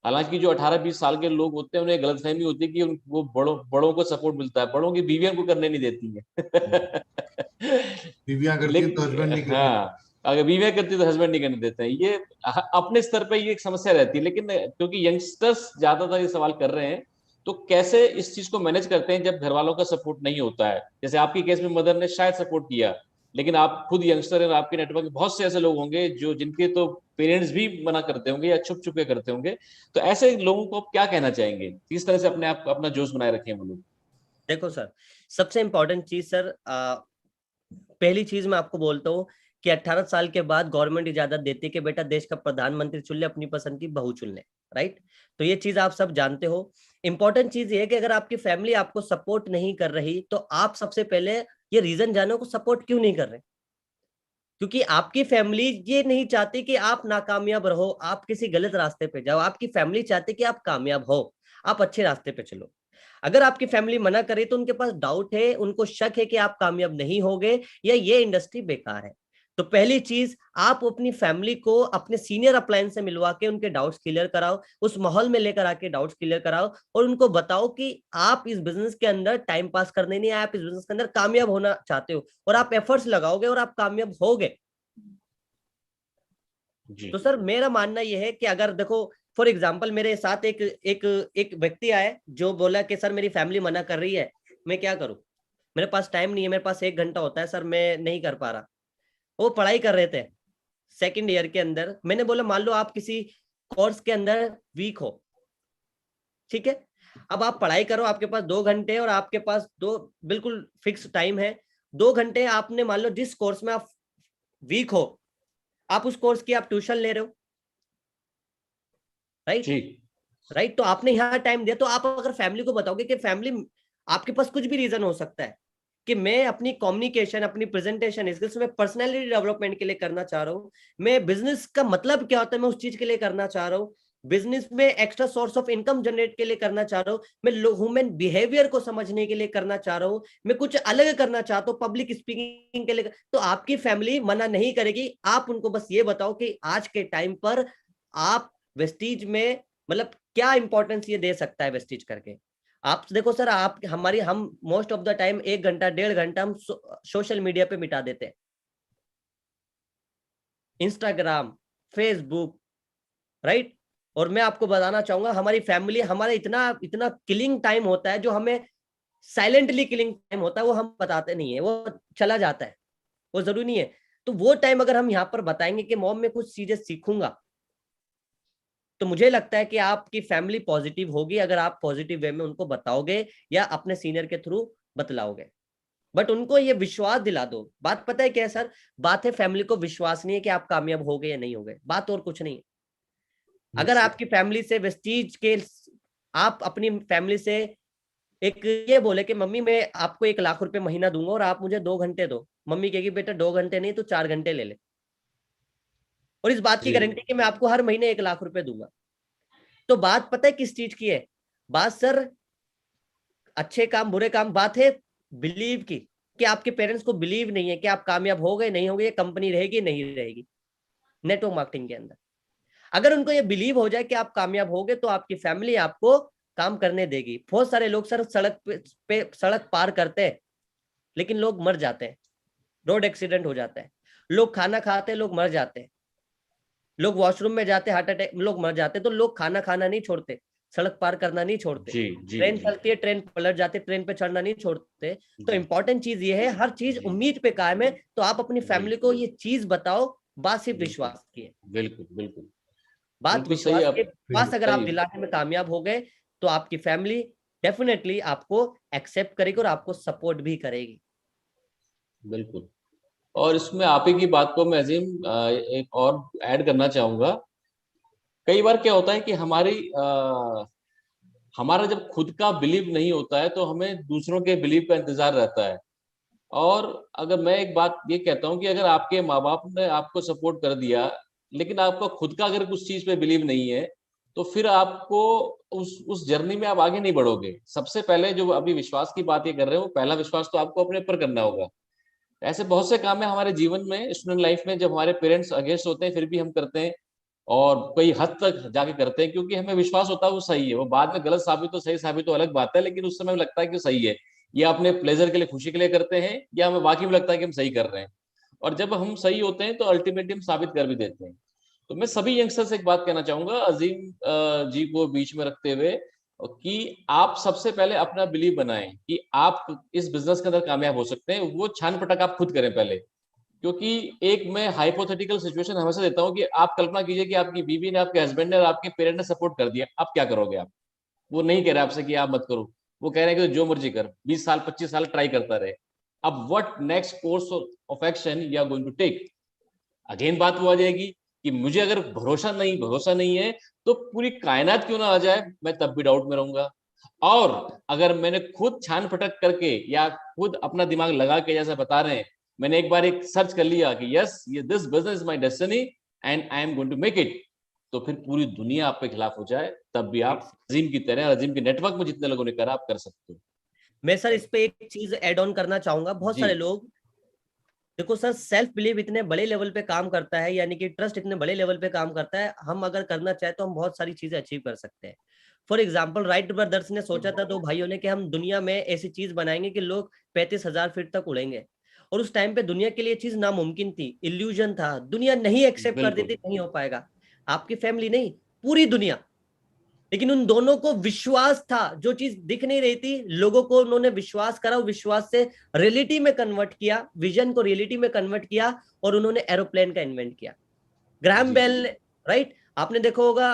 हालांकि जो 18-20 साल के लोग होते हैं उन्हें गलतफहमी होती है कि वो बड़ों को सपोर्ट मिलता है, बड़ों की बीवियां को करने नहीं देती है। बीवियां करती हैं तो हस्बैंड नहीं करने। हाँ, अगर बीवियां करती तो हस्बैंड नहीं करने देते हैं। ये अपने स्तर पे ये एक समस्या रहती है। लेकिन क्योंकि यंगस्टर्स ज्यादातर ये सवाल कर रहे हैं, तो कैसे इस चीज को मैनेज करते हैं जब घर वालों का सपोर्ट नहीं होता है? जैसे आपकी केस में मदर ने शायद सपोर्ट किया, लेकिन आप खुद यंगस्टर हैं, आपके नेटवर्क में बहुत से ऐसे लोग होंगे जो जिनके तो पेरेंट्स भी मना करते होंगे या छुप छुप के करते होंगे। तो ऐसे लोगों को आप क्या कहना चाहेंगे, किस तरह से अपने आप अपना जोश बनाए रखें वो लोग? देखो सर, सबसे इंपॉर्टेंट चीज सर, पहली चीज मैं आपको बोलता हूँ कि 18 साल के बाद गवर्नमेंट इजाजत देती है कि बेटा देश का प्रधानमंत्री चुन ले, अपनी पसंद की बहू चुन ले, राइट? तो ये चीज आप सब जानते हो। इंपॉर्टेंट चीज ये है कि अगर आपकी फैमिली आपको सपोर्ट नहीं कर रही तो आप सबसे पहले ये रीजन जानो को सपोर्ट क्यों नहीं कर रहे। क्योंकि आपकी फैमिली ये नहीं चाहती कि आप नाकामयाब रहो, आप किसी गलत रास्ते पे जाओ। आपकी फैमिली चाहती कि आप कामयाब हो, आप अच्छे रास्ते पे चलो। अगर आपकी फैमिली मना करे तो उनके पास डाउट है, उनको शक है कि आप कामयाब नहीं होगे या ये इंडस्ट्री बेकार है। तो पहली चीज, आप अपनी फैमिली को अपने सीनियर अप्लायंस से मिलवा के उनके डाउट्स क्लियर कराओ, उस माहौल में लेकर आके डाउट्स क्लियर कराओ, और उनको बताओ कि आप इस बिजनेस के अंदर टाइम पास करने नहीं आए, आप इस बिजनेस के अंदर कामयाब होना चाहते हो और आप एफर्ट्स लगाओगे और आप कामयाब होगे। तो सर मेरा मानना यह है कि अगर देखो फॉर एग्जाम्पल मेरे साथ एक व्यक्ति आया जो बोला कि सर मेरी फैमिली मना कर रही है, मैं क्या करूं, मेरे पास टाइम नहीं है, मेरे पास 1 घंटा होता है सर, मैं नहीं कर पा रहा। वो पढ़ाई कर रहे थे 2nd ईयर के अंदर। मैंने बोला मान लो आप किसी कोर्स के अंदर वीक हो, ठीक है, अब आप पढ़ाई करो, आपके पास 2 घंटे और आपके पास 2 बिल्कुल फिक्स टाइम है। 2 घंटे आपने मान लो जिस कोर्स में आप वीक हो, आप उस कोर्स की आप ट्यूशन ले रहे हो, राइट? तो आपने यहाँ टाइम दिया। तो आप अगर फैमिली को बताओगे कि फैमिली आपके पास कुछ भी रीजन हो सकता है कि मैं अपनी कम्युनिकेशन, अपनी प्रेजेंटेशन स्किल्स में पर्सनैलिटी डेवलपमेंट के लिए करना चाह रहा हूँ, मैं बिजनेस का मतलब क्या होता है मैं उस चीज के लिए करना चाह रहा हूँ, बिजनेस में extra source of income generate के लिए करना चाह रहा हूँ, मैं ह्यूमन बिहेवियर को समझने के लिए करना चाह रहा हूँ, मैं कुछ अलग करना चाहता हूँ पब्लिक स्पीकिंग के लिए, तो आपकी फैमिली मना नहीं करेगी। आप उनको बस ये बताओ कि आज के टाइम पर आप वेस्टीज में मतलब क्या इंपॉर्टेंस ये दे सकता है वेस्टीज करके। आप देखो सर, आप हम मोस्ट ऑफ द टाइम 1 घंटा 1.5 घंटा हम सोशल मीडिया पे मिटा देते हैं, इंस्टाग्राम, फेसबुक, राइट? और मैं आपको बताना चाहूंगा हमारी फैमिली, हमारा इतना इतना किलिंग टाइम होता है जो हमें साइलेंटली किलिंग टाइम होता है, वो हम बताते नहीं है, वो चला जाता है, वो जरूरी नहीं है। तो वो टाइम अगर हम यहाँ पर बताएंगे कि मॉम मैं कुछ चीजें सीखूंगा, तो मुझे लगता है कि आपकी फैमिली पॉजिटिव होगी अगर आप पॉजिटिव वे में उनको बताओगे या अपने सीनियर के थ्रू बतलाओगे। बट उनको ये विश्वास दिला दो। बात पता है क्या है सर, बात है फैमिली को विश्वास नहीं है कि आप कामयाब हो गए या नहीं हो गए, बात और कुछ नहीं है। अगर आपकी फैमिली से वेस्टीज के, आप अपनी फैमिली से एक ये बोले कि मम्मी मैं आपको 1 लाख रुपए महीना दूंगा और आप मुझे 2 घंटे दो, मम्मी कहेगी बेटा 2 घंटे नहीं तो 4 घंटे ले ले, और इस बात की गारंटी कि मैं आपको हर महीने 1 लाख रुपए दूंगा। तो बात पता है किस चीज की है, बात सर अच्छे काम बुरे काम, बात है बिलीव की, कि आपके पेरेंट्स को बिलीव नहीं है कि आप कामयाब हो गए नहीं होंगे, ये कंपनी रहेगी नहीं रहेगी नेटवर्क मार्केटिंग के अंदर। अगर उनको ये बिलीव हो जाए कि आप कामयाब हो गए तो आपकी फैमिली आपको काम करने देगी। बहुत सारे लोग सर सड़क पार करते हैं लेकिन लोग मर जाते हैं, रोड एक्सीडेंट हो जाता है, लोग खाना खाते हैं लोग मर जाते हैं, लोग वॉशरूम में जाते हार्ट अटैक लोग मर जाते। तो लोग खाना खाना नहीं छोड़ते, सड़क पार करना नहीं छोड़ते, ट्रेन चलती है ट्रेन पलट जाती है, ट्रेन पे चढ़ना नहीं छोड़ते। तो इंपॉर्टेंट चीज ये है, हर चीज उम्मीद पे कायम है। तो आप अपनी फैमिली को ये चीज बताओ, बात सिर्फ विश्वास की है, बिल्कुल बिल्कुल बात विश्वास के पास अगर आप दिलाने में कामयाब हो गए तो आपकी फैमिली डेफिनेटली आपको एक्सेप्ट करेगी और आपको सपोर्ट भी करेगी। बिल्कुल। और इसमें आप ही की बात को मैं अजीम एक और ऐड करना चाहूंगा। कई बार क्या होता है कि हमारा जब खुद का बिलीव नहीं होता है तो हमें दूसरों के बिलीव का इंतजार रहता है। और अगर मैं एक बात ये कहता हूँ कि अगर आपके माँ बाप ने आपको सपोर्ट कर दिया, लेकिन आपका खुद का अगर कुछ चीज पे बिलीव नहीं है, तो फिर आपको उस जर्नी में आप आगे नहीं बढ़ोगे। सबसे पहले जो अभी विश्वास की बात ये कर रहे हो, पहला विश्वास तो आपको अपने ऊपर करना होगा। ऐसे बहुत से काम है हमारे जीवन में, स्टूडेंट लाइफ में, जब हमारे पेरेंट्स अगेंस्ट होते हैं फिर भी हम करते हैं, और कई हद तक जाके करते हैं क्योंकि हमें विश्वास होता है वो सही है। वो बाद में गलत साबित हो सही साबित हो अलग बात है, लेकिन उस समय लगता है कि सही है, या अपने प्लेजर के लिए, खुशी के लिए करते हैं, या हमें वाकई में लगता है कि हम सही कर रहे हैं। और जब हम सही होते हैं तो अल्टीमेटली हम साबित कर भी देते हैं। तो मैं सभी यंगस्टर्स से एक बात कहना चाहूंगा, अजीम जी को बीच में रखते हुए, कि आप सबसे पहले अपना बिलीव बनाएं कि आप इस बिजनेस के अंदर कामयाब हो सकते हैं। वो छान पटक आप खुद करें पहले। क्योंकि एक मैं हाइपोथेटिकल सिचुएशन हमेशा देता हूं कि आप कल्पना कीजिए कि आपकी बीवी ने, आपके हस्बैंड ने और आपके पेरेंट ने सपोर्ट कर दिया, आप क्या करोगे? आप, वो नहीं कह रहे आपसे कि आप मत करो, वो कह रहे हैं कि जो मर्जी कर, 20 साल 25 साल ट्राई करता रहे। अब what next course of action you are going to take? Again बात वो आ जाएगी कि मुझे अगर भरोसा नहीं है तो पूरी कायनात क्यों ना आ जाए, मैं तब भी डाउट में रहूंगा। और अगर मैंने खुद छान पटक करके या खुद अपना दिमाग लगा के, जैसे बता रहे हैं, मैंने एक बार एक सर्च कर लिया कि यस, ये this business is my destiny and I am going to make it, तो फिर पूरी दुनिया आप पे खिलाफ हो जाए तब भी आप अजीम की तरह, अजीम के नेटवर्क में जितने लोगों ने करा, आप कर सकते हो। मैं सर इस पे एक चीज ऐड ऑन करना चाहूंगा। बहुत सारे लोग, देखो सर, सेल्फ बिलीव इतने बड़े लेवल पे काम करता है, यानी कि ट्रस्ट इतने बड़े लेवल पे काम करता है, हम अगर करना चाहे तो हम बहुत सारी चीजें अचीव कर सकते हैं। फॉर एग्जाम्पल, राइट ब्रदर्स ने सोचा था, दो भाइयों ने, कि हम दुनिया में ऐसी चीज बनाएंगे कि लोग 35,000 फीट तक उड़ेंगे। और उस टाइम पे दुनिया के लिए चीज नामुमकिन थी, इल्यूजन था, दुनिया नहीं एक्सेप्ट कर देती, नहीं हो पाएगा। आपकी फैमिली नहीं, पूरी दुनिया। लेकिन उन दोनों को विश्वास था, जो चीज दिख नहीं रही थी, लोगों को उन्होंने विश्वास करा, विश्वास से रियलिटी में कन्वर्ट किया, विजन को रियलिटी में कन्वर्ट किया, और उन्होंने एरोप्लेन का इन्वेंट किया। ग्राहम बेल ने, राइट, आपने देखा होगा,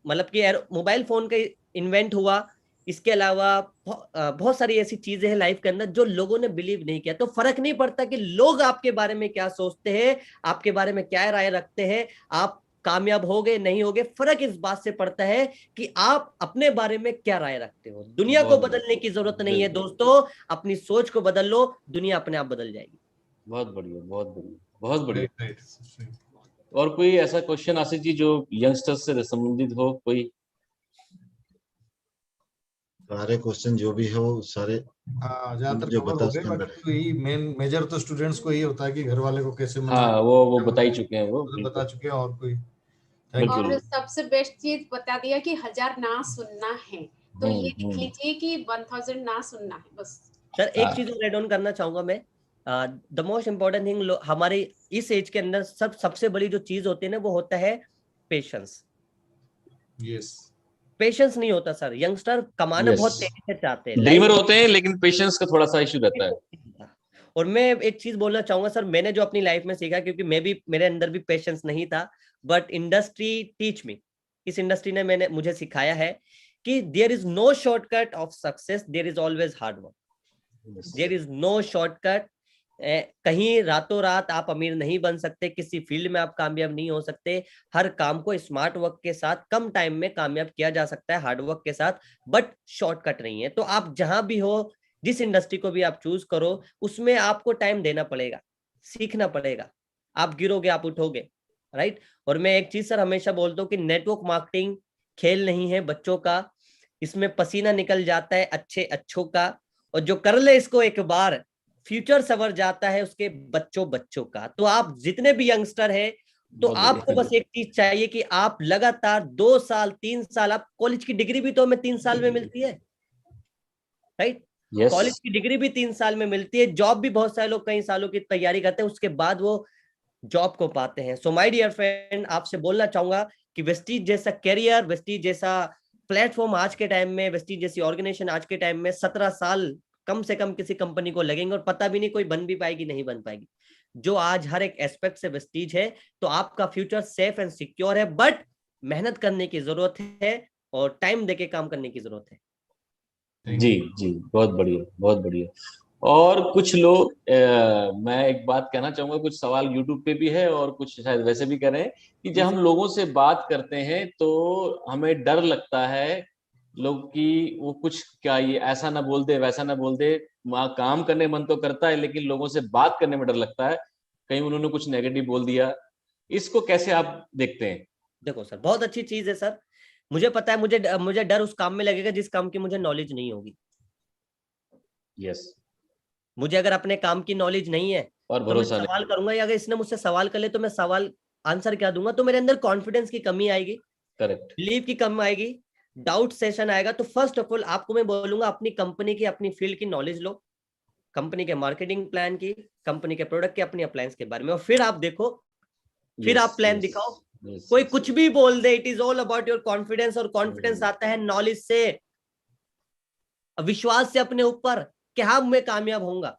मतलब कि मोबाइल फोन का इन्वेंट हुआ। इसके अलावा बहुत सारी ऐसी चीजें हैं लाइफ के अंदर जो लोगों ने बिलीव नहीं किया। तो फर्क नहीं पड़ता कि लोग आपके बारे में क्या सोचते हैं, आपके बारे में क्या राय रखते हैं, आप कामयाब हो गए नहीं हो गए, फर्क इस बात से पड़ता है कि आप अपने बारे में क्या राय रखते हो। दुनिया को बदलने की जरूरत नहीं है दोस्तों, अपनी सोच को बदल लो, दुनिया अपने आप बदल जाएगी। बहुत बढ़िया, बहुत बढ़िया, बहुत बढ़िया। और कोई ऐसा क्वेश्चन आशीष जी जो यंगस्टर्स से संबंधित हो? कोई सारे क्वेश्चन जो भी हो सारे ज्यादातर जो कवर बता हो गए, बट वही मेजर तो स्टूडेंट्स को ही होता है कि घर वाले को कैसे हाँ, वो बता ही चुके हैं, वो बता चुके हैं। और कोई और सबसे बेस्ट चीज बता दिया कि 1000 ना सुनना है, तो ये लिख लीजिए कि 1000 ना सुनना है बस। सर एक चीज और एड ऑन करना चाहूंगा मैं, द मोस्ट इम्पोर्टेंट थिंग हमारे इस एज के अंदर सबसे बड़ी जो चीज होती है ना, वो होता है पेशेंस। यस, पेशेंस नहीं होता सर। यंगस्टर कमाना बहुत तेजी से चाहते हैं, ड्रीमर होते हैं, लेकिन पेशेंस का थोड़ा सा इशू रहता है। और मैं एक चीज बोलना चाहूंगा सर, मैंने जो अपनी लाइफ में सीखा, क्योंकि मेरे अंदर भी पेशेंस नहीं था, बट इंडस्ट्री टीच मी, इस इंडस्ट्री ने मुझे सिखाया है कि there is no shortcut of success, there is always hard work, there is no shortcut. कहीं रातों रात आप अमीर नहीं बन सकते, किसी फील्ड में आप कामयाब नहीं हो सकते। हर काम को स्मार्ट वर्क के साथ कम टाइम में कामयाब किया जा सकता है, हार्ड वर्क के साथ, बट शॉर्टकट नहीं है। तो आप जहां भी हो, जिस इंडस्ट्री को भी आप चूज करो, उसमें आपको टाइम देना पड़ेगा, सीखना पड़ेगा। आप गिरोगे, आप उठोगे, राइट। और मैं एक चीज सर हमेशा बोलता हूँ कि नेटवर्क मार्केटिंग खेल नहीं है बच्चों का, इसमें पसीना निकल जाता है अच्छों का, और जो कर ले इसको एक बार, फ्यूचर सवर जाता है उसके बच्चों का। तो आप जितने भी यंगस्टर है, तो आपको बस एक चीज चाहिए कि आप लगातार 2 साल 3 साल, आप कॉलेज की डिग्री भी तो हमें 3 साल में मिलती है, राइट। कॉलेज की डिग्री भी 3 साल में मिलती है, जॉब भी बहुत सारे लोग कई सालों की तैयारी करते हैं, उसके बाद वो जॉब को पाते हैं। सो माय डियर फ्रेंड, आपसे बोलना चाहूंगा कि वेस्टीज जैसा कैरियर, वेस्टीज जैसा प्लेटफॉर्म आज के टाइम में, वेस्टीज जैसी ऑर्गेनाइजेशन आज के टाइम में 17 साल कम से कम किसी कंपनी को लगेंगे, और पता भी नहीं कोई बन भी पाएगी नहीं बन पाएगी। जो आज हर एक एस्पेक्ट से वेस्टीज है, तो आपका फ्यूचर सेफ एंड सिक्योर है, बट मेहनत करने की जरूरत है और टाइम देके काम करने की जरूरत है। जी जी, बहुत बढ़िया, बहुत बढ़िया। और कुछ लोग मैं एक बात कहना चाहूंगा, कुछ सवाल यूट्यूब पे भी है और कुछ शायद वैसे भी कर रहे हैं कि जब हम लोगों से बात करते हैं तो हमें डर लगता है लोग कि वो कुछ क्या ये ऐसा ना बोल दे वैसा ना बोल दे। वहाँ काम करने मन तो करता है लेकिन लोगों से बात करने में डर लगता है, कहीं उन्होंने कुछ नेगेटिव बोल दिया। इसको कैसे आप देखते हैं? देखो सर, बहुत अच्छी चीज है सर। मुझे पता है, मुझे डर उस काम में लगेगा जिस काम की मुझे नॉलेज नहीं होगी। यस। मुझे अगर अपने काम की नॉलेज नहीं है और तो मैं भरोसा सवाल करूंगा, या अगर इसने मुझसे सवाल कर ले तो मैं सवाल आंसर क्या दूंगा, तो मेरे अंदर कॉन्फिडेंस की कमी आएगी, करेक्ट। बिलीव की कमी आएगी, डाउट सेशन आएगा। तो फर्स्ट ऑफ ऑल आपको मैं बोलूंगा अपनी कंपनी की, अपनी फील्ड की नॉलेज लो, कंपनी के मार्केटिंग प्लान की, कंपनी के प्रोडक्ट के, अपनी अप्लायंस के बारे में, और फिर आप देखो, फिर आप प्लान दिखाओ। कोई कुछ भी बोल दे, it is all about your confidence, और कॉन्फिडेंस आता है नॉलेज से, विश्वास से अपने ऊपर कि हाँ मैं कामयाब होऊंगा।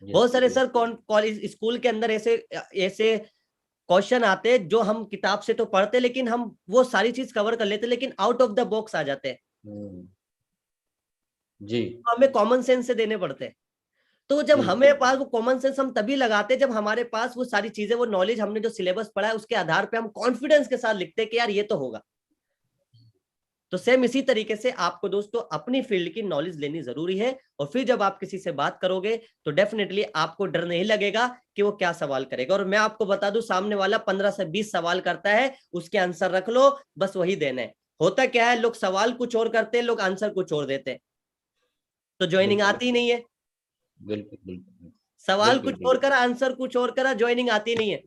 बहुत सारे सर कॉलेज स्कूल के अंदर ऐसे ऐसे क्वेश्चन आते हैं जो हम किताब से तो पढ़ते, लेकिन हम वो सारी चीज कवर कर लेते, लेकिन आउट ऑफ द बॉक्स आ जाते हैं जी। तो हमें कॉमन सेंस से देने पड़ते हैं। तो जब हमें पास वो कॉमन सेंस हम तभी लगाते हैं जब हमारे पास वो सारी चीजें, वो नॉलेज, हमने जो सिलेबस पढ़ा है उसके आधार पे हम कॉन्फिडेंस के साथ लिखते हैं कि यार ये तो होगा। तो सेम इसी तरीके से आपको दोस्तों अपनी फील्ड की नॉलेज लेनी जरूरी है, और फिर जब आप किसी से बात करोगे तो डेफिनेटली आपको डर नहीं लगेगा कि वो क्या सवाल करेगा। और मैं आपको बता दूं, सामने वाला 15 से 20 सवाल करता है, उसके आंसर रख लो, बस वही देना है। होता क्या है, लोग सवाल कुछ और करते हैं, लोग आंसर कुछ और देते हैं, तो ज्वाइनिंग आती ही नहीं है। बिल्कुल बिल्कुल। सवाल कुछ और करा, आंसर कुछ और करा, ज्वाइनिंग आती नहीं है।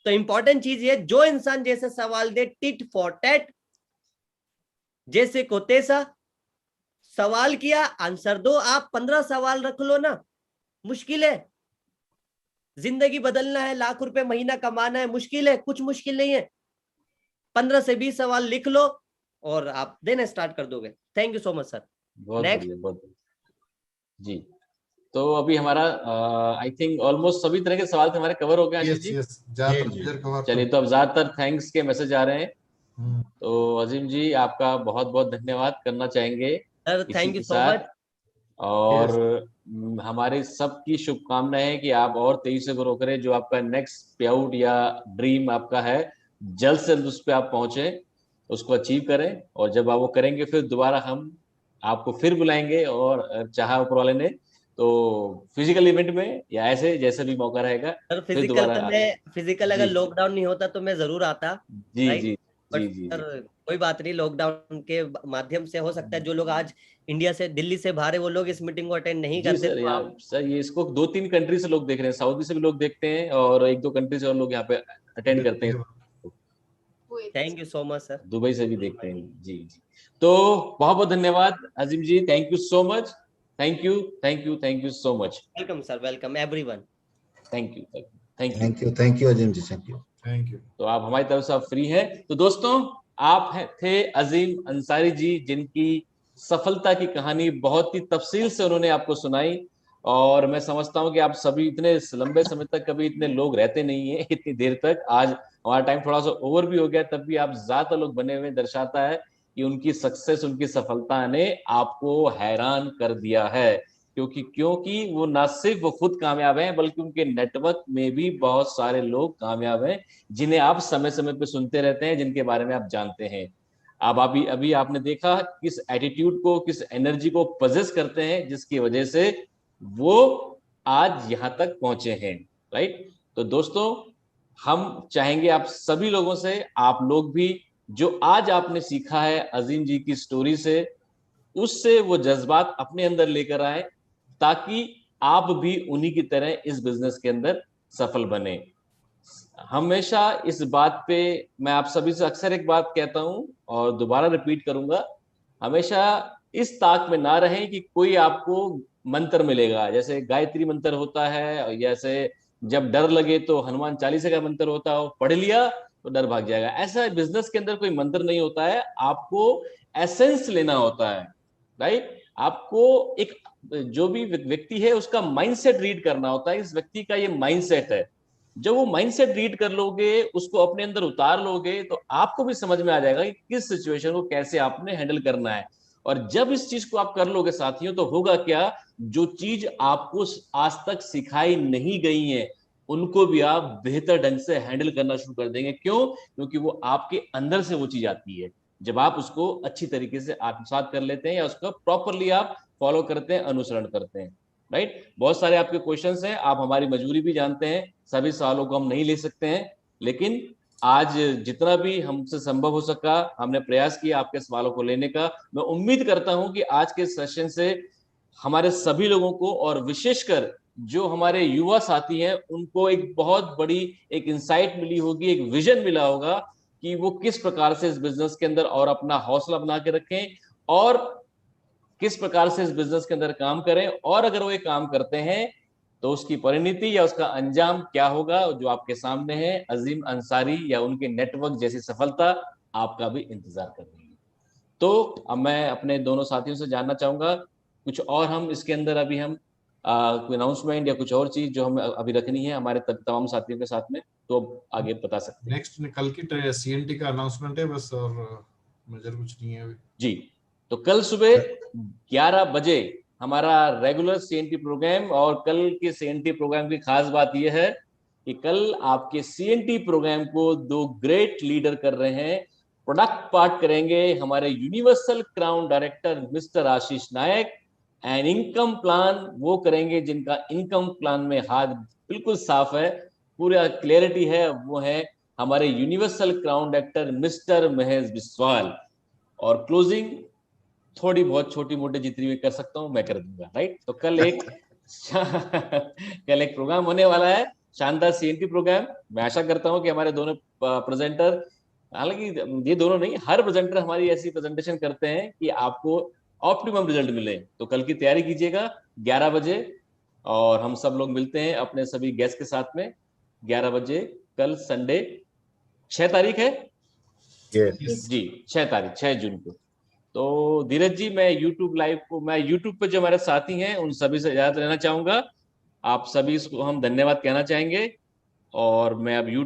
तो इंपॉर्टेंट चीज ये, जो इंसान जैसे सवाल दे, टिट फॉर टैट, जैसे को तैसा, सवाल किया आंसर दो। आप 15 सवाल रख लो ना, मुश्किल है। जिंदगी बदलना है, लाख रुपए महीना कमाना है, मुश्किल है? कुछ मुश्किल नहीं है। 15 से 20 सवाल लिख लो और आप देना स्टार्ट कर दोगे। Thank you so much sir. बहुत बढ़िया, बहुत जी। तो अभी हमारा आई थिंक ऑलमोस्ट सभी तरह के सवाल हमारे कवर हो गए आशीष जी। चलिए, तो अब ज्यादातर थैंक्स के मैसेज आ रहे हैं। तो अजीम जी आपका बहुत बहुत धन्यवाद करना चाहेंगे sir, thank you so much. और हमारे सबकी शुभकामनाएं है कि आप और तेजी से ग्रो करें। जो आपका नेक्स्ट पे आउट या ड्रीम आपका है, जल्द से जल्द उस पर आप पहुंचे, उसको अचीव करें। और जब आप वो करेंगे फिर दोबारा हम आपको फिर बुलाएंगे, और चाहा ऊपर वाले ने तो फिजिकल इवेंट में या ऐसे जैसे भी मौका रहेगा। सर फिजिकल अगर लॉकडाउन नहीं होता तो मैं जरूर आता। जी राइट? जी बट जी जी सर कोई बात नहीं, लॉकडाउन के माध्यम से हो सकता है जो लोग आज इंडिया से, दिल्ली से बाहर है, वो लोग इस मीटिंग को अटेंड नहीं जी करते। सर, यहाँ सर ये इसको 2-3 कंट्री से लोग देख रहे हैं, सऊदी से भी लोग देखते हैं और 1-2 कंट्री से और लोग यहाँ पे अटेंड करते हैं। Thank you so much sir. Dubai से भी देखते हैं। जी जी। तो बहुत बहुत धन्यवाद Azeem ji, thank you so much. Thank you thank you thank you so much. Welcome sir, welcome everyone. Thank you thank you thank you Azeem ji, thank you. तो आप हमारी तरफ से आप फ्री हैं। तो दोस्तों, आप थे अजीम अंसारी जी, जिनकी सफलता की कहानी बहुत ही तफसील से उन्होंने आपको सुनाई। और मैं समझता हूं कि आप सभी इतने लंबे समय तक कभी इतने लोग रहते नहीं है इतनी देर तक। आज हमारा टाइम थोड़ा सा ओवर भी हो गया, तब भी आप ज्यादा लोग बने हुए, दर्शाता है कि उनकी सक्सेस, उनकी सफलता ने आपको हैरान कर दिया है। क्योंकि वो ना सिर्फ वो खुद कामयाब हैं, बल्कि उनके नेटवर्क में भी बहुत सारे लोग कामयाब हैं, जिन्हें आप समय समय पे सुनते रहते हैं, जिनके बारे में आप जानते हैं। अब अभी आपने देखा किस एटीट्यूड को, किस एनर्जी को पजेस करते हैं, जिसकी वजह से वो आज यहां तक पहुंचे हैं। राइट? तो दोस्तों, हम चाहेंगे आप सभी लोगों से, आप लोग भी जो आज आपने सीखा है अजीम जी की स्टोरी से, उससे वो जज्बात अपने अंदर लेकर आए, ताकि आप भी उन्हीं की तरह इस बिजनेस के अंदर सफल बने। हमेशा इस बात पे मैं आप सभी से अक्सर एक बात कहता हूं और दोबारा रिपीट करूंगा, हमेशा इस ताक में ना रहें कि कोई आपको मंत्र मिलेगा। जैसे गायत्री मंत्र होता है, जैसे जब डर लगे तो हनुमान चालीसा का मंत्र होता है, पढ़ लिया तो डर भाग जाएगा। ऐसा बिजनेस के अंदर कोई मंत्र नहीं होता है, आपको एसेंस लेना होता है। राइट? आपको एक, जो भी व्यक्ति है उसका माइंडसेट रीड करना होता है। इस व्यक्ति का ये माइंडसेट है, जब वो माइंडसेट रीड कर लोगे, उसको अपने अंदर उतार लोगे, तो आपको भी समझ में आ जाएगा कि किस सिचुएशन को कैसे आपने हैंडल करना है। और जब इस चीज को आप कर लोगे साथियों, तो होगा क्या, जो चीज आपको आज तक सिखाई नहीं गई है उनको भी आप बेहतर ढंग से हैंडल करना शुरू कर देंगे। क्यों? क्योंकि वो आपके अंदर से वो चीज आती है। जब आप उसको अच्छी तरीके से आत्मसात कर लेते हैं या उसको प्रॉपरली आप फॉलो करते हैं, अनुसरण करते हैं, राइट। बहुत सारे आपके क्वेश्चंस हैं, आप हमारी मजबूरी भी जानते हैं, सभी सवालों को हम नहीं ले सकते हैं, लेकिन आज जितना भी हमसे संभव हो सका हमने प्रयास किया आपके सवालों को लेने का। मैं उम्मीद करता हूं कि आज के सेशन से हमारे सभी लोगों को, और विशेषकर जो हमारे युवा साथी हैं, उनको एक बहुत बड़ी एक इंसाइट मिली होगी, एक विजन मिला होगा कि वो किस प्रकार से इस बिजनेस के अंदर और अपना हौसला बना के रखें और किस प्रकार से इस बिजनेस के अंदर काम करें, और अगर वो ये काम करते हैं तो उसकी परिणति या उसका अंजाम क्या होगा, जो आपके सामने है। अजीम अंसारी या उनके नेटवर्क जैसी सफलता आपका भी इंतजार कर रही है। तो अब मैं अपने दोनों साथियों से जानना चाहूंगा कुछ और हम इसके अंदर अभी हम कोई अनाउंसमेंट या कुछ और चीज जो हम अभी रखनी है हमारे तमाम साथियों के साथ में, तो आगे बता सकते हैं। नेक्स्ट कल की सीएनटी का अनाउंसमेंट है बस, और मेजर कुछ नहीं है अभी जी। तो कल सुबह 11 बजे हमारा रेगुलर सीएनटी प्रोग्राम, और कल के सीएनटी प्रोग्राम की खास बात यह है कि कल आपके सीएनटी प्रोग्राम को दो ग्रेट लीडर कर रहे हैं। प्रोडक्ट पार्ट करेंगे हमारे universal crown director mister Ashish Nayak, and income plan वो करेंगे जिनका इनकम प्लान में हाथ बिल्कुल साफ है, पूरा क्लियरिटी है, वो है हमारे universal crown director mister Mahesh Biswal. और क्लोजिंग थोड़ी बहुत छोटी मोटी जितनी भी कर सकता हूं मैं कर दूंगा, राइट। तो कल एक प्रोग्राम होने वाला है, शानदार सीएनटी प्रोग्राम। मैं आशा करता हूं कि हमारे दोनों प्रेजेंटर, हालांकि ये दोनों नहीं, हर प्रेजेंटर हमारी ऐसी प्रेजेंटेशन करते हैं कि आपको ऑप्टिमम रिजल्ट मिले। तो कल की तैयारी कीजिएगा 11 बजे, और हम सब लोग मिलते हैं अपने सभी गेस्ट के साथ में 11 बजे कल संडे 6 तारीख है जी, 6 तारीख 6 जून को। तो धीरज जी, मैं यूट्यूब लाइव को, मैं यूट्यूब पे जो हमारे साथी हैं उन सभी से इजाजत लेना चाहूंगा। आप सभी को हम धन्यवाद कहना चाहेंगे, और मैं अब यूट्यूब